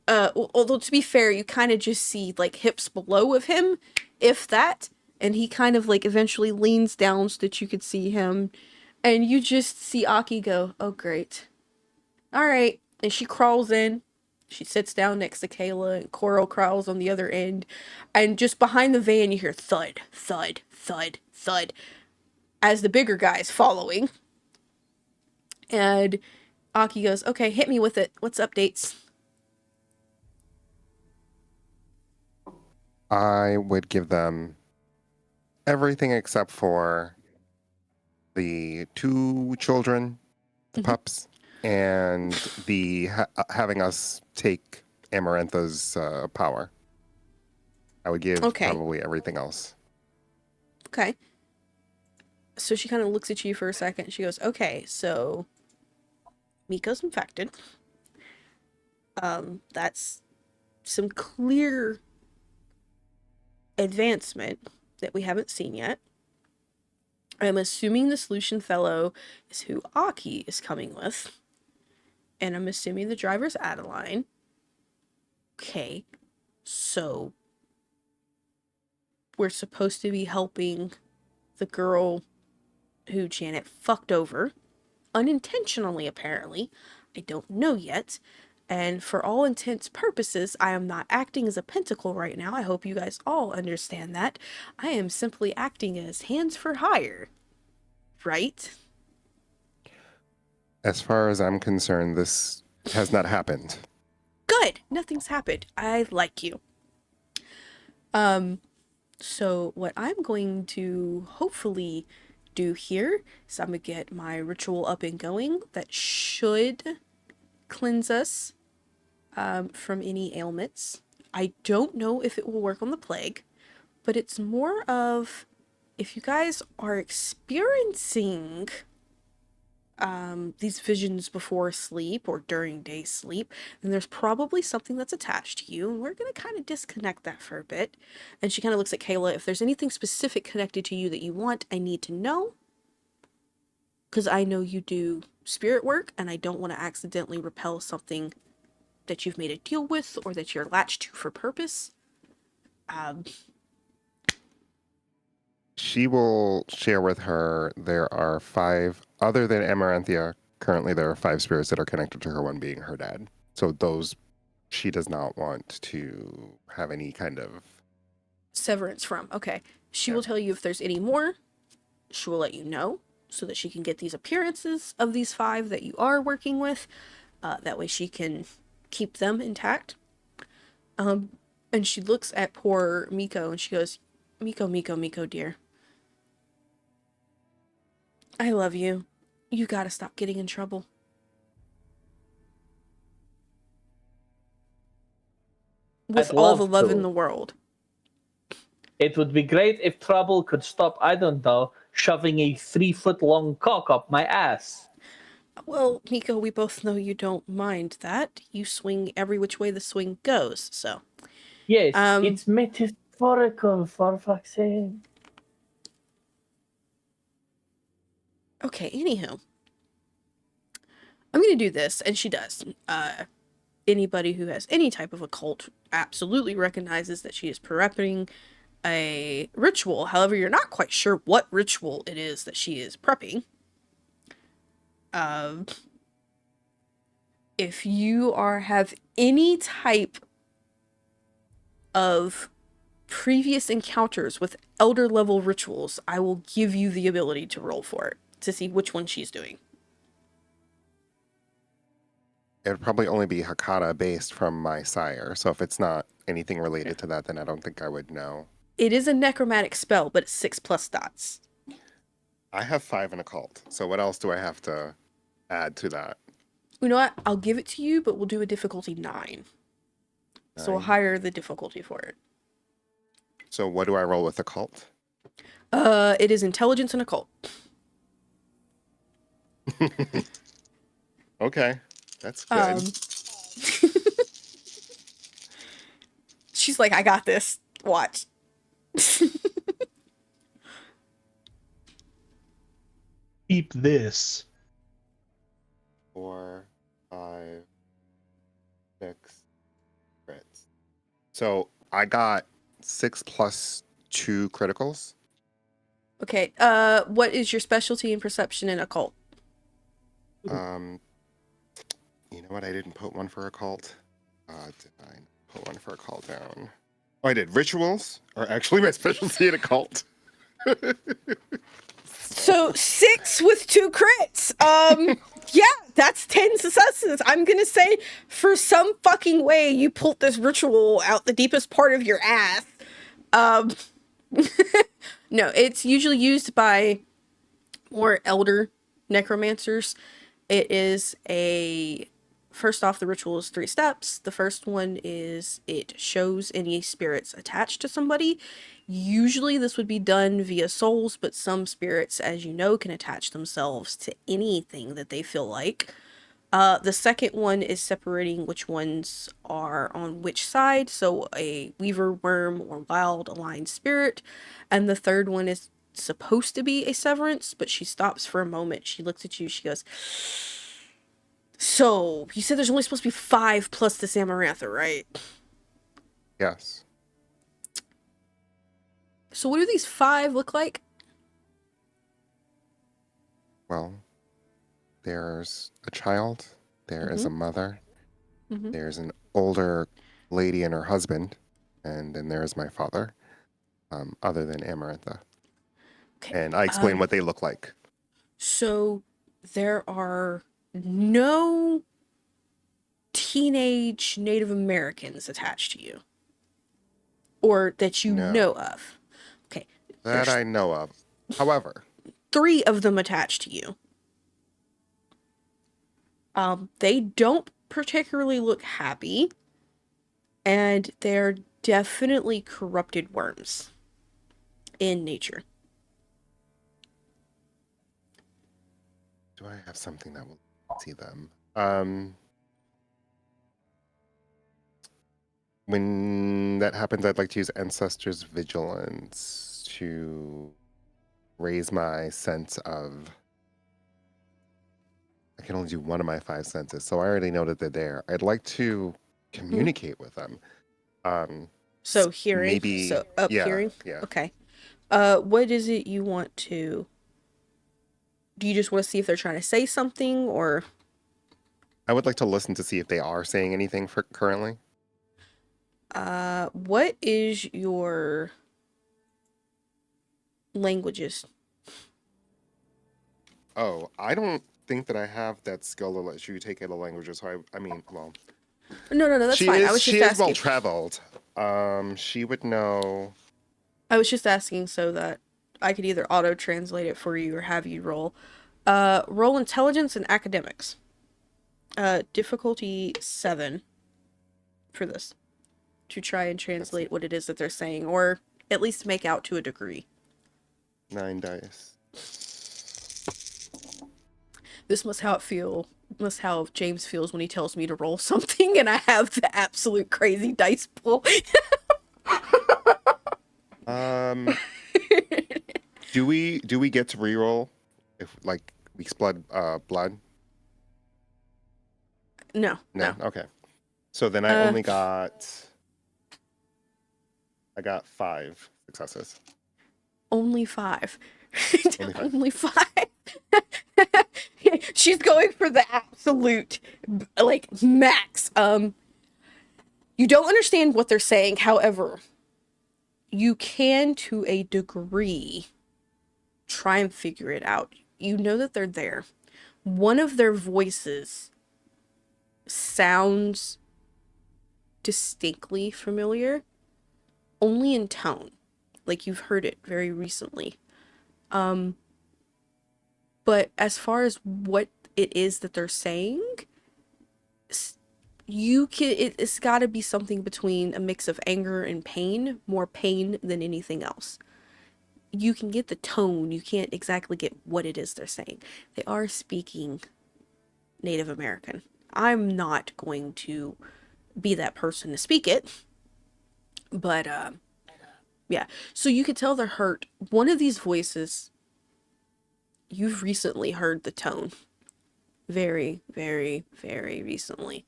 Although to be fair, you kind of just see like hips below of him, if that. And he kind of like eventually leans down so that you could see him. And you just see Aki go, oh great. Alright. And she crawls in. She sits down next to Kayla, and Coral crawls on the other end. And just behind the van, you hear thud, thud, thud, thud, as the bigger guy's following. And Aki goes, okay, hit me with it. What's updates? I would give them everything except for the 2 children, the pups, and the having us take Amarantha's power. I would give probably everything else. Okay. So she kind of looks at you for a second. She goes, okay, so Miko's infected. That's some clear advancement that we haven't seen yet. I'm assuming this Lucian fellow is who Aki is coming with. And I'm assuming the driver's Adeline. Okay. So we're supposed to be helping the girl who Janet fucked over. Unintentionally, apparently. I don't know yet. And for all intents purposes, I am not acting as a pentacle right now. I hope you guys all understand that. I am simply acting as hands for hire. Right? As far as I'm concerned, this has not happened. Good! Nothing's happened. I like you. So what I'm going to hopefully do here is I'm gonna get my ritual up and going that should cleanse us from any ailments. I don't know if it will work on the plague, but it's more of if you guys are experiencing these visions before sleep or during day sleep, then there's probably something that's attached to you, and we're gonna kind of disconnect that for a bit. And she kind of looks at Kayla. If there's anything specific connected to you that you want, I need to know, because I know you do spirit work, and I don't want to accidentally repel something that you've made a deal with or that you're latched to for purpose. She will share with her there are 5, other than Amaranthia, currently there are 5 spirits that are connected to her, one being her dad. So those she does not want to have any kind of Severance from. Okay. She will tell you if there's any more. She will let you know so that she can get these appearances of these 5 that you are working with. That way she can keep them intact. And she looks at poor Miko and she goes, Miko, dear. I love you. You gotta stop getting in trouble. With all the love in the world. It would be great if Trouble could stop, I don't know, shoving a 3-foot-long cock up my ass. Well, Miko, we both know you don't mind that. You swing every which way the swing goes, so. Yes, it's metaphorical, for fuck's sake. Okay, anywho. I'm gonna do this, and she does. Anybody who has any type of occult absolutely recognizes that she is prepping a ritual. However, you're not quite sure what ritual it is that she is prepping. If you have any type of previous encounters with elder level rituals, I will give you the ability to roll for it to see which one she's doing. It would probably only be Hakata based from my sire. So if it's not anything related to that, then I don't think I would know. It is a necromantic spell, but it's 6+ dots. I have 5 in occult. So what else do I have to add to that? You know what? I'll give it to you, but we'll do a difficulty 9. So we'll higher the difficulty for it. So what do I roll with occult? It is intelligence and occult. Okay, that's good. She's like, I got this. Watch. Keep this. 4, 5, 6 crits. So I got 6 plus 2 criticals. Okay, what is your specialty in perception and occult? You know what? I didn't put one for occult. Did I put one for occult down? Oh, I did. Rituals are actually my specialty in occult. So 6 with 2 crits. Yeah, that's 10 successes. I'm gonna say, for some fucking way, you pulled this ritual out the deepest part of your ass. Um, no, it's usually used by more elder necromancers. It is first off, the ritual is 3 steps. The first one is it shows any spirits attached to somebody. Usually this would be done via souls, but some spirits, as you know, can attach themselves to anything that they feel like. The second one is separating which ones are on which side, so a weaver, worm, or wild aligned spirit. And the third one is supposed to be a severance, but she stops for a moment. She looks at you, she goes, so, you said there's only supposed to be 5 plus this Amarantha, right? Yes. So what do these 5 look like? Well, there's a child, there is a mother, Mm-hmm. there's an older lady and her husband, and then there's my father, other than Amarantha. Okay. And I explain what they look like. So, there are no teenage Native Americans attached to you. Or that you No. know of. Okay. That There's I know of. However, 3 of them attached to you. They don't particularly look happy, and they're definitely corrupted worms in nature. do I have something that will see them? When that happens, I'd like to use Ancestors Vigilance to raise my sense of. I can only do one of my 5 senses, so I already know that they're there. I'd like to communicate with them. So hearing, Maybe, so up yeah, hearing. yeah. Okay. What is it you want to? Do you just want to see if they're trying to say something, or? I would like to listen to see if they are saying anything for currently. What is your languages? Oh, I don't think that I have that skill that lets you take other languages. So I mean, well, No, that's fine. I was she just is well asking. traveled. She would know. I was just asking so that I could either auto translate it for you or have you roll. Roll intelligence and academics. Difficulty 7 for this, to try and translate what it is that they're saying, or at least make out to a degree. 9 dice. This must how James feels when he tells me to roll something and I have the absolute crazy dice pool. Do we get to reroll if like we blood blood? No. Okay. So then I only got. I got 5 successes. Only 5. Only 5. Only 5. She's going for the absolute, like, max. You don't understand what they're saying, however, you can, to a degree, try and figure it out. You know that they're there. One of their voices sounds distinctly familiar, only in tone. Like you've heard it very recently. But as far as what it is that they're saying, it's got to be something between a mix of anger and pain, more pain than anything else. you can get the tone. You can't exactly get what it is they're saying. They are speaking Native American. I'm not going to be that person to speak it, but yeah. So you could tell they're hurt. One of these voices, you've recently heard the tone. Very, very, very recently.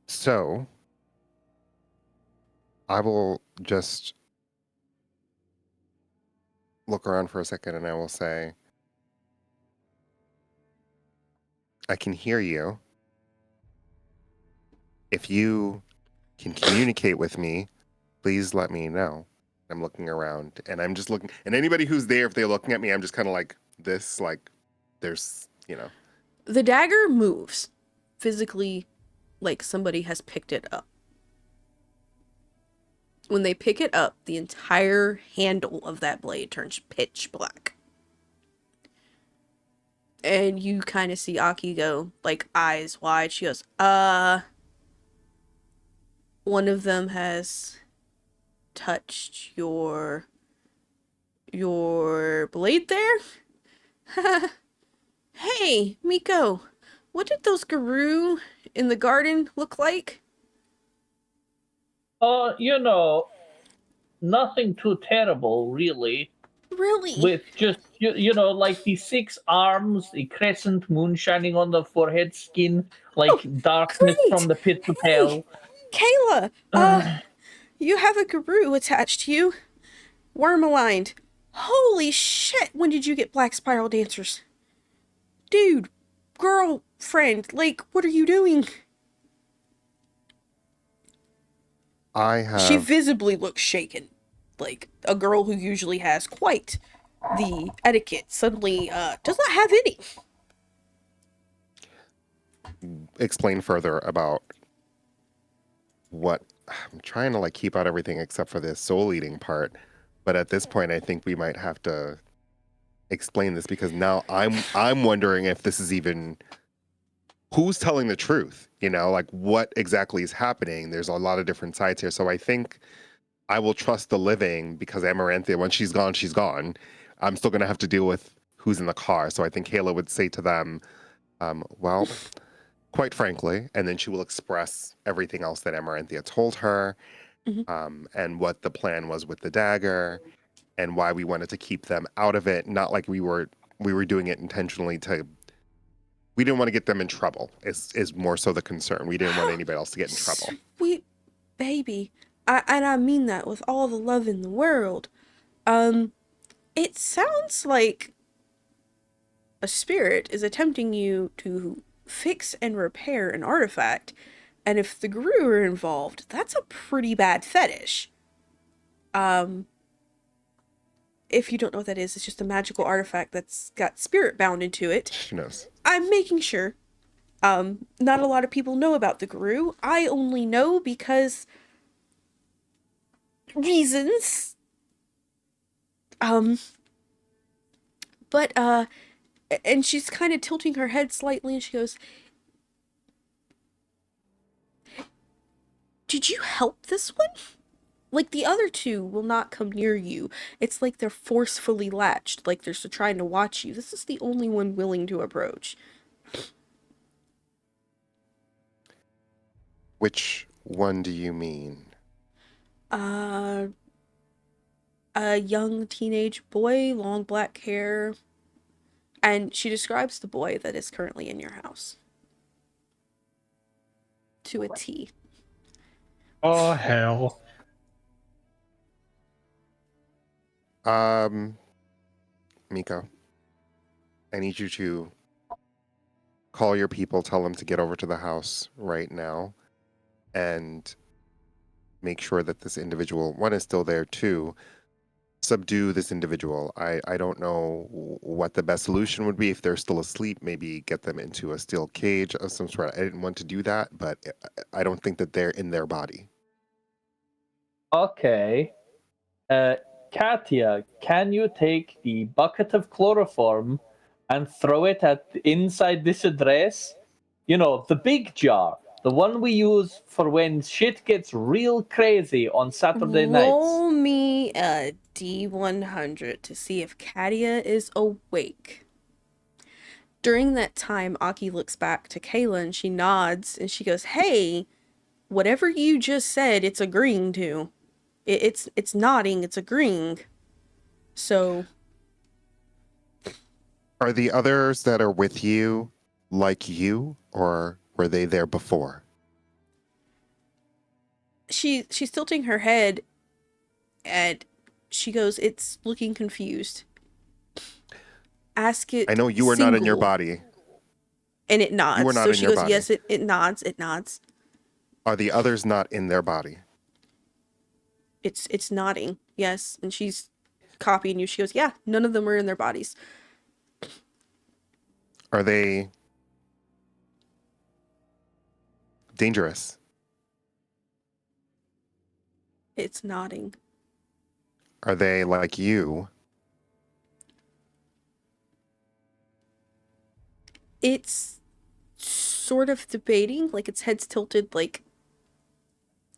So I will just look around for a second and I will say, I can hear you. If you can communicate with me, please let me know. I'm looking around and I'm just looking, and anybody who's there, if they're looking at me, I'm just kind of like this, like there's, The dagger moves physically, like somebody has picked it up. When they pick it up, the entire handle of that blade turns pitch black. And you kind of see Aki go, like, eyes wide. She goes, one of them has touched your blade there? Hey, Miko, what did those guru in the garden look like? Nothing too terrible, really. Really? With just, like the 6 arms, the crescent moon shining on the forehead skin, like darkness Great! from the pits of Hey, hell. Kayla, you have a guru attached to you. Worm-aligned. Holy shit, when did you get black spiral dancers? Dude, girlfriend, like, what are you doing? She visibly looks shaken. Like, a girl who usually has quite the etiquette suddenly, does not have any. explain further about what I'm trying to like keep out everything except for this soul eating part. But at this point, I think we might have to explain this because now I'm wondering if this is even who's telling the truth, like what exactly is happening. There's a lot of different sides here. So I think I will trust the living because Amaranthia, when she's gone, she's gone. I'm still going to have to deal with who's in the car. So I think Kayla would say to them, well, quite frankly, and then she will express everything else that Amaranthia told her, and what the plan was with the dagger and why we wanted to keep them out of it. Not like we were doing it intentionally we didn't want to get them in trouble is more so the concern. We didn't want anybody else to get in trouble. Sweet baby. And I mean that with all the love in the world. It sounds like a spirit is attempting you to fix and repair an artifact, and if the guru are involved, that's a pretty bad fetish. If you don't know what that is, it's just a magical artifact that's got spirit bound into it. She knows. I'm making sure. Not a lot of people know about the guru. I only know because reasons. But and she's kind of tilting her head slightly and she goes, "Did you help this one? Like, the other two will not come near you. It's like they're forcefully latched, like they're trying to watch you. This is the only one willing to approach." Which one do you mean? A young teenage boy, long black hair. And she describes the boy that is currently in your house. To a T. Oh, hell. Miko, I need you to call your people, tell them to get over to the house right now, and make sure that this individual, one, is still there, two, subdue this individual. I don't know what the best solution would be. If they're still asleep, maybe get them into a steel cage of some sort. I didn't want to do that, but I don't think that they're in their body. Okay. Katia, can you take the bucket of chloroform and throw it inside this address? The big jar. The one we use for when shit gets real crazy on Saturday nights. Roll me a D100 to see if Katia is awake. During that time, Aki looks back to Kayla and she nods and she goes, "Hey, whatever you just said, it's agreeing to. It's nodding, it's agreeing. So, Are the others that are with you like you, or were they there before? she's tilting her head and she goes, "It's looking confused. Ask it I know you were not in your single." body. And it nods. You were not So in she your goes, body. "Yes, it nods, it nods. Are the others not in their body? It's nodding, yes." And she's copying you. She goes, "Yeah, none of them were in their bodies." Are they dangerous? It's nodding. Are they like you? It's sort of debating, like its head's tilted, like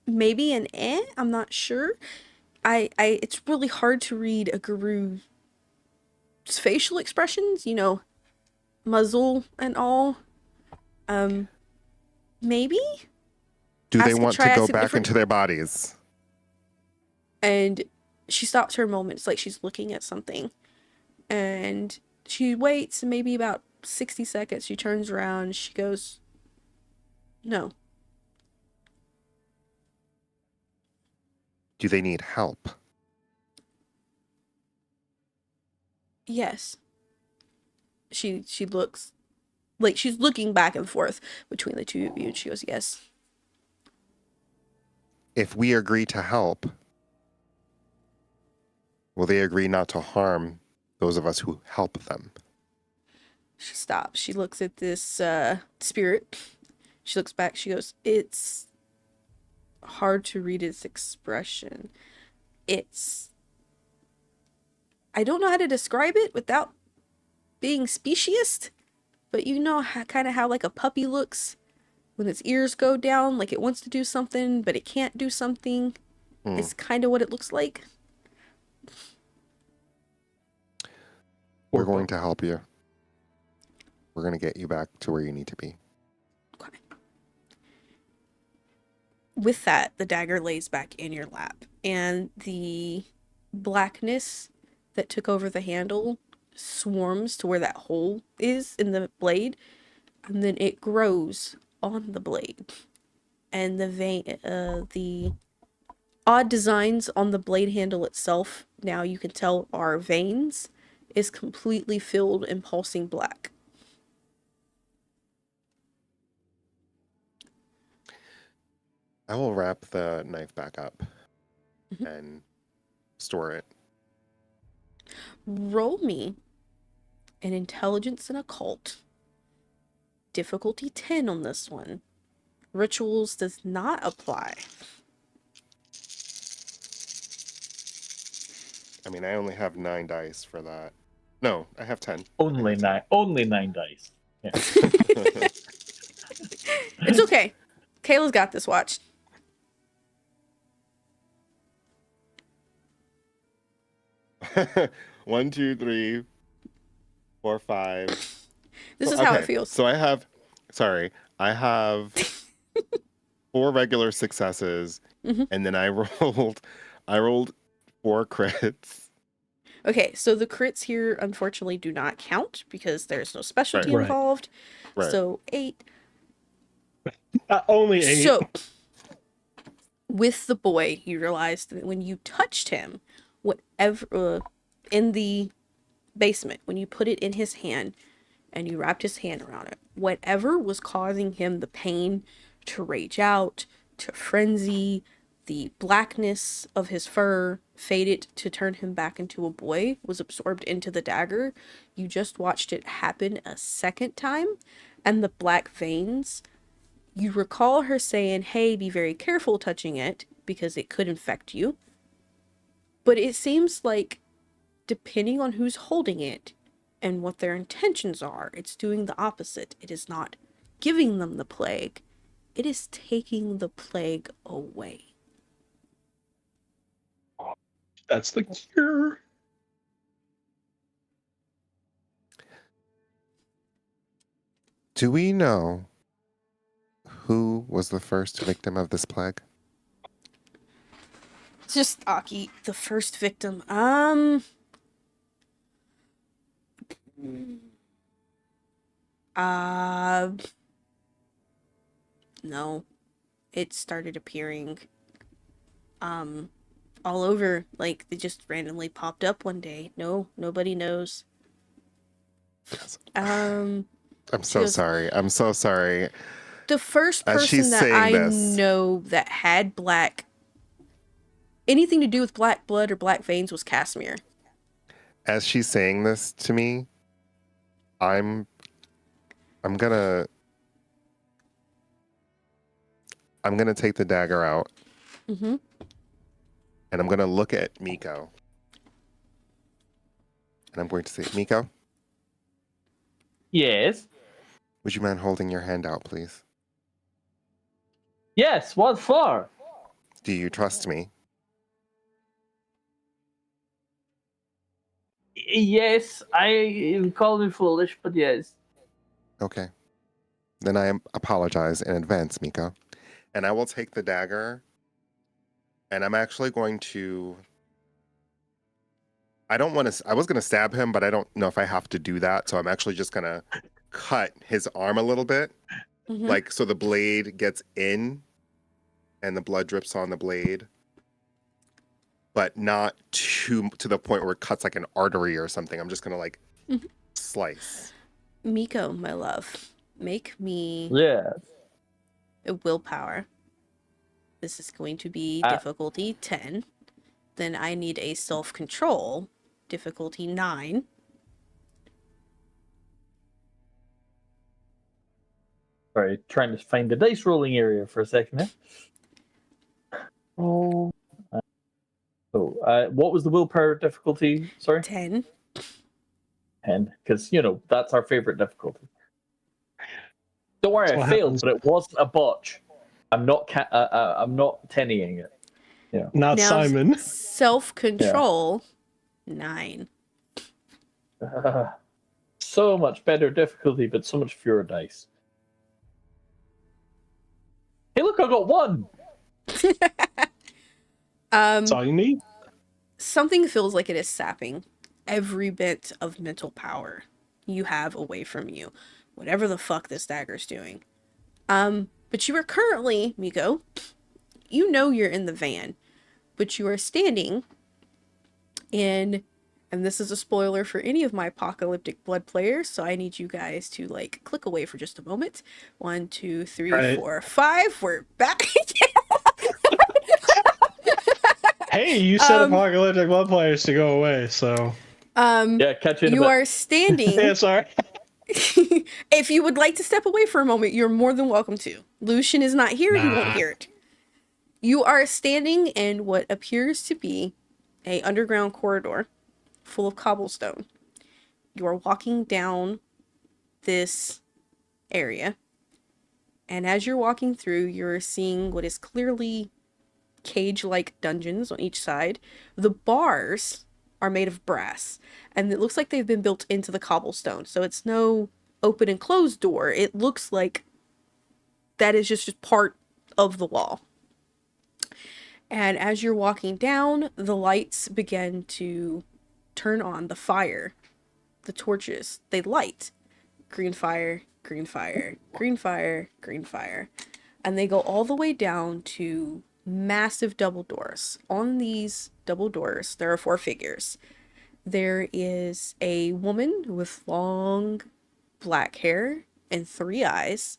maybe an I'm not sure. It's really hard to read a guru's facial expressions, muzzle and all. Maybe? Do they Ask, want try to go asking back different. into their bodies? And she stops for a moment. It's like she's looking at something. And she waits maybe about 60 seconds. She turns around. She goes, "No." Do they need help? "Yes." She looks like she's looking back and forth between the two of you. And she goes, "Yes." If we agree to help, will they agree not to harm those of us who help them? She stops. She looks at this spirit. She looks back. She goes, "It's hard to read its expression. I don't know how to describe it without being speciest, but you know kind of how like a puppy looks when its ears go down, like it wants to do something, but it can't do something. It's kind of what it looks like." We're going to help you. We're going to get you back to where you need to be. Okay. With that, the dagger lays back in your lap, and the blackness that took over the handle swarms to where that hole is in the blade, and then it grows on the blade. And the odd designs on the blade handle itself, now you can tell are veins, is completely filled and pulsing black. I will wrap the knife back up and store it. Roll me an intelligence and occult. Difficulty 10 on this one. Rituals does not apply. I mean, I only have 9 dice for that. No, I have 10. Only 9. Only 9 dice. Yeah. It's okay. Kayla's got this, watch. One, 2, 3, 4, 5. This is how it feels. So I have 4 regular successes, and then I rolled 4 crits. Okay, so the crits here unfortunately do not count because there's no specialty Right. involved. Right. So 8. Only 8. So with the boy, you realized that when you touched him, whatever in the basement, when you put it in his hand and you wrapped his hand around it, whatever was causing him the pain to rage out, to frenzy, the blackness of his fur faded to turn him back into a boy, was absorbed into the dagger. You just watched it happen a second time, and the black veins, you recall her saying, "Hey, be very careful touching it because it could infect you." But it seems like, depending on who's holding it and what their intentions are, it's doing the opposite. It is not giving them the plague. it is taking the plague away. That's the cure. Do we know who was the first victim of this plague? Just Aki, the first victim. Uh, no. It started appearing, all over. Like, they just randomly popped up one day. No, nobody knows. I'm She so goes, sorry. I'm so sorry. the first As she's person that saying I this- know that had anything to do with black blood or black veins was Casimir. As she's saying this to me, I'm gonna take the dagger out Mm-hmm. and I'm gonna look at Miko. And I'm going to say, Miko, Yes. would you mind holding your hand out, please? Yes. What for? Do you trust me? Yes. I call me foolish, but yes. Okay. Then I apologize in advance, Miko. And I will take the dagger and I'm actually going to. I don't want to. I was going to stab him, but I don't know if I have to do that. So I'm actually just going to cut his arm a little bit. Mm-hmm. Like, so the blade gets in and the blood drips on the blade, but not to the point where it cuts like an artery or something. I'm just going to like Mhm. slice. Miko, my love, make me Yeah. a willpower. This is going to be Ah. difficulty 10. Then I need a self-control, difficulty 9. Sorry, trying to find the dice rolling area for a second there. Oh. What was the willpower difficulty? Sorry? 10. 10. Because, that's our favorite difficulty. Don't worry, That's I what failed, happens. but it wasn't a botch. I'm not I'm not 10-ing it. Not Now, Simon. self-control 9. So much better difficulty, but so much fewer dice. Hey, look, I got 1! That's all you need. Something feels like it is sapping every bit of mental power you have away from you. Whatever the fuck this dagger's doing. But you are currently, Miko, you know you're in the van, but you are standing in, and this is a spoiler for any of my apocalyptic blood players, so I need you guys to like click away for just a moment. 1, 2, 3, Right. 4, 5. We're back. Hey, you said apocalyptic blood players to go away, so Yeah, catch you in a You bit. are standing. yeah, sorry. If you would like to step away for a moment, you're more than welcome to. Lucian is not here, he won't Nah. hear it. You are standing in what appears to be a underground corridor full of cobblestone. You are walking down this area, and as you're walking through, you're seeing what is clearly cage-like dungeons on each side. The bars are made of brass, and it looks like they've been built into the cobblestone, so it's no open and closed door. It looks like that is just part of the wall. And as you're walking down, the lights begin to turn on. The fire, the torches, they light. Green fire, green fire, green fire, green fire. And they go all the way down to massive double doors. On these double doors, there are 4 figures. There is a woman with long black hair and 3 eyes.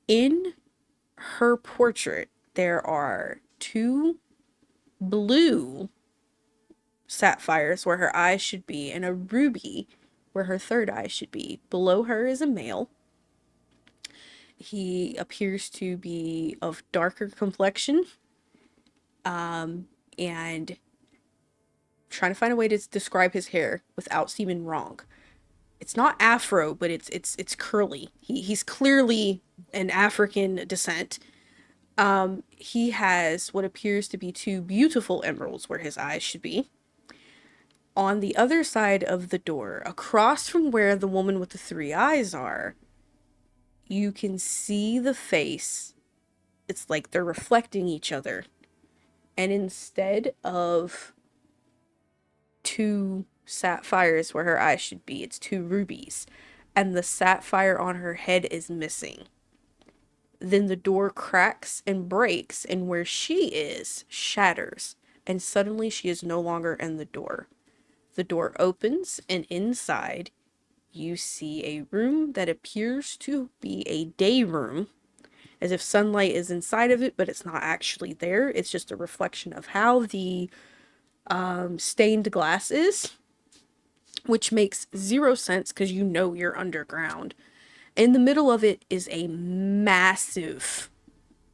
In her portrait, there are 2 blue sapphires where her eyes should be, and a ruby where her 3rd eye should be. Below her is a male. He appears to be of darker complexion, and trying to find a way to describe his hair without seeming wrong. It's not afro, but it's curly. He's clearly an African descent. He has what appears to be two beautiful emeralds where his eyes should be. On the other side of the door, across from where the woman with the three eyes are, you can see the face. It's like they're reflecting each other. And instead of two sapphires where her eyes should be, it's two rubies. And the sapphire on her head is missing. Then the door cracks and breaks, and where she is shatters. And suddenly she is no longer in the door. The door opens, and inside you see a room that appears to be a day room, as if sunlight is inside of it, but it's not actually there. It's just a reflection of how the stained glass is, which makes zero sense because you know you're underground. In the middle of it is a massive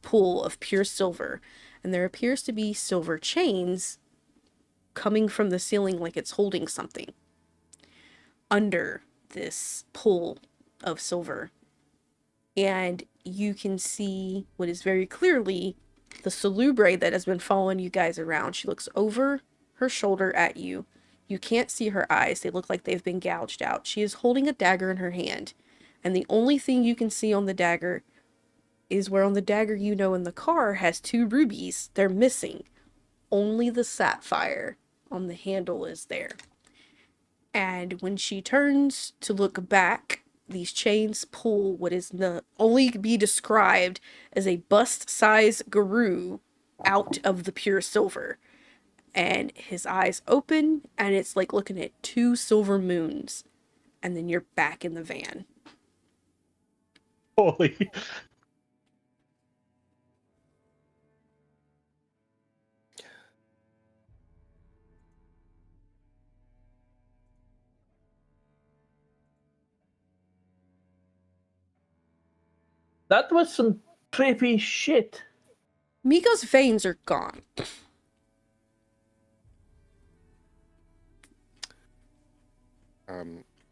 pool of pure silver, and there appears to be silver chains coming from the ceiling like it's holding something under this pool of silver. And you can see what is very clearly the salubre that has been following you guys around. She looks over her shoulder at you. You can't see her eyes. They look like they've been gouged out. She is holding a dagger in her hand. And the only thing you can see on the dagger is where on the dagger you know in the car has two rubies. They're missing. Only the sapphire on the handle is there. And when she turns to look back, these chains pull what is only be described as a bust-sized guru out of the pure silver. And his eyes open, and it's like looking at two silver moons. And then you're back in the van. Holy. That was some trippy shit. Miko's veins are gone.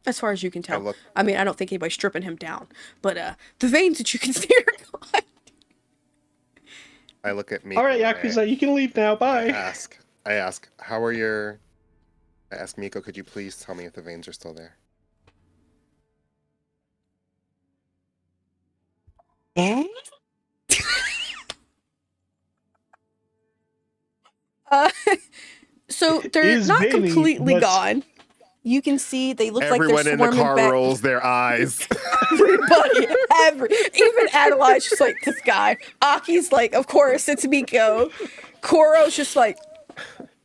As far as you can tell. I mean, I don't think anybody's stripping him down. But the veins that you can see are gone. I look at Miko. All right, Yakuza, you can leave now. Bye. I ask, how are your... I ask Miko, could you please tell me if the veins are still there? So they're not completely gone. You can see they look like they're swarming back. Everyone in the car rolls their eyes. Everybody, even Adelaide's just like, this guy. Aki's like, of course, it's Miko. Koro's just like...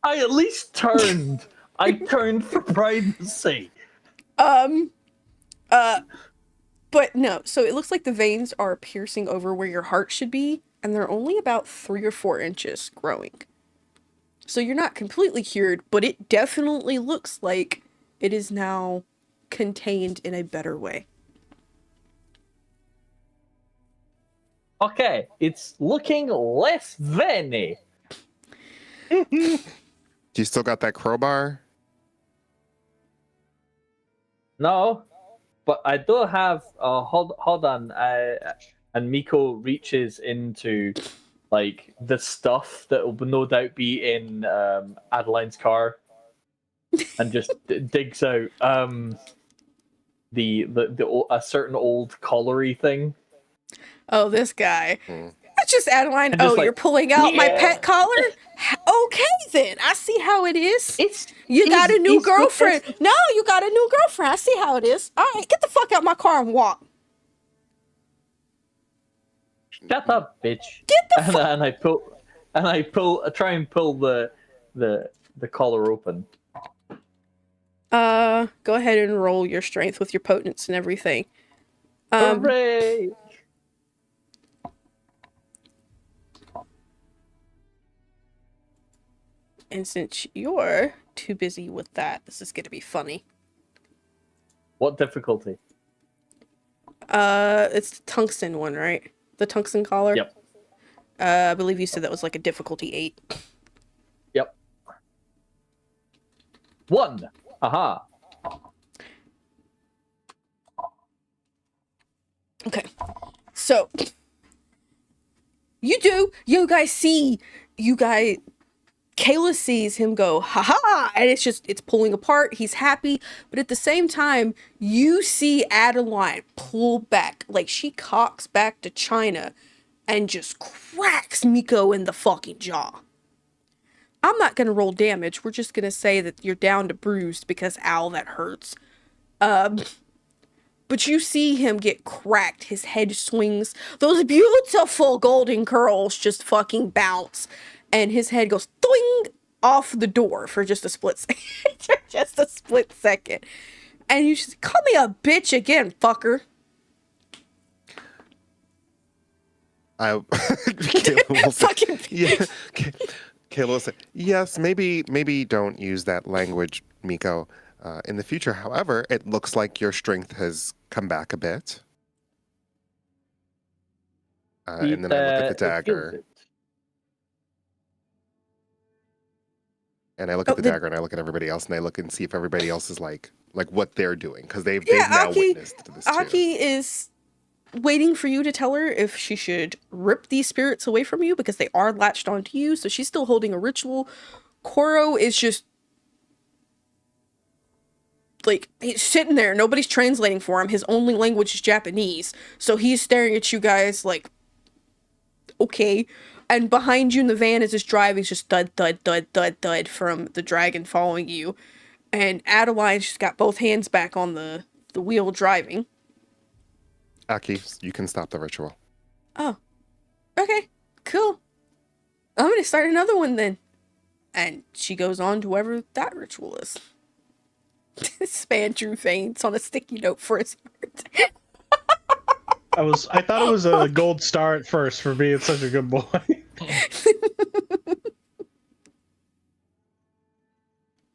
I at least turned. I turned for pride's sake. But no, so it looks like the veins are piercing over where your heart should be, and they're only about 3 or 4 inches growing. So you're not completely cured, but it definitely looks like it is now contained in a better way. Okay, it's looking less veiny. Do you still got that crowbar? No, but I do have. Hold on. And Miko reaches into like the stuff that will no doubt be in Adeline's car, and just digs out a certain old colliery thing. Oh, this guy. That's just Adeline. Oh, like, you're pulling out my pet collar? Okay, then. I see how it is. You got a new girlfriend. No, you got a new girlfriend. I see how it is. All right, get the fuck out my car and walk. Shut up, bitch. Get the fuck. And I try and pull the collar open. Go ahead and roll your strength with your potence and everything. Hooray! And since you're too busy with that, this is going to be funny. What difficulty? It's the tungsten one, right? The tungsten collar? Yep. I believe you said that was like a difficulty 8. Yep. 1. Aha. Okay. So you guys see, Kayla sees him go, haha, and it's pulling apart. He's happy, but at the same time, you see Adeline pull back, like she cocks back to China and just cracks Miko in the fucking jaw. I'm not gonna roll damage. We're just gonna say that you're down to bruised because ow, that hurts. But you see him get cracked. His head swings. Those beautiful golden curls just fucking bounce. And his head goes doing off the door for just a split second. Just a split second. And you just call me a bitch again, fucker. Kayla will say, Fucking yeah. Kayla will say, yes, maybe don't use that language, Miko. In the future, however, it looks like your strength has come back a bit. And then I look at the dagger. And I look at the dagger and I look at everybody else and I look and see if everybody else is like what they're doing. Because they've now witnessed this too. Aki is waiting for you to tell her if she should rip these spirits away from you because they are latched onto you. So she's still holding a ritual. Koro is just like, he's sitting there. Nobody's translating for him. His only language is Japanese. So he's staring at you guys like, okay. And behind you in the van as it's driving, it's just thud, thud, thud, thud, thud from the dragon following you. And Adeline's just got both hands back on the wheel driving. Aki, you can stop the ritual. Oh, okay, cool. I'm gonna start another one then. And she goes on to whoever that ritual is. Spandrew faints on a sticky note for his heart. I thought it was a gold star at first for being such a good boy.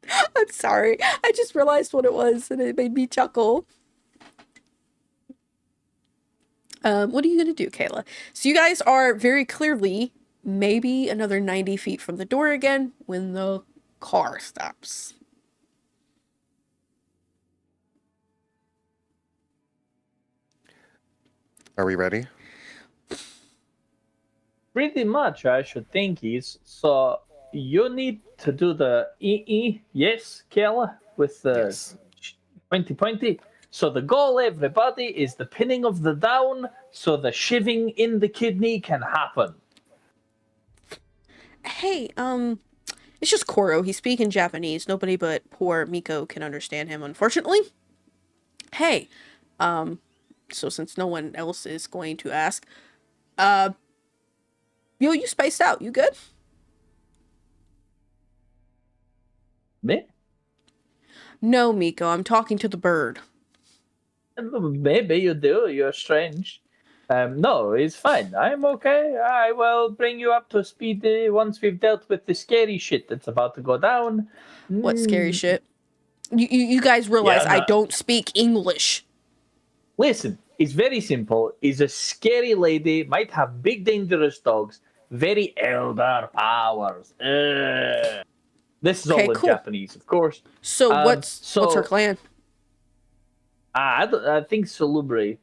I'm sorry. I just realized what it was and it made me chuckle. What are you gonna do, Kayla? So you guys are very clearly maybe another 90 feet from the door again when the car stops. Are we ready? Pretty much, I should think is. So you need to do the yes, Kayla, with the Yes. pointy. So the goal, everybody, is the pinning of the down so the shiving in the kidney can happen. Hey, it's just Koro. He's speaking Japanese. Nobody but poor Miko can understand him, unfortunately. Hey, so since no one else is going to ask, you spaced out. You good? Me? No, Miko, I'm talking to the bird. Maybe you do. You're strange. No, it's fine. I'm okay. I will bring you up to speed once we've dealt with the scary shit that's about to go down. What scary shit? You guys realize Yeah, I no. don't speak English. Listen, it's very simple. Is a scary lady, might have big dangerous dogs, very elder powers. This is Okay, all in cool. Japanese, of course. So what's her clan? I think Salubre.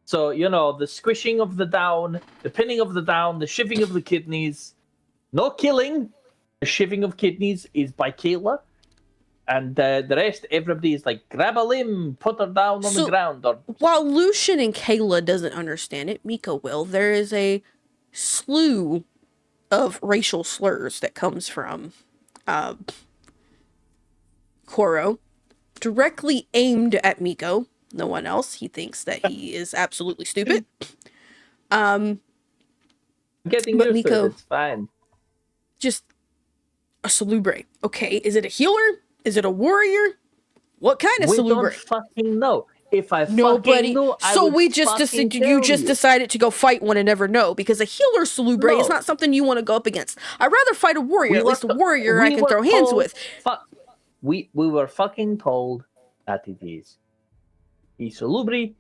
So, the squishing of the down, the pinning of the down, the shiving of the kidneys. No killing. The shiving of kidneys is by Kayla. And the rest, everybody is like, grab a limb, put her down on the ground. Or While Lucian and Kayla doesn't understand it, Miko will. There is a slew of racial slurs that comes from Koro, directly aimed at Miko. No one else. He thinks that he is absolutely stupid. getting But used Miko- to it, it's fine. Just a salubre. Okay, is it a healer? Is it a warrior? What kind of We salubre? don't fucking know. If I Nobody. fucking knew, I So would we just fucking you tell just you. decided to go fight one and never know because a healer salubre is No. not something you want to go up against. I'd rather fight a warrior. At least a warrior I we can were throw hands told- with. We were fucking told that it is. Isolubri,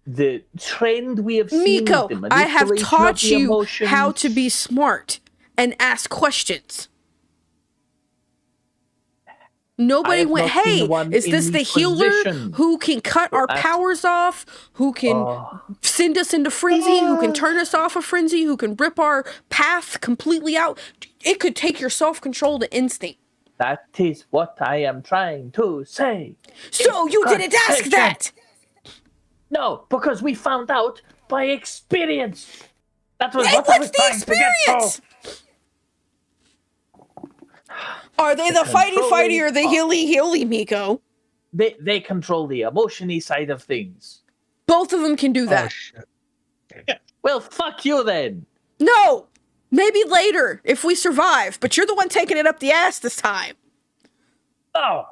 the trend we have seen. Miko, the I have manipulation taught of the you emotions. how to be smart and ask questions. Nobody have went, not seen hey, one is in this the the healer position who can cut to our ask. powers off? Who can Oh, send us into frenzy? Who can turn us off of frenzy? Who can rip our path completely out? It could take your self-control to instinct. that is what I am trying to say. So you didn't ask Incantation. that! No, because we found out by experience. That was Hey, what I was what's the trying to get experience? to. Are they the fighty Controlling- or the hilly, Miko? They control the emotion-y side of things. Both of them can do Oh that. shit. Well, fuck you then. No! Maybe later, if we survive, but you're the one taking it up the ass this time. Oh,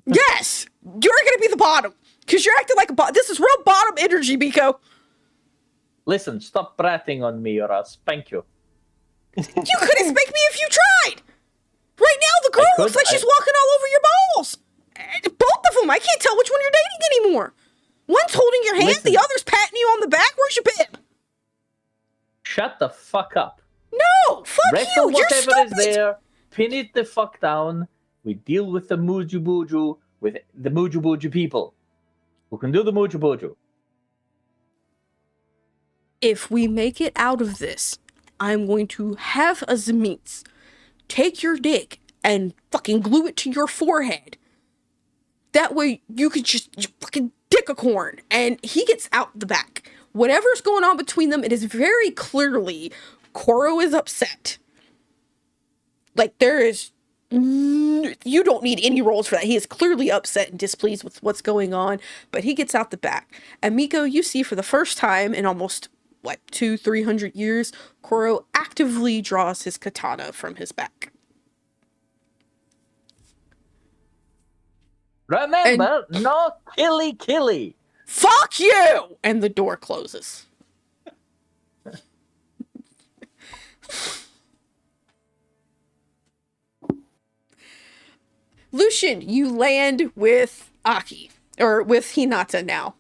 Yes! You're gonna be the bottom. Because you're acting like a bottom. This is real bottom energy, Miko. listen, stop bratting on me or I'll spank you. You couldn't spank me if you tried! Right now, the girl I could, looks like she's walking all over your balls! Both of them! I can't tell which one you're dating anymore! One's holding your hand, Listen. the other's patting you on the back. Where's your bib? Shut the fuck up. No! Fuck Wrestle you! You're whatever is stupid! there, pin it the fuck down. We deal with the Muju Buju, with the Muju Buju people who can do the Muju Buju. If we make it out of this, I'm going to have a Zemitz take your dick and fucking glue it to your forehead. That way you could just fucking dick a corn and he gets out the back. Whatever's going on between them, it is very clearly Koro is upset. Like there is you don't need any roles for that. He is clearly upset and displeased with what's going on, but he gets out the back. And Miko, you see for the first time in almost 200-300 years, Koro actively draws his katana from his back. Remember, no killy. Fuck you! And the door closes. Lucian, you land with Aki, or with Hinata now.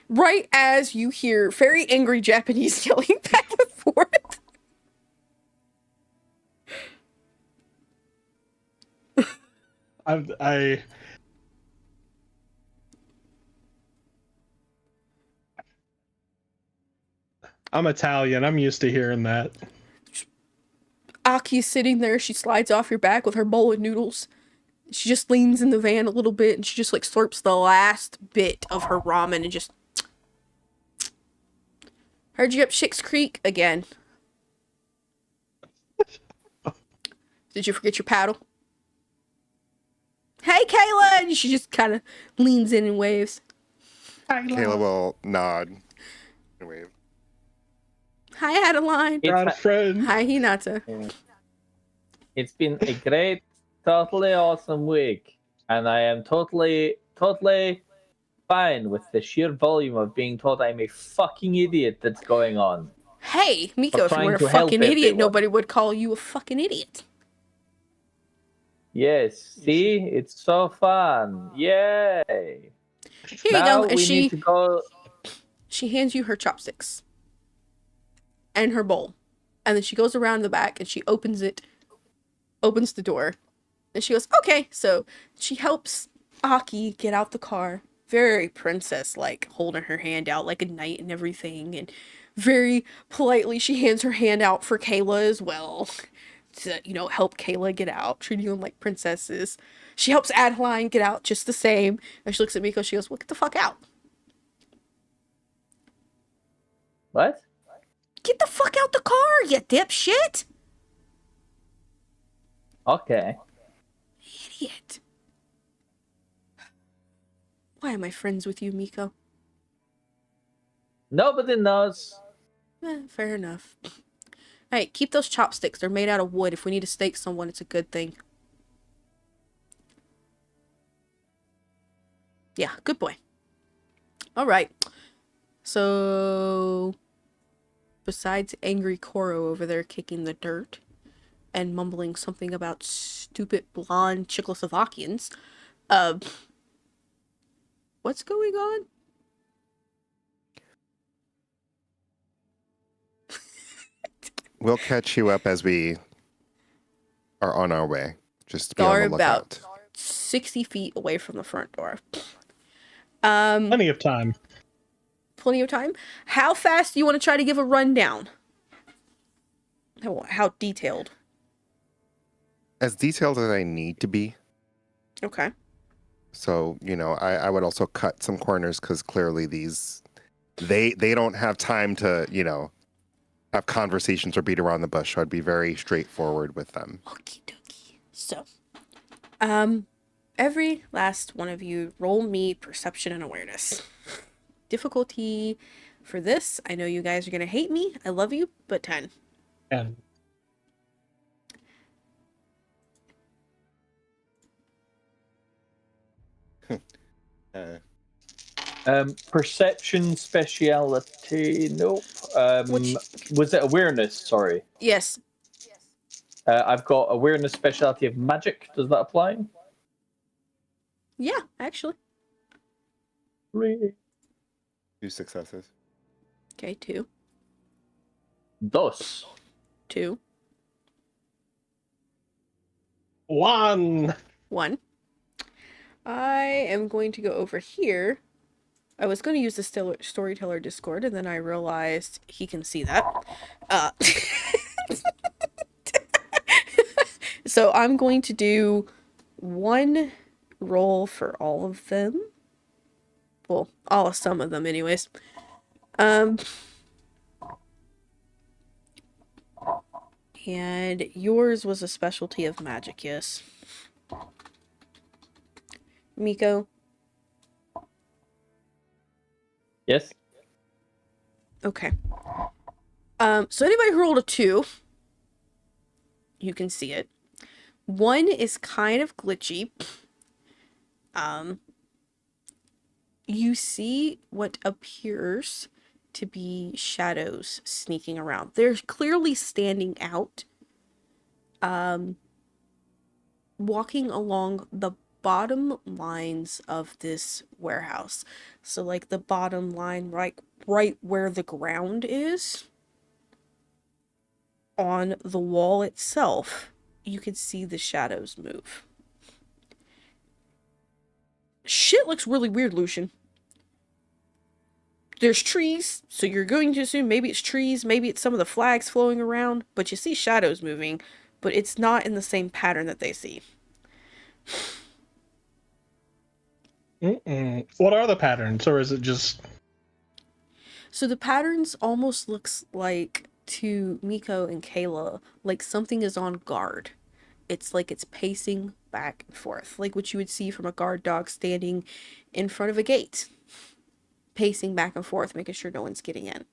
Right as you hear very angry Japanese yelling back and forth. I'm Italian. I'm used to hearing that. Aki's sitting there. She slides off your back with her bowl of noodles. She just leans in the van a little bit and she just like slurps the last bit of her ramen and just. Heard you up Schick's Creek again. Did you forget your paddle? Hey, Kayla! And she just kind of leans in and waves. Kayla will nod and wave. Hi, Adeline. Got a friend. Hi, Hinata. It's been a great, totally awesome week, and I am totally fine with the sheer volume of being told I'm a fucking idiot that's going on. Hey, Miko, For if you trying weren't a to help fucking idiot, everyone. nobody would call you a fucking idiot. Yes, see, it's so fun. Yay! Here you Now go. And we need to go. she hands you her chopsticks and her bowl. And then she goes around the back and she opens the door. And she goes, okay. So she helps Aki get out the car. Very princess-like, holding her hand out like a knight and everything. And very politely, she hands her hand out for Kayla as well. To, help Kayla get out, treating them like princesses. She helps Adeline get out just the same. And she looks at Miko, she goes, well, get the fuck out. What? Get the fuck out the car, you dipshit! Okay. Idiot. Why am I friends with you, Miko? Nobody knows. Fair enough. Hey, keep those chopsticks. They're made out of wood. If we need to stake someone, it's a good thing. Yeah, good boy. Alright. So, besides angry Koro over there kicking the dirt and mumbling something about stupid blonde Czechoslovakians, what's going on? We'll catch you up as we are on our way. Just be on Are the about lookout. 60 feet away from the front door. Plenty of time. Plenty of time. How fast do you want to try to give a rundown? How detailed? As detailed as I need to be. Okay. So, I would also cut some corners because clearly they don't have time to, have conversations or beat around the bush. So I'd be very straightforward with them. Okie dokie. So, every last one of you roll me perception and awareness. Difficulty for this, I know you guys are going to hate me. I love you, but 10. And Perception speciality. Nope. Which- Was it awareness? Sorry. Yes. I've got awareness specialty of magic. Does that apply? Yeah, actually. Really? 2 successes. Okay, 2. Dos. 2. 1. 1. I am going to go over here. I was going to use the storyteller Discord, and then I realized he can see that. So I'm going to do 1 roll for all of them. Well, some of them anyways. And yours was a specialty of magic, yes. Miko? Yes. Okay. So anybody who rolled a 2, you can see it. 1 is kind of glitchy. You see what appears to be shadows sneaking around. They're clearly standing out, walking along the bottom lines of this warehouse. So like the bottom line, right where the ground is, on the wall itself, you can see the shadows move. Shit looks really weird, Lucian. There's trees, so you're going to assume maybe it's trees, maybe it's some of the flags flowing around, but you see shadows moving, but it's not in the same pattern that they see. What are the patterns, or is it just... So the patterns almost looks like, to Miko and Kayla, like something is on guard. It's like it's pacing back and forth, like what you would see from a guard dog standing in front of a gate. Pacing back and forth, making sure no one's getting in.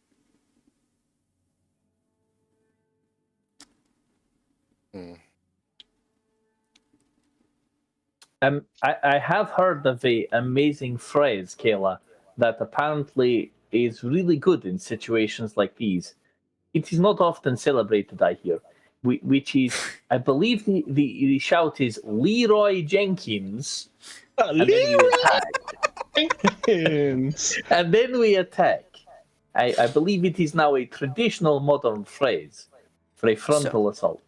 I have heard of a amazing phrase, Kayla, that apparently is really good in situations like these. It is not often celebrated, I hear. Which is, I believe the shout is Leroy Jenkins, and then we attack. And then we attack. I believe it is now a traditional modern phrase for a frontal assault.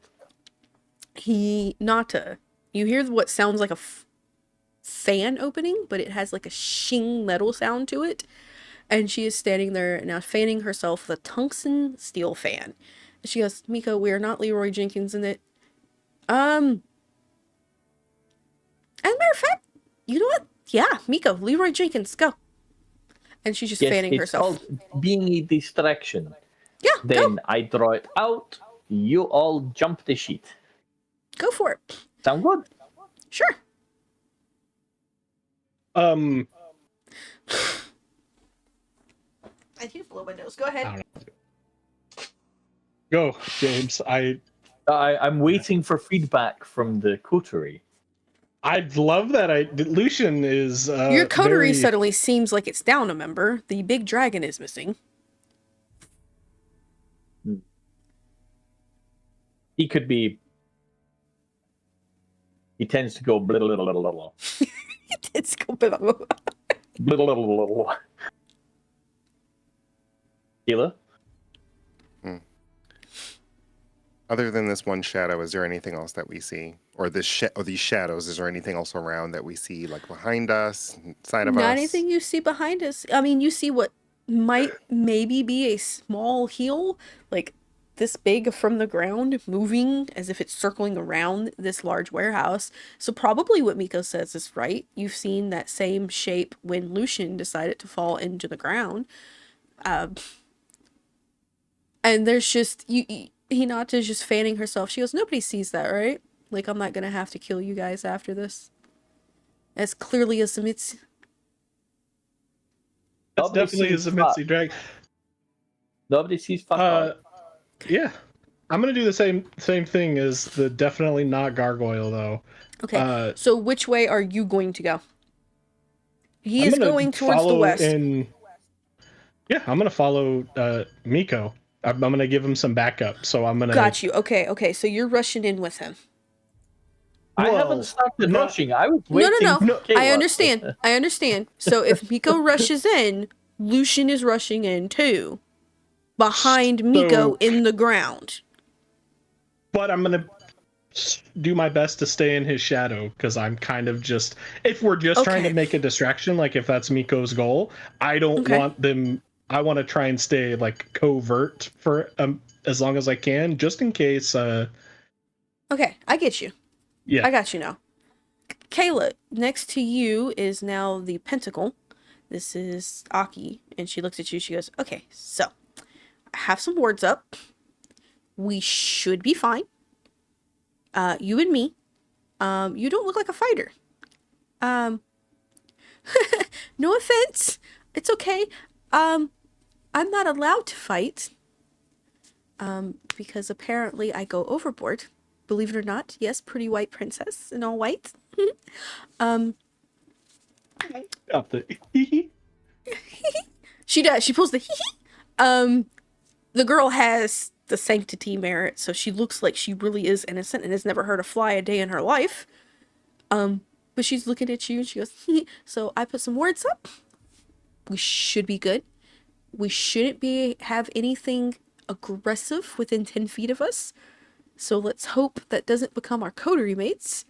Nata, you hear what sounds like a fan opening, but it has like a shing metal sound to it. And she is standing there now fanning herself with a tungsten steel fan. And she goes, Miko, we are not Leroy Jenkins in it. As a matter of fact, you know what? Yeah, Miko, Leroy Jenkins, go. And she's just fanning herself. It's called being a distraction. Yeah, Then go. I draw it out. You all jump the sheet. Go for it. Sound good? Sure. I do blow my nose. Go ahead. Go, James. I'm waiting for feedback from the coterie. I'd love that. Lucian is your coterie suddenly seems like it's down a member. The big dragon is missing. He could be. He tends to go blah, blah, blah, blah, blah. He tends to go blah, blah, blah. Blah, blah, blah, blah. Keela? Other than this one shadow, is there anything else that we see? Or these shadows, is there anything else around that we see, like behind us, side of Not us? anything you see behind us. I mean, you see what might maybe be a small heel, like this big from the ground, moving as if it's circling around this large warehouse. So probably what Miko says is right. You've seen that same shape when Lucian decided to fall into the ground. And there's just Hinata's just fanning herself. She goes, "Nobody sees that, right? Like I'm not gonna have to kill you guys after this." As clearly as Samitsu. That's Nobody definitely sees a Mitzi fuck. drag. Nobody sees fuck all. Yeah. I'm gonna do the same thing as the definitely not gargoyle though. Okay, so which way are you going to go? He I'm is gonna going towards the follow west. in. Yeah, I'm gonna follow Miko. I'm gonna give him some backup. So I'm gonna. Got you. Okay, so you're rushing in with him. I haven't Well, started no, rushing. I was No, no, waiting no. for no. I Kayla. understand. So if Miko rushes in, Lucian is rushing in too. Behind Miko So, in the ground. but I'm gonna do my best to stay in his shadow because I'm kind of just. If we're just trying to Okay. make a distraction, like if that's Miko's goal, I don't Okay. want them. I want to try and stay like covert for as long as I can, just in case. Okay, I get you. Yeah. I got you now. Kayla, next to you is now the pentacle. This is Aki, and she looks at you. She goes, "Okay, so I have some words up. We should be fine. You and me. You don't look like a fighter. Um, no offense. It's okay. I'm not allowed to fight. Because apparently I go overboard. Believe it or not, yes, pretty white princess in all white. Got the. She does. She pulls the hee hee. The girl has the sanctity merit, so she looks like she really is innocent and has never heard a fly a day in her life. But she's looking at you and she goes, hee. So I put some words up. We should be good. We shouldn't have anything aggressive within 10 feet of us. So let's hope that doesn't become our coterie mates.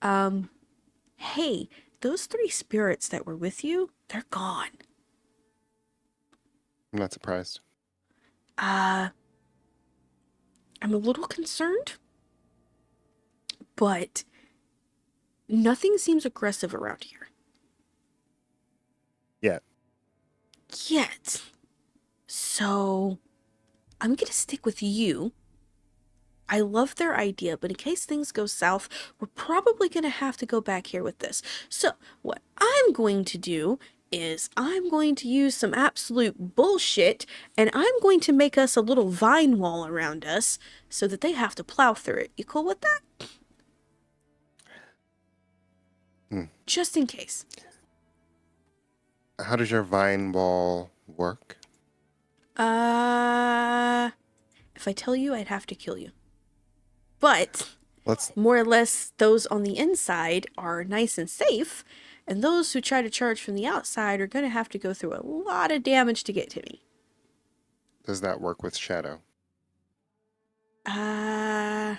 Hey, those 3 spirits that were with you, they're gone. I'm not surprised. I'm a little concerned, but nothing seems aggressive around here. Yet. So, I'm gonna stick with you. I love their idea, but in case things go south, we're probably gonna have to go back here with this. So, what I'm going to do is I'm going to use some absolute bullshit, and I'm going to make us a little vine wall around us so that they have to plow through it. You cool with that? Just in case. How does your vine wall work? If I tell you, I'd have to kill you. But more or less, those on the inside are nice and safe, and those who try to charge from the outside are going to have to go through a lot of damage to get to me. Does that work with shadow? I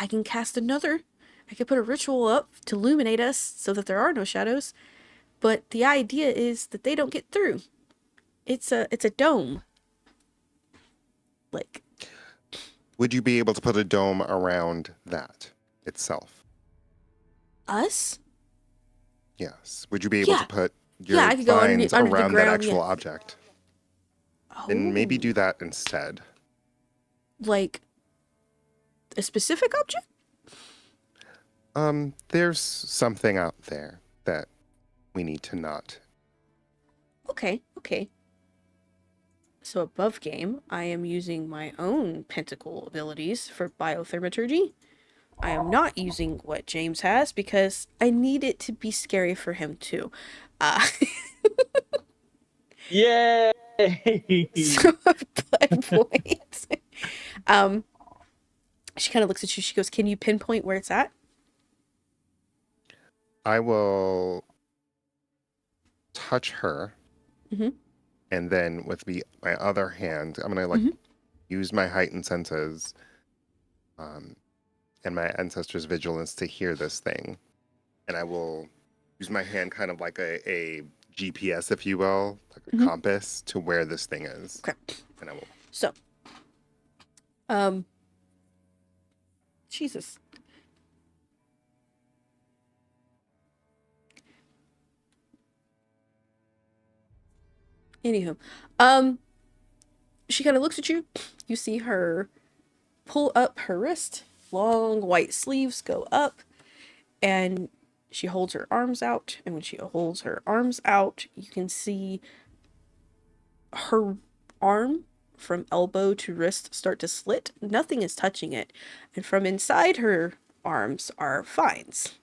can cast another. I could put a ritual up to illuminate us so that there are no shadows. But the idea is that they don't get through. It's a dome. Like, Would you be able to put a dome around that itself? us? Yes. Would you be able to put your I could go vines under the around that ground, actual yeah. object? Oh. And maybe do that instead. Like, a specific object? There's something out there that we need to not. Okay. So above game, I am using my own pentacle abilities for biothermaturgy. I am not using what James has because I need it to be scary for him too. Yay! So blood points. She kind of looks at you. She goes, "Can you pinpoint where it's at?" I will touch her, and then with my other hand, I'm gonna use my heightened senses and my ancestors' vigilance to hear this thing. And I will use my hand kind of like a GPS, if you will, like a compass to where this thing is. Okay. And I will. So, Jesus. Anywho, she kind of looks at you. You see her pull up her wrist. Long white sleeves go up, and she holds her arms out. And when she holds her arms out, you can see her arm from elbow to wrist start to slit. Nothing is touching it. And from inside her arms are vines.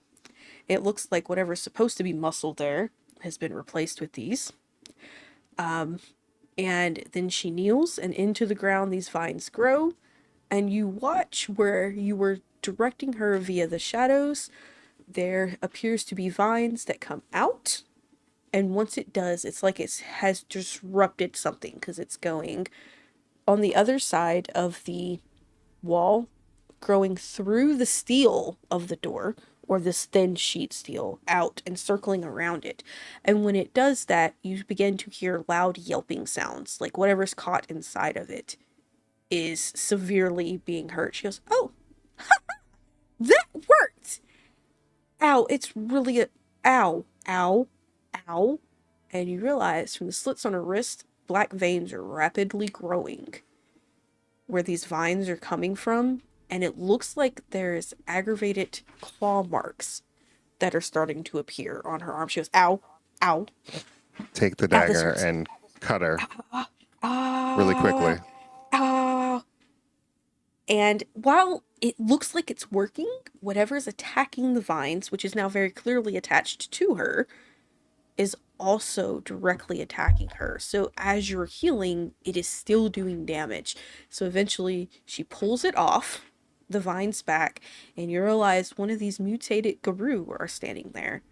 It looks like whatever's supposed to be muscle there has been replaced with these. And then she kneels, and into the ground these vines grow. And you watch where you were directing her via the shadows. There appears to be vines that come out. And once it does, it's like it has disrupted something, because it's going on the other side of the wall, growing through the steel of the door, or this thin sheet steel, out and circling around it. And when it does that, you begin to hear loud yelping sounds, like whatever's caught inside of it is severely being hurt. She goes, "Oh, that worked! Ow, it's really a... Ow, ow, ow." And you realize from the slits on her wrist, black veins are rapidly growing where these vines are coming from. And it looks like there's aggravated claw marks that are starting to appear on her arm. She goes, "Ow, ow." Take the Ow, this dagger hurts. and cut her Ah, really quickly. ah. And while it looks like it's working, whatever's attacking the vines, which is now very clearly attached to her, is also directly attacking her. So as you're healing, it is still doing damage. So eventually she pulls it off, the vines back, and you realize one of these mutated Garou are standing there.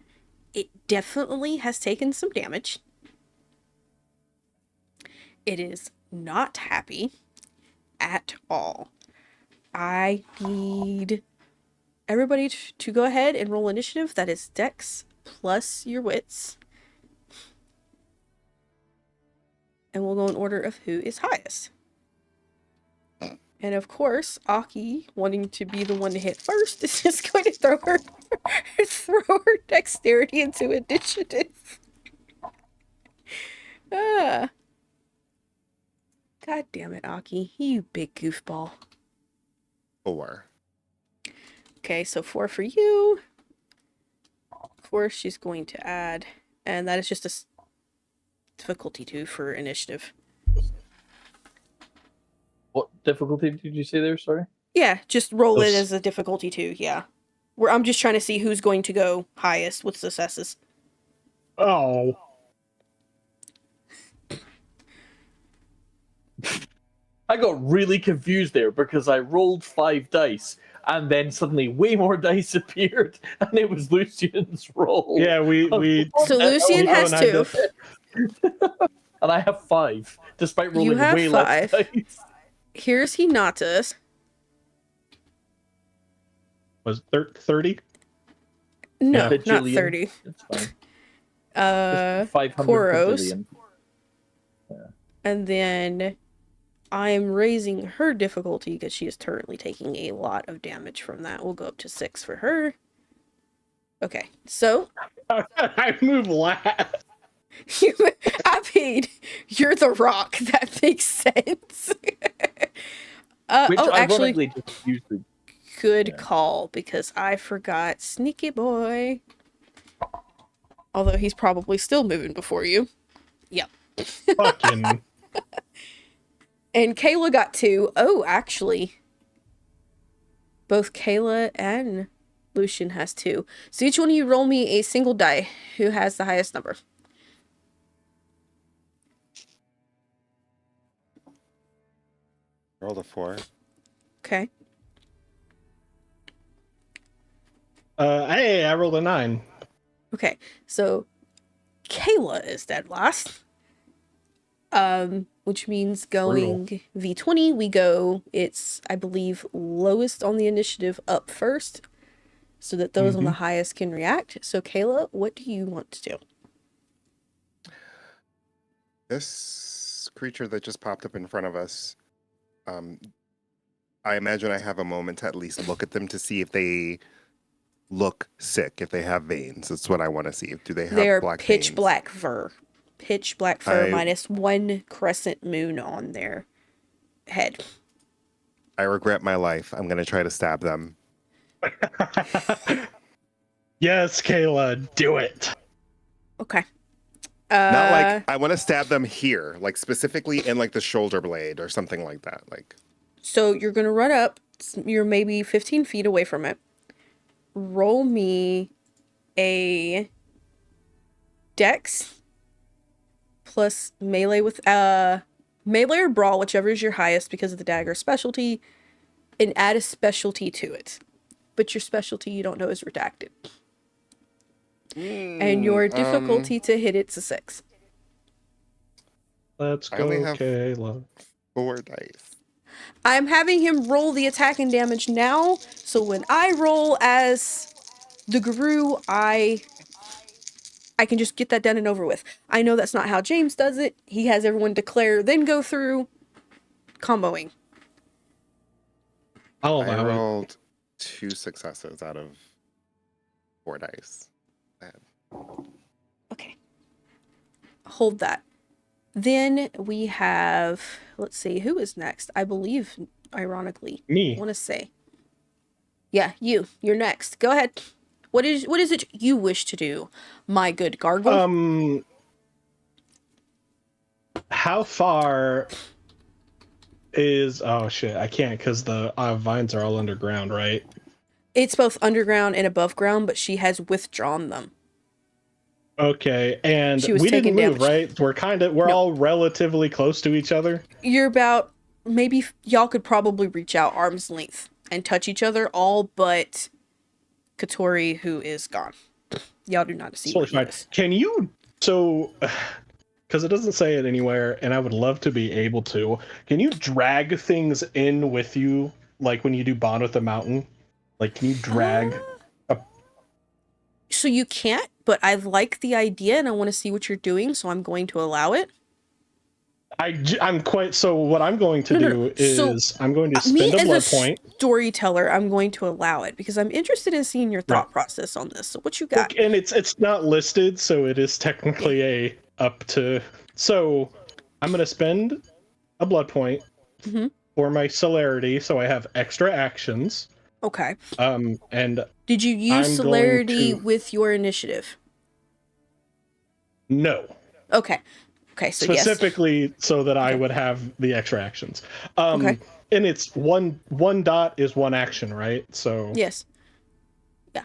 It definitely has taken some damage. It is not happy at all. I need everybody to go ahead and roll initiative. That is Dex plus your wits. And we'll go in order of who is highest. And of course, Aki, wanting to be the one to hit first, is just going to throw her dexterity into initiative. Ah. God damn it, Aki. You big goofball. 4. Okay, so 4 for you. Of course, she's going to add, and that is just a difficulty 2 for initiative. What difficulty did you say there? Sorry. Yeah, just roll it as a difficulty 2, yeah. I'm just trying to see who's going to go highest with successes. Oh. I got really confused there because I rolled 5 dice and then suddenly way more dice appeared and it was Lucian's roll. Yeah, we So Lucian has 2. And I have 5, despite rolling You have way 5. less dice. Here's Hinata's. was 30. No, Yeah. not Bajillion. 30. It's fine. 500 Koros. bajillion. And then I am raising her difficulty because she is currently taking a lot of damage from that. We'll go up to 6 for her. Okay, so I move last. I mean, you're the rock. That makes sense. Which actually, ironically just used the... good call, because I forgot Sneaky Boy. Although he's probably still moving before you. Yep. Fucking. And Kayla got 2. Oh, actually, both Kayla and Lucian has 2. So each one of you roll me a single die. Who has the highest number? Rolled a 4. Okay. Hey, I rolled a 9. Okay. So Kayla is dead last. Which means Brutal. going V20, we go, it's, I believe, lowest on the initiative up first, so that those on the highest can react. So, Kayla, what do you want to do? This creature that just popped up in front of us, I imagine I have a moment to at least look at them to see if they look sick, if they have veins. That's what I want to see. Do they have They're black pitch veins? black fur. Pitch black fur I minus one crescent moon on their head. I regret my life. I'm gonna try to stab them. Yes, Kayla, do it. Okay. Not like I want to stab them here, like specifically in like the shoulder blade or something like that. Like, So you're gonna run up. You're maybe 15 feet away from it. Roll me a dex plus melee with melee or brawl, whichever is your highest because of the dagger specialty, and add a specialty to it. But your specialty you don't know is redacted. And your difficulty to hit it's a 6. Let's I go, only have Kayla. 4 dice. I'm having him roll the attack and damage now, so when I roll as the guru, I can just get that done and over with. I know that's not how James does it. He has everyone declare, then go through comboing. I'll I allow it. rolled 2 successes out of 4 dice. Okay. Hold that. Then we have, let's see, who is next? I believe, ironically, Me. I want to say. Yeah, you're next. Go ahead. What is it you wish to do, my good gargoyle? How far is... Oh, shit, I can't because the vines are all underground, right? It's both underground and above ground, but she has withdrawn them. Okay, and She was we taking didn't move, damage. right? We're No. all relatively close to each other. You're about, maybe y'all could probably reach out arm's length and touch each other, all but Katori, who is gone. Y'all do not see where Totally he fine. is. Can you... So... Because it doesn't say it anywhere, and I would love to be able to. Can you drag things in with you, like when you do Bond with the Mountain? Like, can you drag... So you can't, but I like the idea and I want to see what you're doing, so I'm going to allow it. I'm quite... So what I'm going to do So, is I'm going to me spend a as blood point. storyteller, I'm going to allow it because I'm interested in seeing your thought process on this. So what you got? And it's not listed, so it is technically a up to... So I'm going to spend a blood point for my celerity, so I have extra actions. Okay. And did you use I'm celerity going to... with your initiative? No. Okay. Okay, so Specifically yes. So that I would have the extra actions. Okay. And it's one dot is one action, right? So yes. Yeah.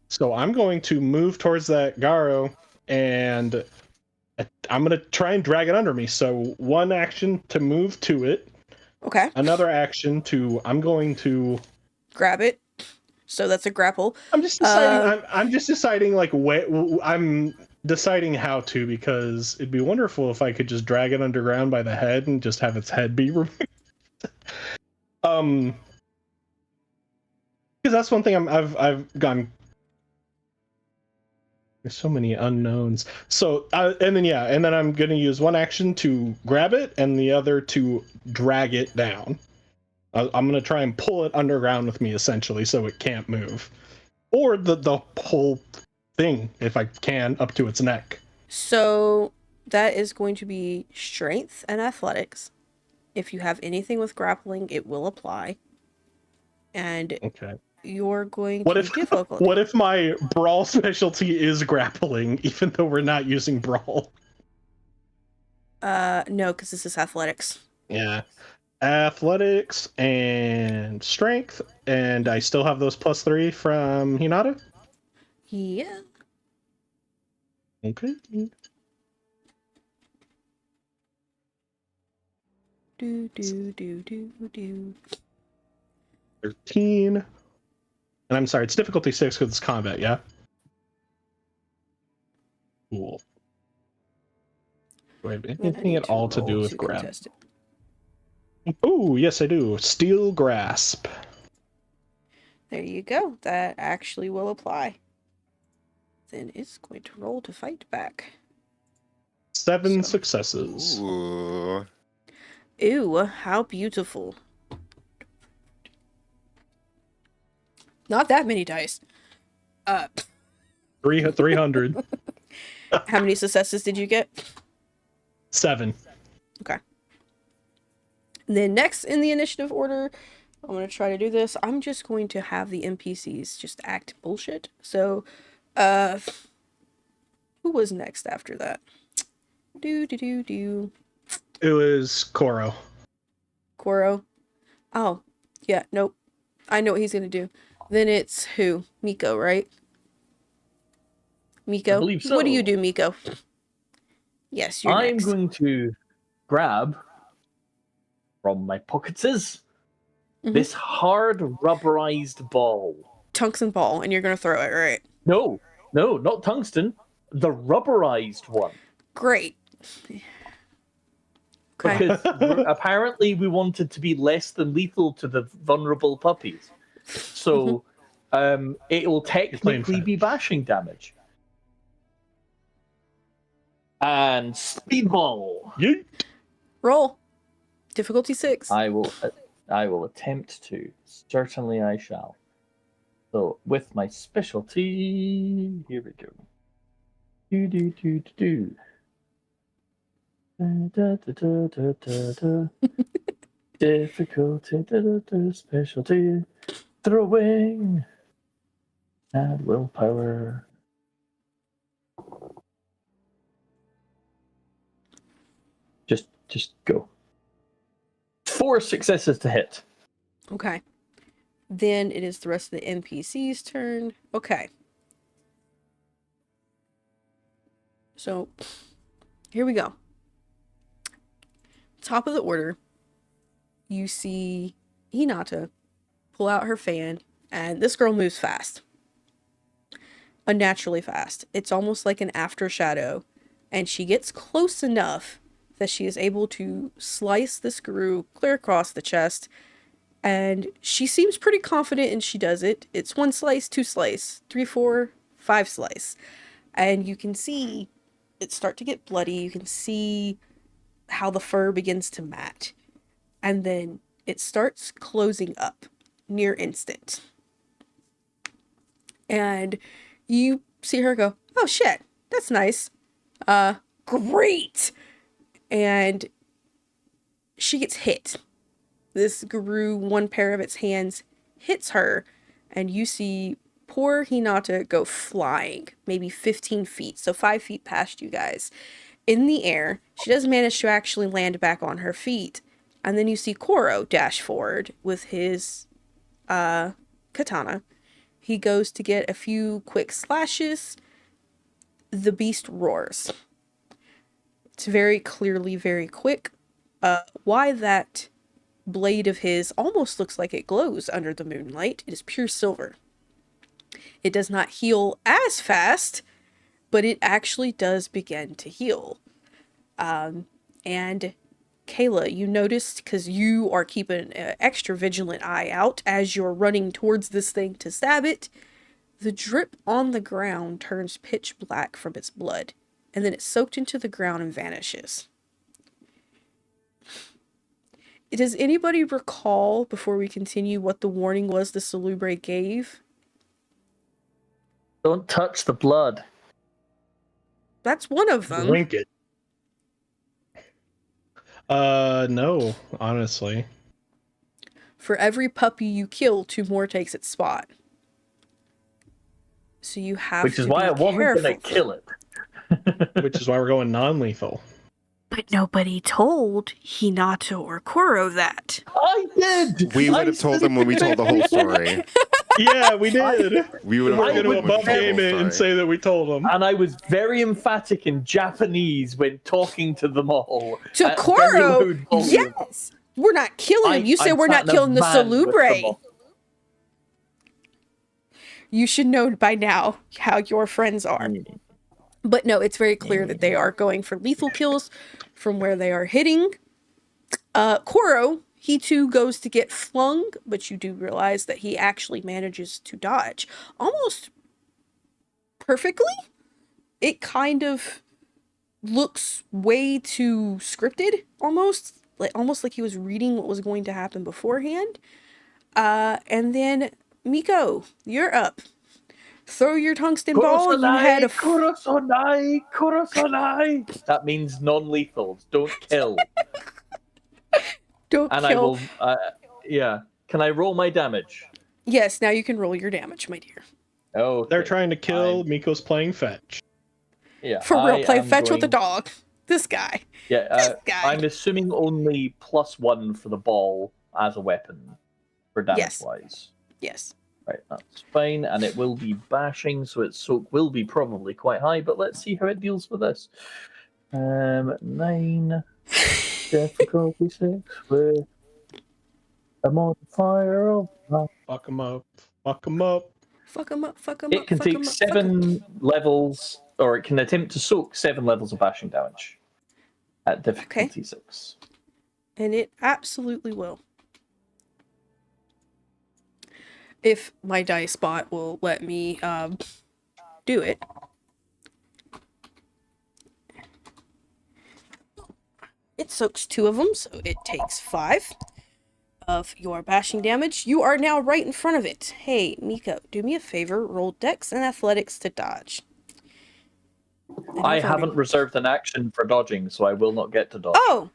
So I'm going to move towards that Garo, and I'm going to try and drag it under me. So one action to move to it. Okay. Another action to... I'm going to... grab it. So that's a grapple. I'm just deciding... I'm just deciding, like, I'm deciding how to, because it'd be wonderful if I could just drag it underground by the head and just have its head be removed. Because that's one thing I've gone... There's so many unknowns. So, and then I'm going to use one action to grab it, and the other to drag it down. I'm going to try and pull it underground with me, essentially, so it can't move. Or the whole thing, if I can, up to its neck. So that is going to be strength and athletics. If you have anything with grappling, it will apply. And okay. You're going to difficulty. What if my brawl specialty is grappling, even though we're not using brawl? No, because this is athletics. Yeah. Athletics and strength, and I still have those +3 from Hinata? Yeah. Okay. Do. 13. And I'm sorry, it's difficulty 6 because it's combat, yeah? Cool. Do I have Then I anything need at all to do roll with to grab? contest it. Oh, yes, I do. Steel grasp. There you go. That actually will apply. Then it's going to roll to fight back. 7 So. successes. Ooh. Ew, how beautiful. Not that many dice. 300. How many successes did you get? 7. Okay. And then next in the initiative order, I'm going to try to do this. I'm just going to have the NPCs just act bullshit. So, who was next after that? Do. It was Koro. Koro. Oh, yeah, nope. I know what he's going to do. Then it's who? Miko, right? Miko? I believe so. What do you do, Miko? Yes, you're I'm next. going to grab from my pockets this hard rubberized ball. Tungsten ball, and you're going to throw it, right? No, not tungsten. The rubberized one. Great. Okay. Because apparently we wanted to be less than lethal to the vulnerable puppies. So it will technically be bashing damage. And speedball. Yeet. Roll. Difficulty 6. I will attempt to. Certainly I shall. So with my specialty, here we go. Do. Difficulty, specialty, throwing, add willpower. Just go. 4 successes to hit. Okay. Then it is the rest of the NPC's turn. Okay. So, here we go. Top of the order, you see Hinata pull out her fan, and this girl moves fast. Unnaturally fast. It's almost like an after shadow, and she gets close enough that she is able to slice the screw clear across the chest, and she seems pretty confident and she does it. It's 1 slice, 2 slice, 3, 4, 5 slice. And you can see it start to get bloody. You can see how the fur begins to mat. And then it starts closing up near instant. And you see her go, oh shit, that's nice. Great! And she gets hit. This guru, one pair of its hands hits her, and you see poor Hinata go flying, maybe 15 feet, so 5 feet past you guys. In the air, she does manage to actually land back on her feet, and then you see Koro dash forward with his katana. He goes to get a few quick slashes. The beast roars. It's very clearly very quick. Why that blade of his almost looks like it glows under the moonlight. It is pure silver. It does not heal as fast, but it actually does begin to heal. And Kayla, you noticed, because you are keeping an extra vigilant eye out as you're running towards this thing to stab it, the drip on the ground turns pitch black from its blood, and then it's soaked into the ground and vanishes. Does anybody recall, before we continue, what the warning was the Salubre gave? Don't touch the blood. That's one of them. Drink it. No, honestly. For every puppy you kill, 2 more takes its spot. So you have Which to is why be I wasn't careful. going to kill it. Which is why we're going non-lethal. But nobody told Hinata or Koro that. I did! We would have told them when we told the whole story. Yeah, we did. We would have We're told going to them when we above told the game whole it and story. say that we told them. And I was very emphatic in Japanese when talking to them all. To at very Koro, loud volume. yes! We're not killing him. You said I'm we're not sat in a killing the van with them Salubre. all. You should know by now how your friends are. But no, it's very clear that they are going for lethal kills from where they are hitting. Koro, he too goes to get flung, but you do realize that he actually manages to dodge almost perfectly. It kind of looks way too scripted, almost like he was reading what was going to happen beforehand. And then Miko, you're up. Throw your tungsten ball. You had a Kurosonai. That means non-lethals. Don't kill. don't And kill. I will. Yeah. Can I roll my damage? Yes, now you can roll your damage, my dear. Oh, They're trying to kill. Miko's playing fetch. Yeah. For real, play fetch with the dog. This guy. Yeah. This guy. I'm assuming only +1 for the ball as a weapon for damage wise. Yes. Right, that's fine, and it will be bashing, so its soak will be probably quite high, but let's see how it deals with this. 9, difficulty 6, with a modifier of... Fuck him up. Fuck him up. Fuck him up, fuck him up. It can fuck take him up, 7 levels, or it can attempt to soak 7 levels of bashing damage at difficulty 6. And it absolutely will. If my dice bot will let me do it. It soaks 2 of them, so it takes 5 of your bashing damage. You are now right in front of it. Hey, Miko, do me a favor. Roll Dex and Athletics to dodge. I haven't reserved an action for dodging, so I will not get to dodge. Oh!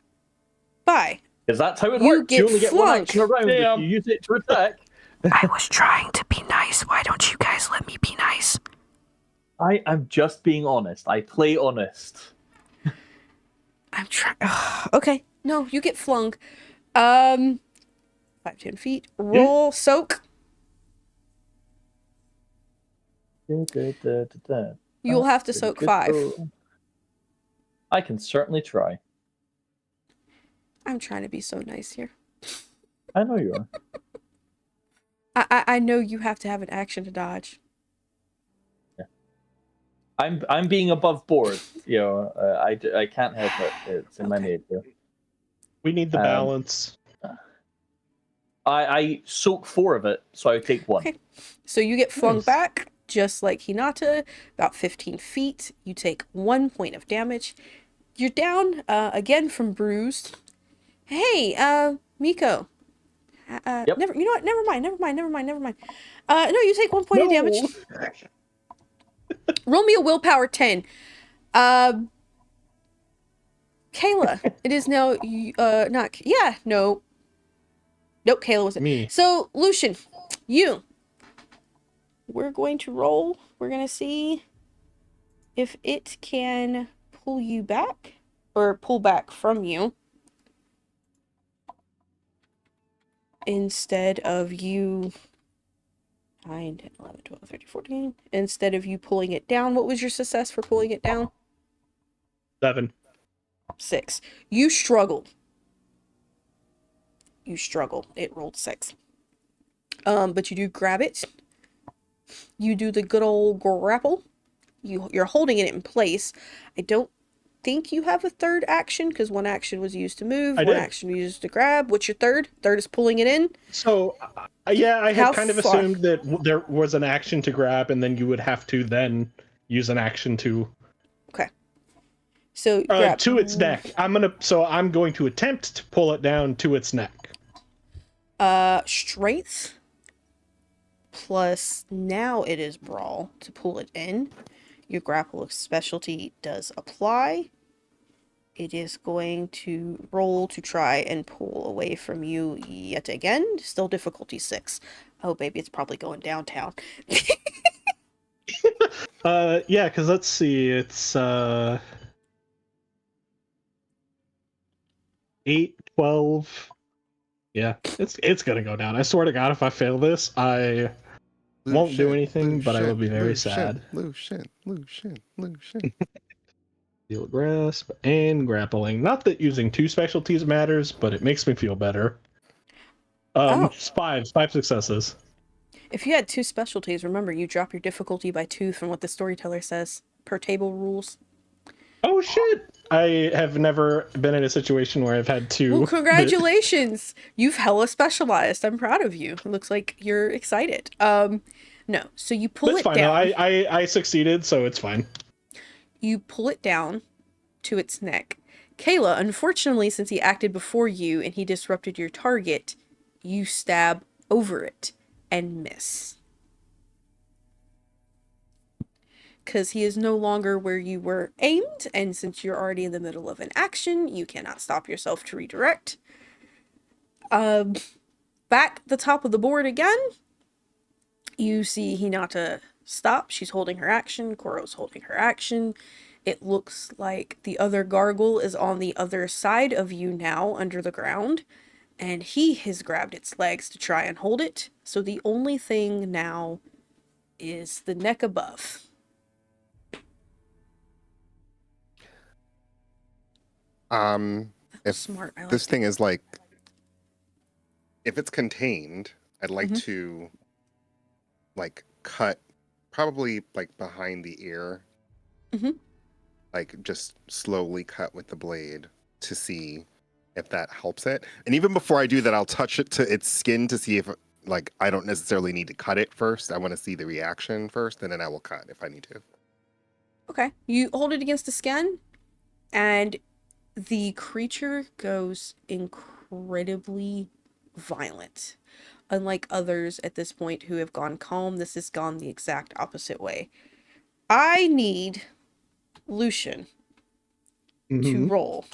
Bye. Because that's how it You works. get You only get 1 flunked. action around if you use it to attack. I was trying to be nice. Why don't you guys let me be nice? I am just being honest. I play honest. I'm trying. Okay. No, you get flung. 5, 10 feet. Roll soak. You'll have to soak 5. I can certainly try. I'm trying to be so nice here. I know you are. I know you have to have an action to dodge. Yeah. I'm being above board. You know, I can't help it. It's in my nature. We need the balance. I soak 4 of it, so I take 1. Okay. So you get flung back, just like Hinata, about 15 feet. You take 1 point of damage. You're down again from bruised. Hey, Miko. Yep. You know what? Never mind. No, you take 1 point of damage. Roll me a willpower 10. Kayla, it is now not. Yeah, no. Nope, Kayla wasn't. Me. So, Lucian, you. We're going to roll. We're going to see if it can pull you back or pull back from you instead of you 9, 10, 11, 12, 13, 14. Instead of you pulling it down. What was your success for pulling it down? 7. 6. You struggled. It rolled 6. But you do grab it. You do the good old grapple. You're holding it in place. I don't think you have a third action because 1 action was used to move, 1 action was used to grab. What's your third? Third is pulling it in. So, yeah, I had How kind of far? assumed that there was an action to grab, and then you would have to then use an action to Okay. So grab to its neck. I'm going to attempt to pull it down to its neck. Strength plus now it is brawl to pull it in. Your grapple of specialty does apply. It is going to roll to try and pull away from you yet again. Still difficulty 6. Oh baby, it's probably going downtown. Yeah, because let's see, it's 8, 12. Yeah, it's gonna go down. I swear to God, if I fail this, I won't do anything, but I will be very sad. Lucian. Deal grasp and grappling. Not that using 2 specialties matters, but it makes me feel better. 5 successes. If you had 2 specialties, remember you drop your difficulty by 2 from what the storyteller says. per table rules. Oh shit! I have never been in a situation where I've had Well, to. congratulations! You've hella specialized. I'm proud of you. It looks like you're excited. No. So you pull That's it fine. No, down. I succeeded, so it's fine. You pull it down to its neck. Kayla, unfortunately, since he acted before you and he disrupted your target, you stab over it and miss. Because he is no longer where you were aimed, and since you're already in the middle of an action, you cannot stop yourself to redirect. Back the top of the board again, you see Hinata stop. She's holding her action. Koro's holding her action. It looks like the other gargoyle is on the other side of you now, under the ground, and he has grabbed its legs to try and hold it. So the only thing now is the neck above. If Smart. I like this it. thing is like, if it's contained, I'd like Mhm. to like cut probably like behind the ear. Mhm. Like just slowly cut with the blade to see if that helps it. And even before I do that, I'll touch it to its skin to see if like I don't necessarily need to cut it first. I want to see the reaction first, and then I will cut if I need to. Okay. You hold it against the skin, and the creature goes incredibly violent. Unlike others at this point who have gone calm, this has gone the exact opposite way. I need Lucian to Mm-hmm. roll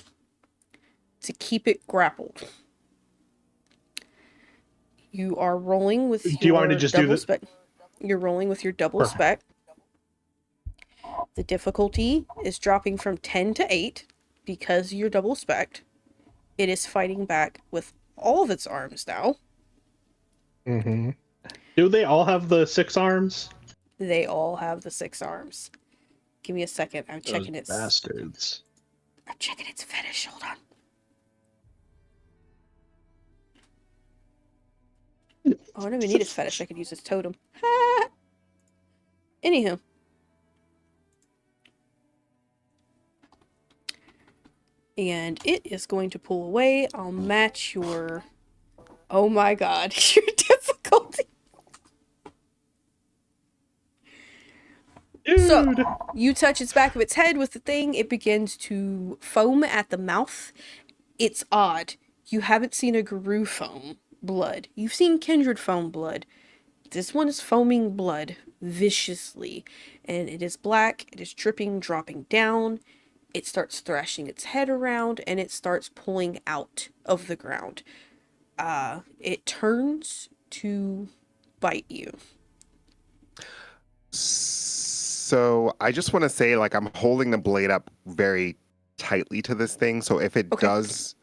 to keep it grappled. You are rolling with Do you want me to your just do double the spec. You're rolling with your double perfect? spec. The difficulty is dropping from 10 to 8 because you're double spec. It is fighting back with all of its arms now. Mm-hmm. Do they all have the 6 arms? They all have the 6 arms. Give me a second. Those bastards. I'm checking its fetish. Hold on. Oh, I don't even need its fetish. I could use its totem. Anywho. And it is going to pull away. I'll match your... Oh my god. Your difficulty. Dude. So, you touch its back of its head with the thing. It begins to foam at the mouth. It's odd. You haven't seen a Guru foam blood. You've seen Kindred foam blood. This one is foaming blood viciously, and it is black. It is dripping, dropping down. It starts thrashing its head around, and it starts pulling out of the ground. It turns to bite you. So I just want to say, like, I'm holding the blade up very tightly to this thing. So if it Okay. does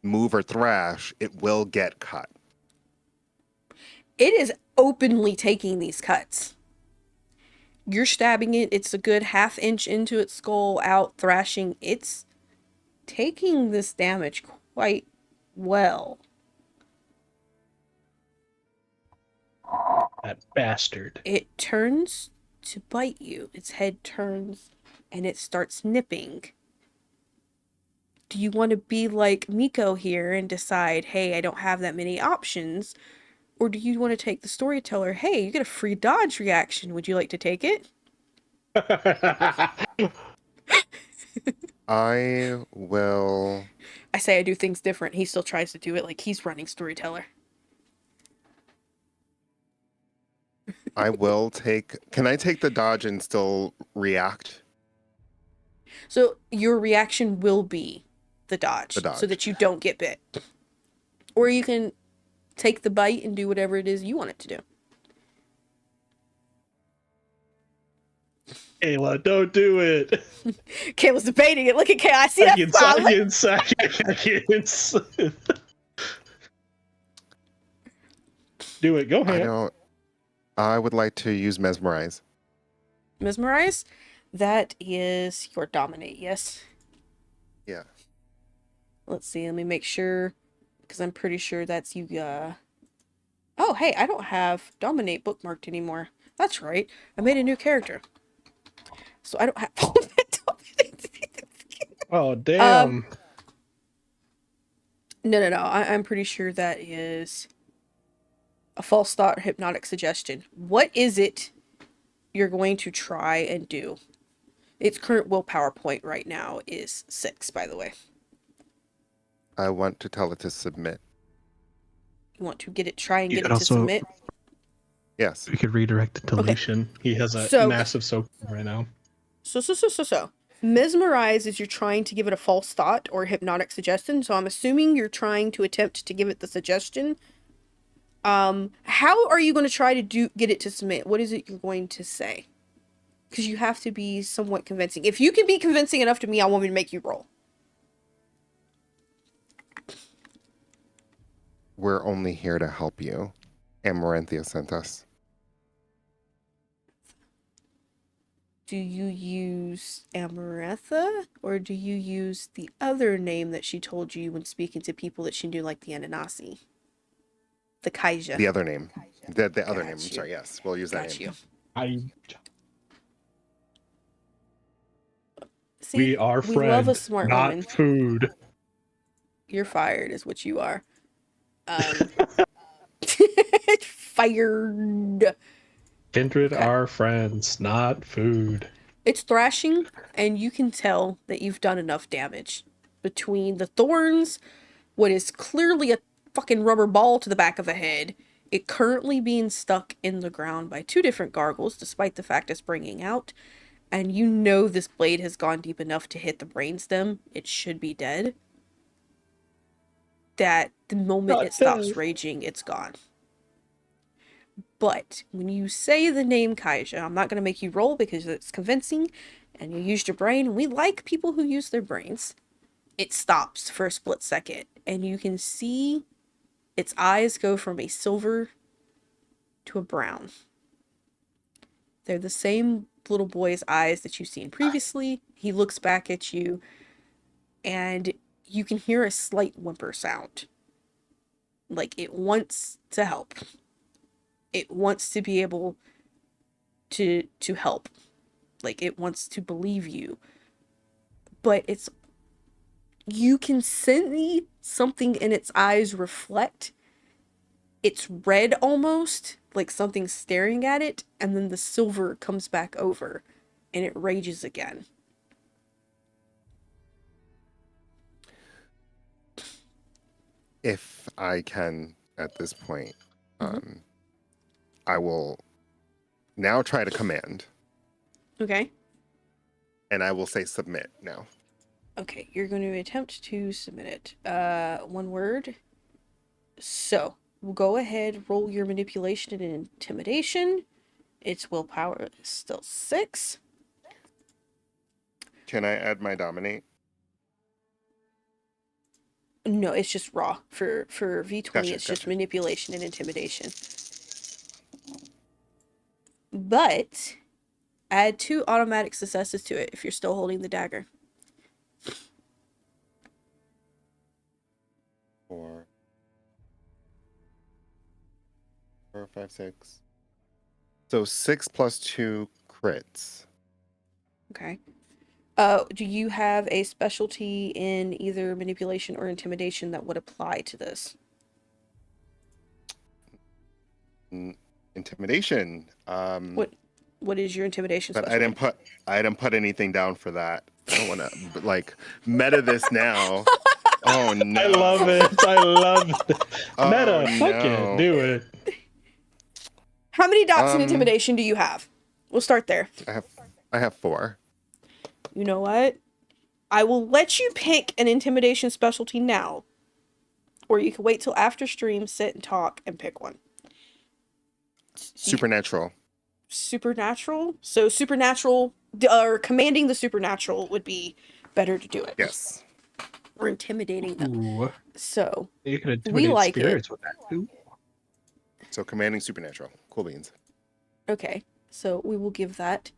move or thrash, it will get cut. It is openly taking these cuts. You're stabbing it. It's a good ½ inch into its skull, out thrashing. It's taking this damage quite well. That bastard. It turns to bite you. Its head turns and it starts nipping. Do you want to be like Miko here and decide, hey, I don't have that many options? Or do you want to take the storyteller, hey, you get a free dodge reaction. Would you like to take it? I will. I say I do things different. He still tries to do it like he's running storyteller. I will take. Can I take the dodge and still react? So your reaction will be the dodge, The so dodge. that you don't get bit. Or you can take the bite and do whatever it is you want it to do. Ayla, don't do it. Kayla's debating it. Look at Kayla. I see that Seconds. Do it. Go I ahead. don't. I would like to use mesmerize. Mesmerize? That is your dominate, yes? Yeah. Let's see, let me make sure, because I'm pretty sure that's you, Oh, hey, I don't have dominate bookmarked anymore. That's right, I made a new character. so I don't have all mental abilities. Oh damn! No. I'm pretty sure that is a false thought or hypnotic suggestion. What is it you're going to try and do? Its current willpower point right now is 6, by the way. I want to tell it to submit. You want to try and You get could it to also- submit? Yes. We could redirect it to Okay. Lucian. He has a So- massive soak right now. So. Mesmerize is you're trying to give it a false thought or hypnotic suggestion. So I'm assuming you're trying to attempt to give it the suggestion. How are you going to try to get it to submit? What is it you're going to say? Because you have to be somewhat convincing. If you can be convincing enough to me, I want me to make you roll. We're only here to help you. Amaranthia sent us. Do you use Amarantha, or do you use the other name that she told you when speaking to people that she knew, like the Ananasi? The Kaija. The other name. The other Got name. I'm you. sorry. Yes, we'll use that Got name. you. See, We are we love a friends, smart not woman. food. You're fired, is what you are. Fired. Kindred Okay. are friends, not food. It's thrashing, and you can tell that you've done enough damage. Between the thorns, what is clearly a fucking rubber ball to the back of the head, it currently being stuck in the ground by 2 different gargoyles, despite the fact it's bringing out, and you know this blade has gone deep enough to hit the brainstem. It should be dead. That the moment Not it stops dead. raging, it's gone. But when you say the name Kaija, I'm not going to make you roll because it's convincing, and you used your brain, and we like people who use their brains. It stops for a split second, and you can see its eyes go from a silver to a brown. They're the same little boy's eyes that you've seen previously. He looks back at you, and you can hear a slight whimper sound. Like it wants to help. It wants to be able to help. Like it wants to believe you. But you can see something in its eyes reflect. It's red almost, like something's staring at it, and then the silver comes back over and it rages again. If I can, at this point, I will now try to command, Okay. and I will say submit now. Okay, you're going to attempt to submit it. One word. So, we'll go ahead, roll your manipulation and intimidation. Its willpower is still 6. Can I add my dominate? No, it's just raw. For V20, Gotcha, it's just gotcha. manipulation and intimidation. But, add 2 automatic successes to it if you're still holding the dagger. 4, 5, 6. So 6 plus 2 crits. Okay. Do you have a specialty in either manipulation or intimidation that would apply to this? Intimidation. What is your intimidation But specialty? I didn't put anything down for that. I don't want to like meta this now. Oh no! I love it. I love it. Oh, Meta, fuck no. it, do it. How many dots in intimidation do you have? We'll start there. I have 4. You know what? I will let you pick an intimidation specialty now. Or you can wait till after stream, sit and talk, and pick one. Supernatural. Supernatural? So supernatural, or commanding the supernatural would be better to do it. Yes. Or intimidating them. Ooh, So, you could intimidate like it. spirits with that too. So commanding supernatural. Cool beans. okay. So we will give that.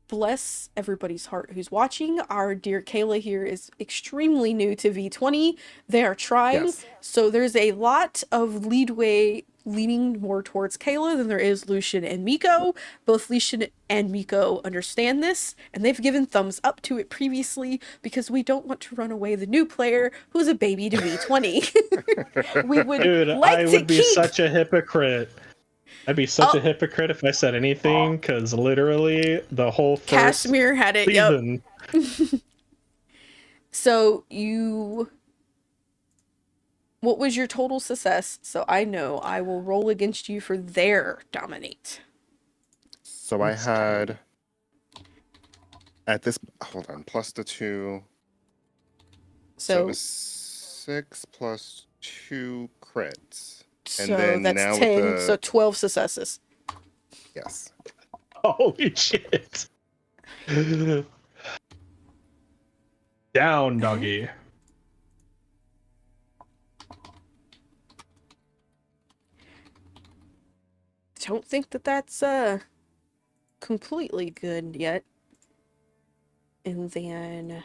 Bless everybody's heart who's watching. Our dear Kayla here is extremely new to V20. They are trying. Yes. So there's a lot of leadway leaning more towards Kayla than there is Lucian and Miko. Both Lucian and Miko understand this, and they've given thumbs up to it previously because we don't want to run away the new player who's a baby to V20. We would Dude, like I to would be keep... such a hypocrite. I'd be such a hypocrite if I said anything, because literally the whole first Casimir had it, season. Yep. So you... What was your total success? So I know I will roll against you for their dominate. So I had at this, hold on, plus the 2. So it was 6 plus 2 crits. And So then that's now 10, with the, so 12 successes. yes. Holy shit. Down, doggy. Don't think that that's completely good yet. And then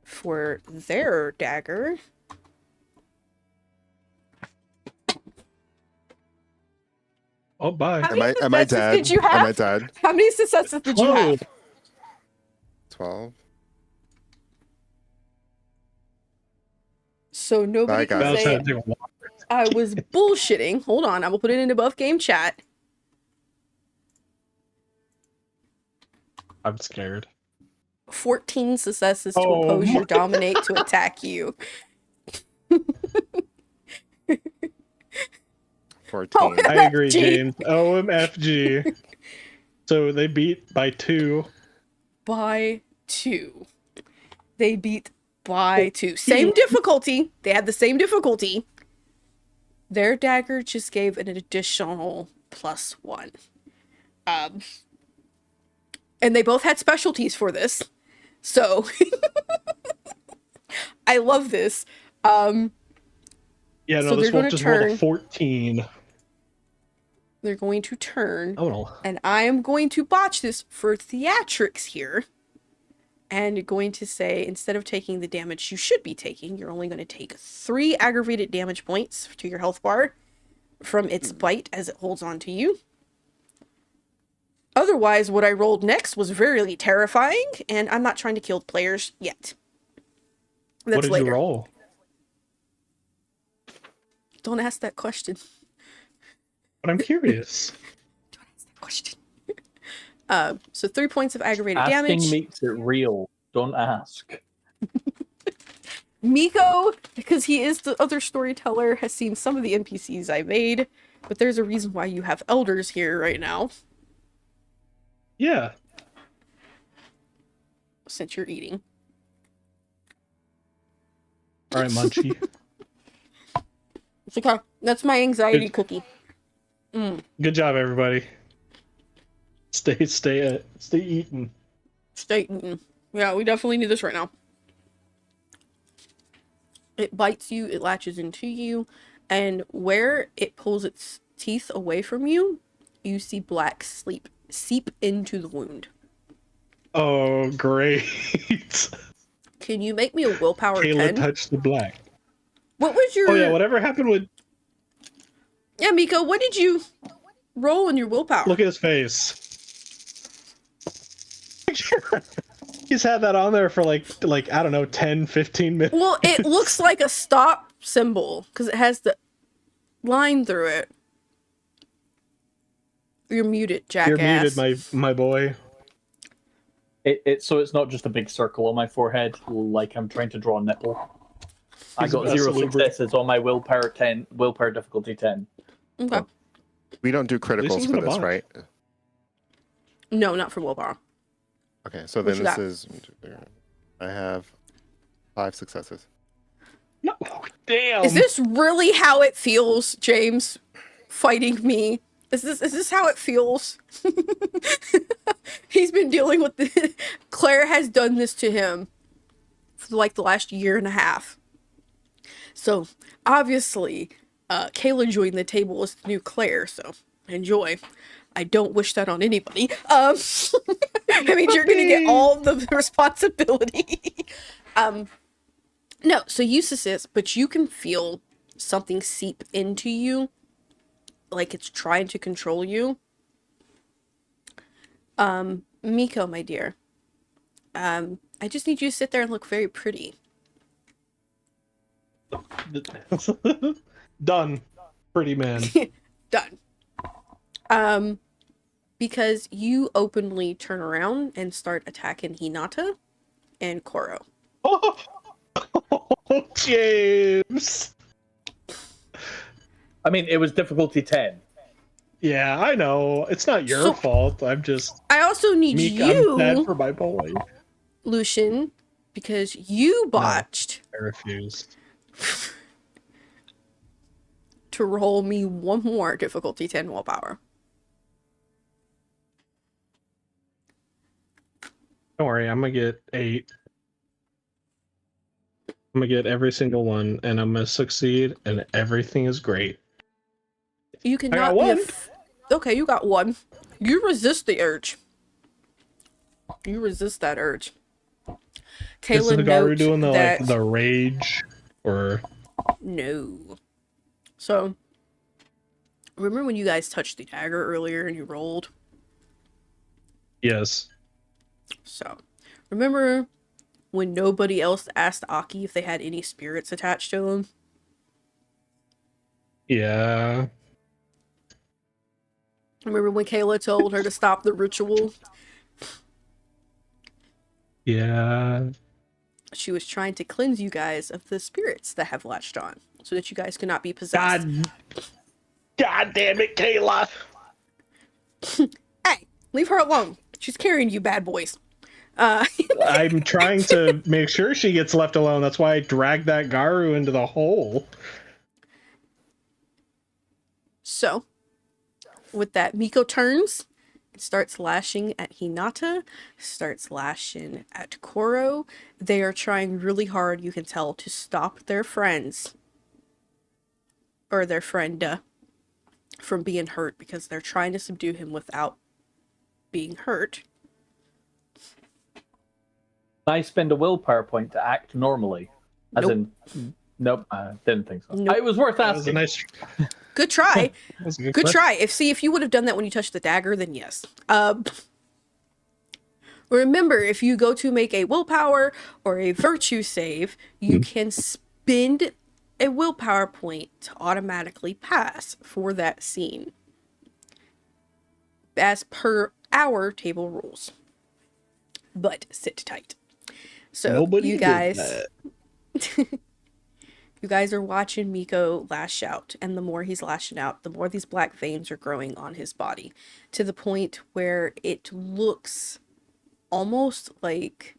for their dagger, Oh, bye. How Am many I successes dead? did you have? Am I dead? how many successes did you have? 12. So nobody Bye, can guys. say I was bullshitting. Hold on, I will put it in above game chat. I'm scared. 14 successes to Oh oppose my- your dominate to attack you. 14. I agree, OMFG. James. OMFG. So they beat by 2. By 2. They beat by 2. Same difficulty. They had the same difficulty. Their dagger just gave an additional +1. And they both had specialties for this. So I love this. Yeah, no, So this they're wolf gonna just rolled a turn. 14. They're going to turn. Oh no. And I am going to botch this for theatrics here. And going to say, instead of taking the damage you should be taking, you're only going to take 3 aggravated damage points to your health bar from its bite as it holds on to you. Otherwise, what I rolled next was very terrifying, and I'm not trying to kill players yet. That's What did later. you roll? Don't ask that question. But I'm curious. Don't ask that question. So 3 points of aggravated Asking damage. makes it real. Don't ask. Miko, because he is the other storyteller, has seen some of the NPCs I made, but there's a reason why you have elders here right now, Yeah. since you're eating. All right, Munchie. It's okay. That's my anxiety cookie. Good job, everybody. Stay eating. Stay eating. Yeah, we definitely need this right now. It bites you, it latches into you, and where it pulls its teeth away from you, you see black seep into the wound. Oh, great. Can you make me a willpower Kayla 10? touched the black. What was your... Oh yeah, whatever happened with... Yeah, Miko, what did you roll in your willpower? Look at his face. He's had that on there for like I don't know, 10, 15 minutes. Well, it looks like a stop symbol, because it has the line through it. You're muted, jackass. You're muted, my boy. So it's not just a big circle on my forehead, like I'm trying to draw a nipple. I He's got a 0 celebrity. successes on my willpower difficulty 10. Okay. We don't do criticals he's for gonna this, botch. right? No, not for willpower. Okay, so What then you this got? is... I have 5 successes. No, damn. Is this really how it feels, James? Fighting me? Is this how it feels? He's been dealing with the... Claire has done this to him for like the last year and a half. So, obviously, Kayla joined the table as the new Claire, so enjoy. I don't wish that on anybody. I mean, you're gonna get all the responsibility. No, so Eustace is, but you can feel something seep into you, like it's trying to control you. Miko, my dear, I just need you to sit there and look very pretty. Done. Pretty man. Done. Because you openly turn around and start attacking Hinata and Koro. Oh, James. I mean, it was difficulty 10. Yeah, I know. It's not your So- fault. I'm just I also need meek. I'm sad you, for my boy. Lucian, because you botched I refused. to roll me one more difficulty 10 willpower. Don't worry, I'm gonna get 8. I'm gonna get every single one, and I'm gonna succeed, and everything is great. You got cannot be one. Okay, you got one. You resist the urge. You resist that urge. Is Kayla, the Garu note doing the that like the rage, or no. So, remember when you guys touched the dagger earlier and you rolled? yes? So, remember when nobody else asked Aki if they had any spirits attached to them? Yeah. Remember when Kayla told her to stop the ritual? Yeah. She was trying to cleanse you guys of the spirits that have latched on, so that you guys could not be possessed. God damn it, Kayla! Hey, leave her alone. She's carrying you bad boys. I'm trying to make sure she gets left alone. That's why I dragged that Garu into the hole. So, with that, Miko turns and starts lashing at Hinata, starts lashing at Koro. They are trying really hard, you can tell, to stop their friends, or their friend, from being hurt, because they're trying to subdue him without being hurt. I spend a willpower point to act normally. As Nope. in, nope, I didn't think so. Nope. It was worth That was a asking. nice. Good try. That was a good Good question. try. If you would have done that when you touched the dagger, then yes. Remember, if you go to make a willpower or a virtue save, you can spend a willpower point to automatically pass for that scene, as per our table rules. But sit tight. So Nobody you did guys, that. you guys are watching Miko lash out, and the more he's lashing out, the more these black veins are growing on his body, to the point where it looks almost like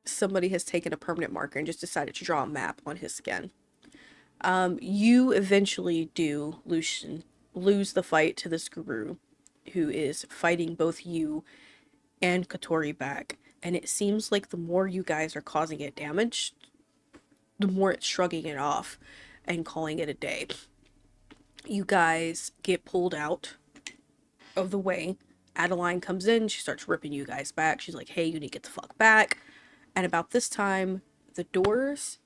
somebody has taken a permanent marker and just decided to draw a map on his skin. You eventually do, Lucian, lose the fight to this guru, who is fighting both you and Katori back. And it seems like the more you guys are causing it damage, the more it's shrugging it off and calling it a day. You guys get pulled out of the way. Adeline comes in, she starts ripping you guys back. She's like, hey, you need to get the fuck back. And about this time, the doors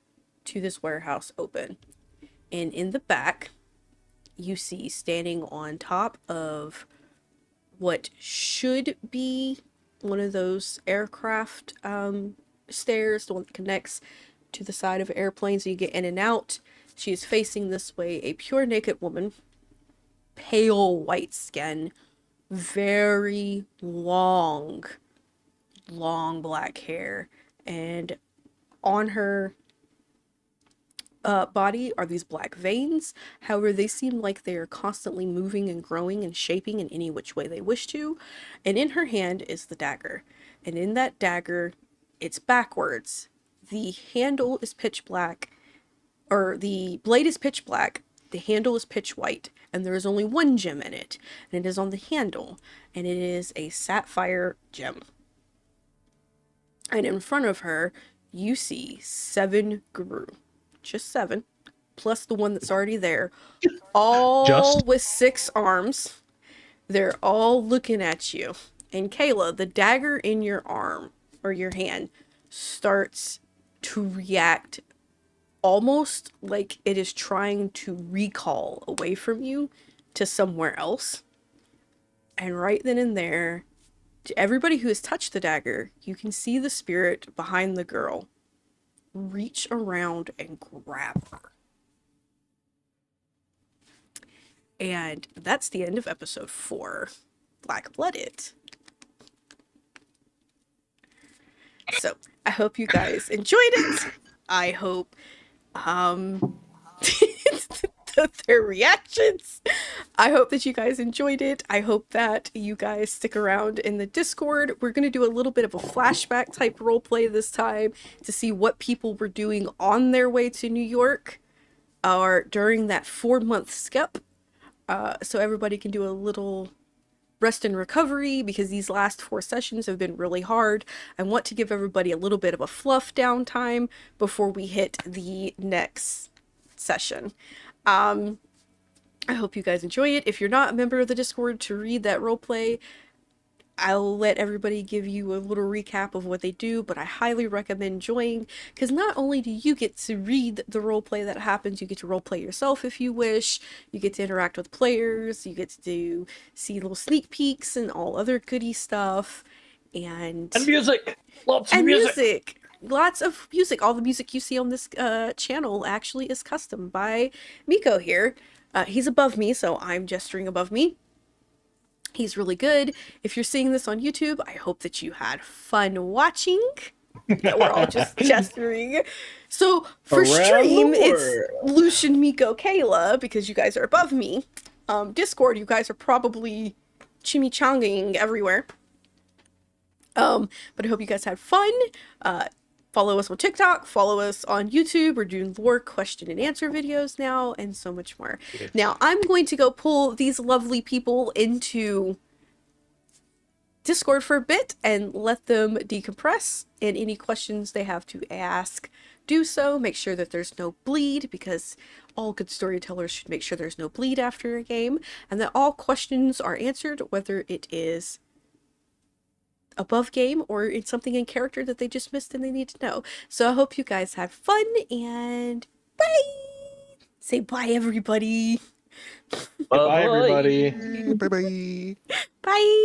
to this warehouse open. And in the back, you see standing on top of what should be one of those aircraft stairs, the one that connects to the side of an airplane so you get in and out. She is facing this way, a pure naked woman, pale white skin, very long black hair, and on her body are these black veins. However, they seem like they are constantly moving and growing and shaping in any which way they wish to. And in her hand is the dagger. And in that dagger, it's backwards. The handle is pitch black, or the blade is pitch black. The handle is pitch white, and there is only one gem in it, and it is on the handle, and it is a sapphire gem. And in front of her, you see 7 guru. Just 7, plus the one that's already there, all with 6 arms. They're all looking at you. And Kayla, the dagger in your arm, or your hand, starts to react almost like it is trying to recall away from you to somewhere else. And right then and there, to everybody who has touched the dagger, you can see the spirit behind the girl reach around and grab her. And that's the end of episode 4, Black Blooded. So I hope you guys enjoyed it. I hope their reactions. I hope that you guys enjoyed it. I hope that you guys stick around in the Discord. We're going to do a little bit of a flashback type roleplay this time to see what people were doing on their way to New York or during that 4-month skip. So everybody can do a little rest and recovery because these last 4 sessions have been really hard. I want to give everybody a little bit of a fluff downtime before we hit the next session. I hope you guys enjoy it. If you're not a member of the Discord to read that roleplay, I'll let everybody give you a little recap of what they do, but I highly recommend joining because not only do you get to read the roleplay that happens, you get to roleplay yourself if you wish, you get to interact with players, you get to see little sneak peeks and all other goody stuff, and music! Lots of and music! Lots of music. All the music you see on this channel actually is custom by Miko here. He's above me, so I'm gesturing above me. He's really good. If you're seeing this on YouTube, I hope that you had fun watching. We're all just gesturing. So for stream, it's Lucian, Miko, Kayla, because you guys are above me. Discord, you guys are probably chimichangaing everywhere. But I hope you guys had fun. Follow us on TikTok, follow us on YouTube. We're doing lore question and answer videos now, and so much more. Yes. Now, I'm going to go pull these lovely people into Discord for a bit and let them decompress, and any questions they have to ask, do so. Make sure that there's no bleed, because all good storytellers should make sure there's no bleed after a game, and that all questions are answered, whether it is above game or it's something in character that they just missed and they need to know. So I hope you guys had fun, and bye! Say bye, everybody. Bye, everybody. Bye-bye. Bye!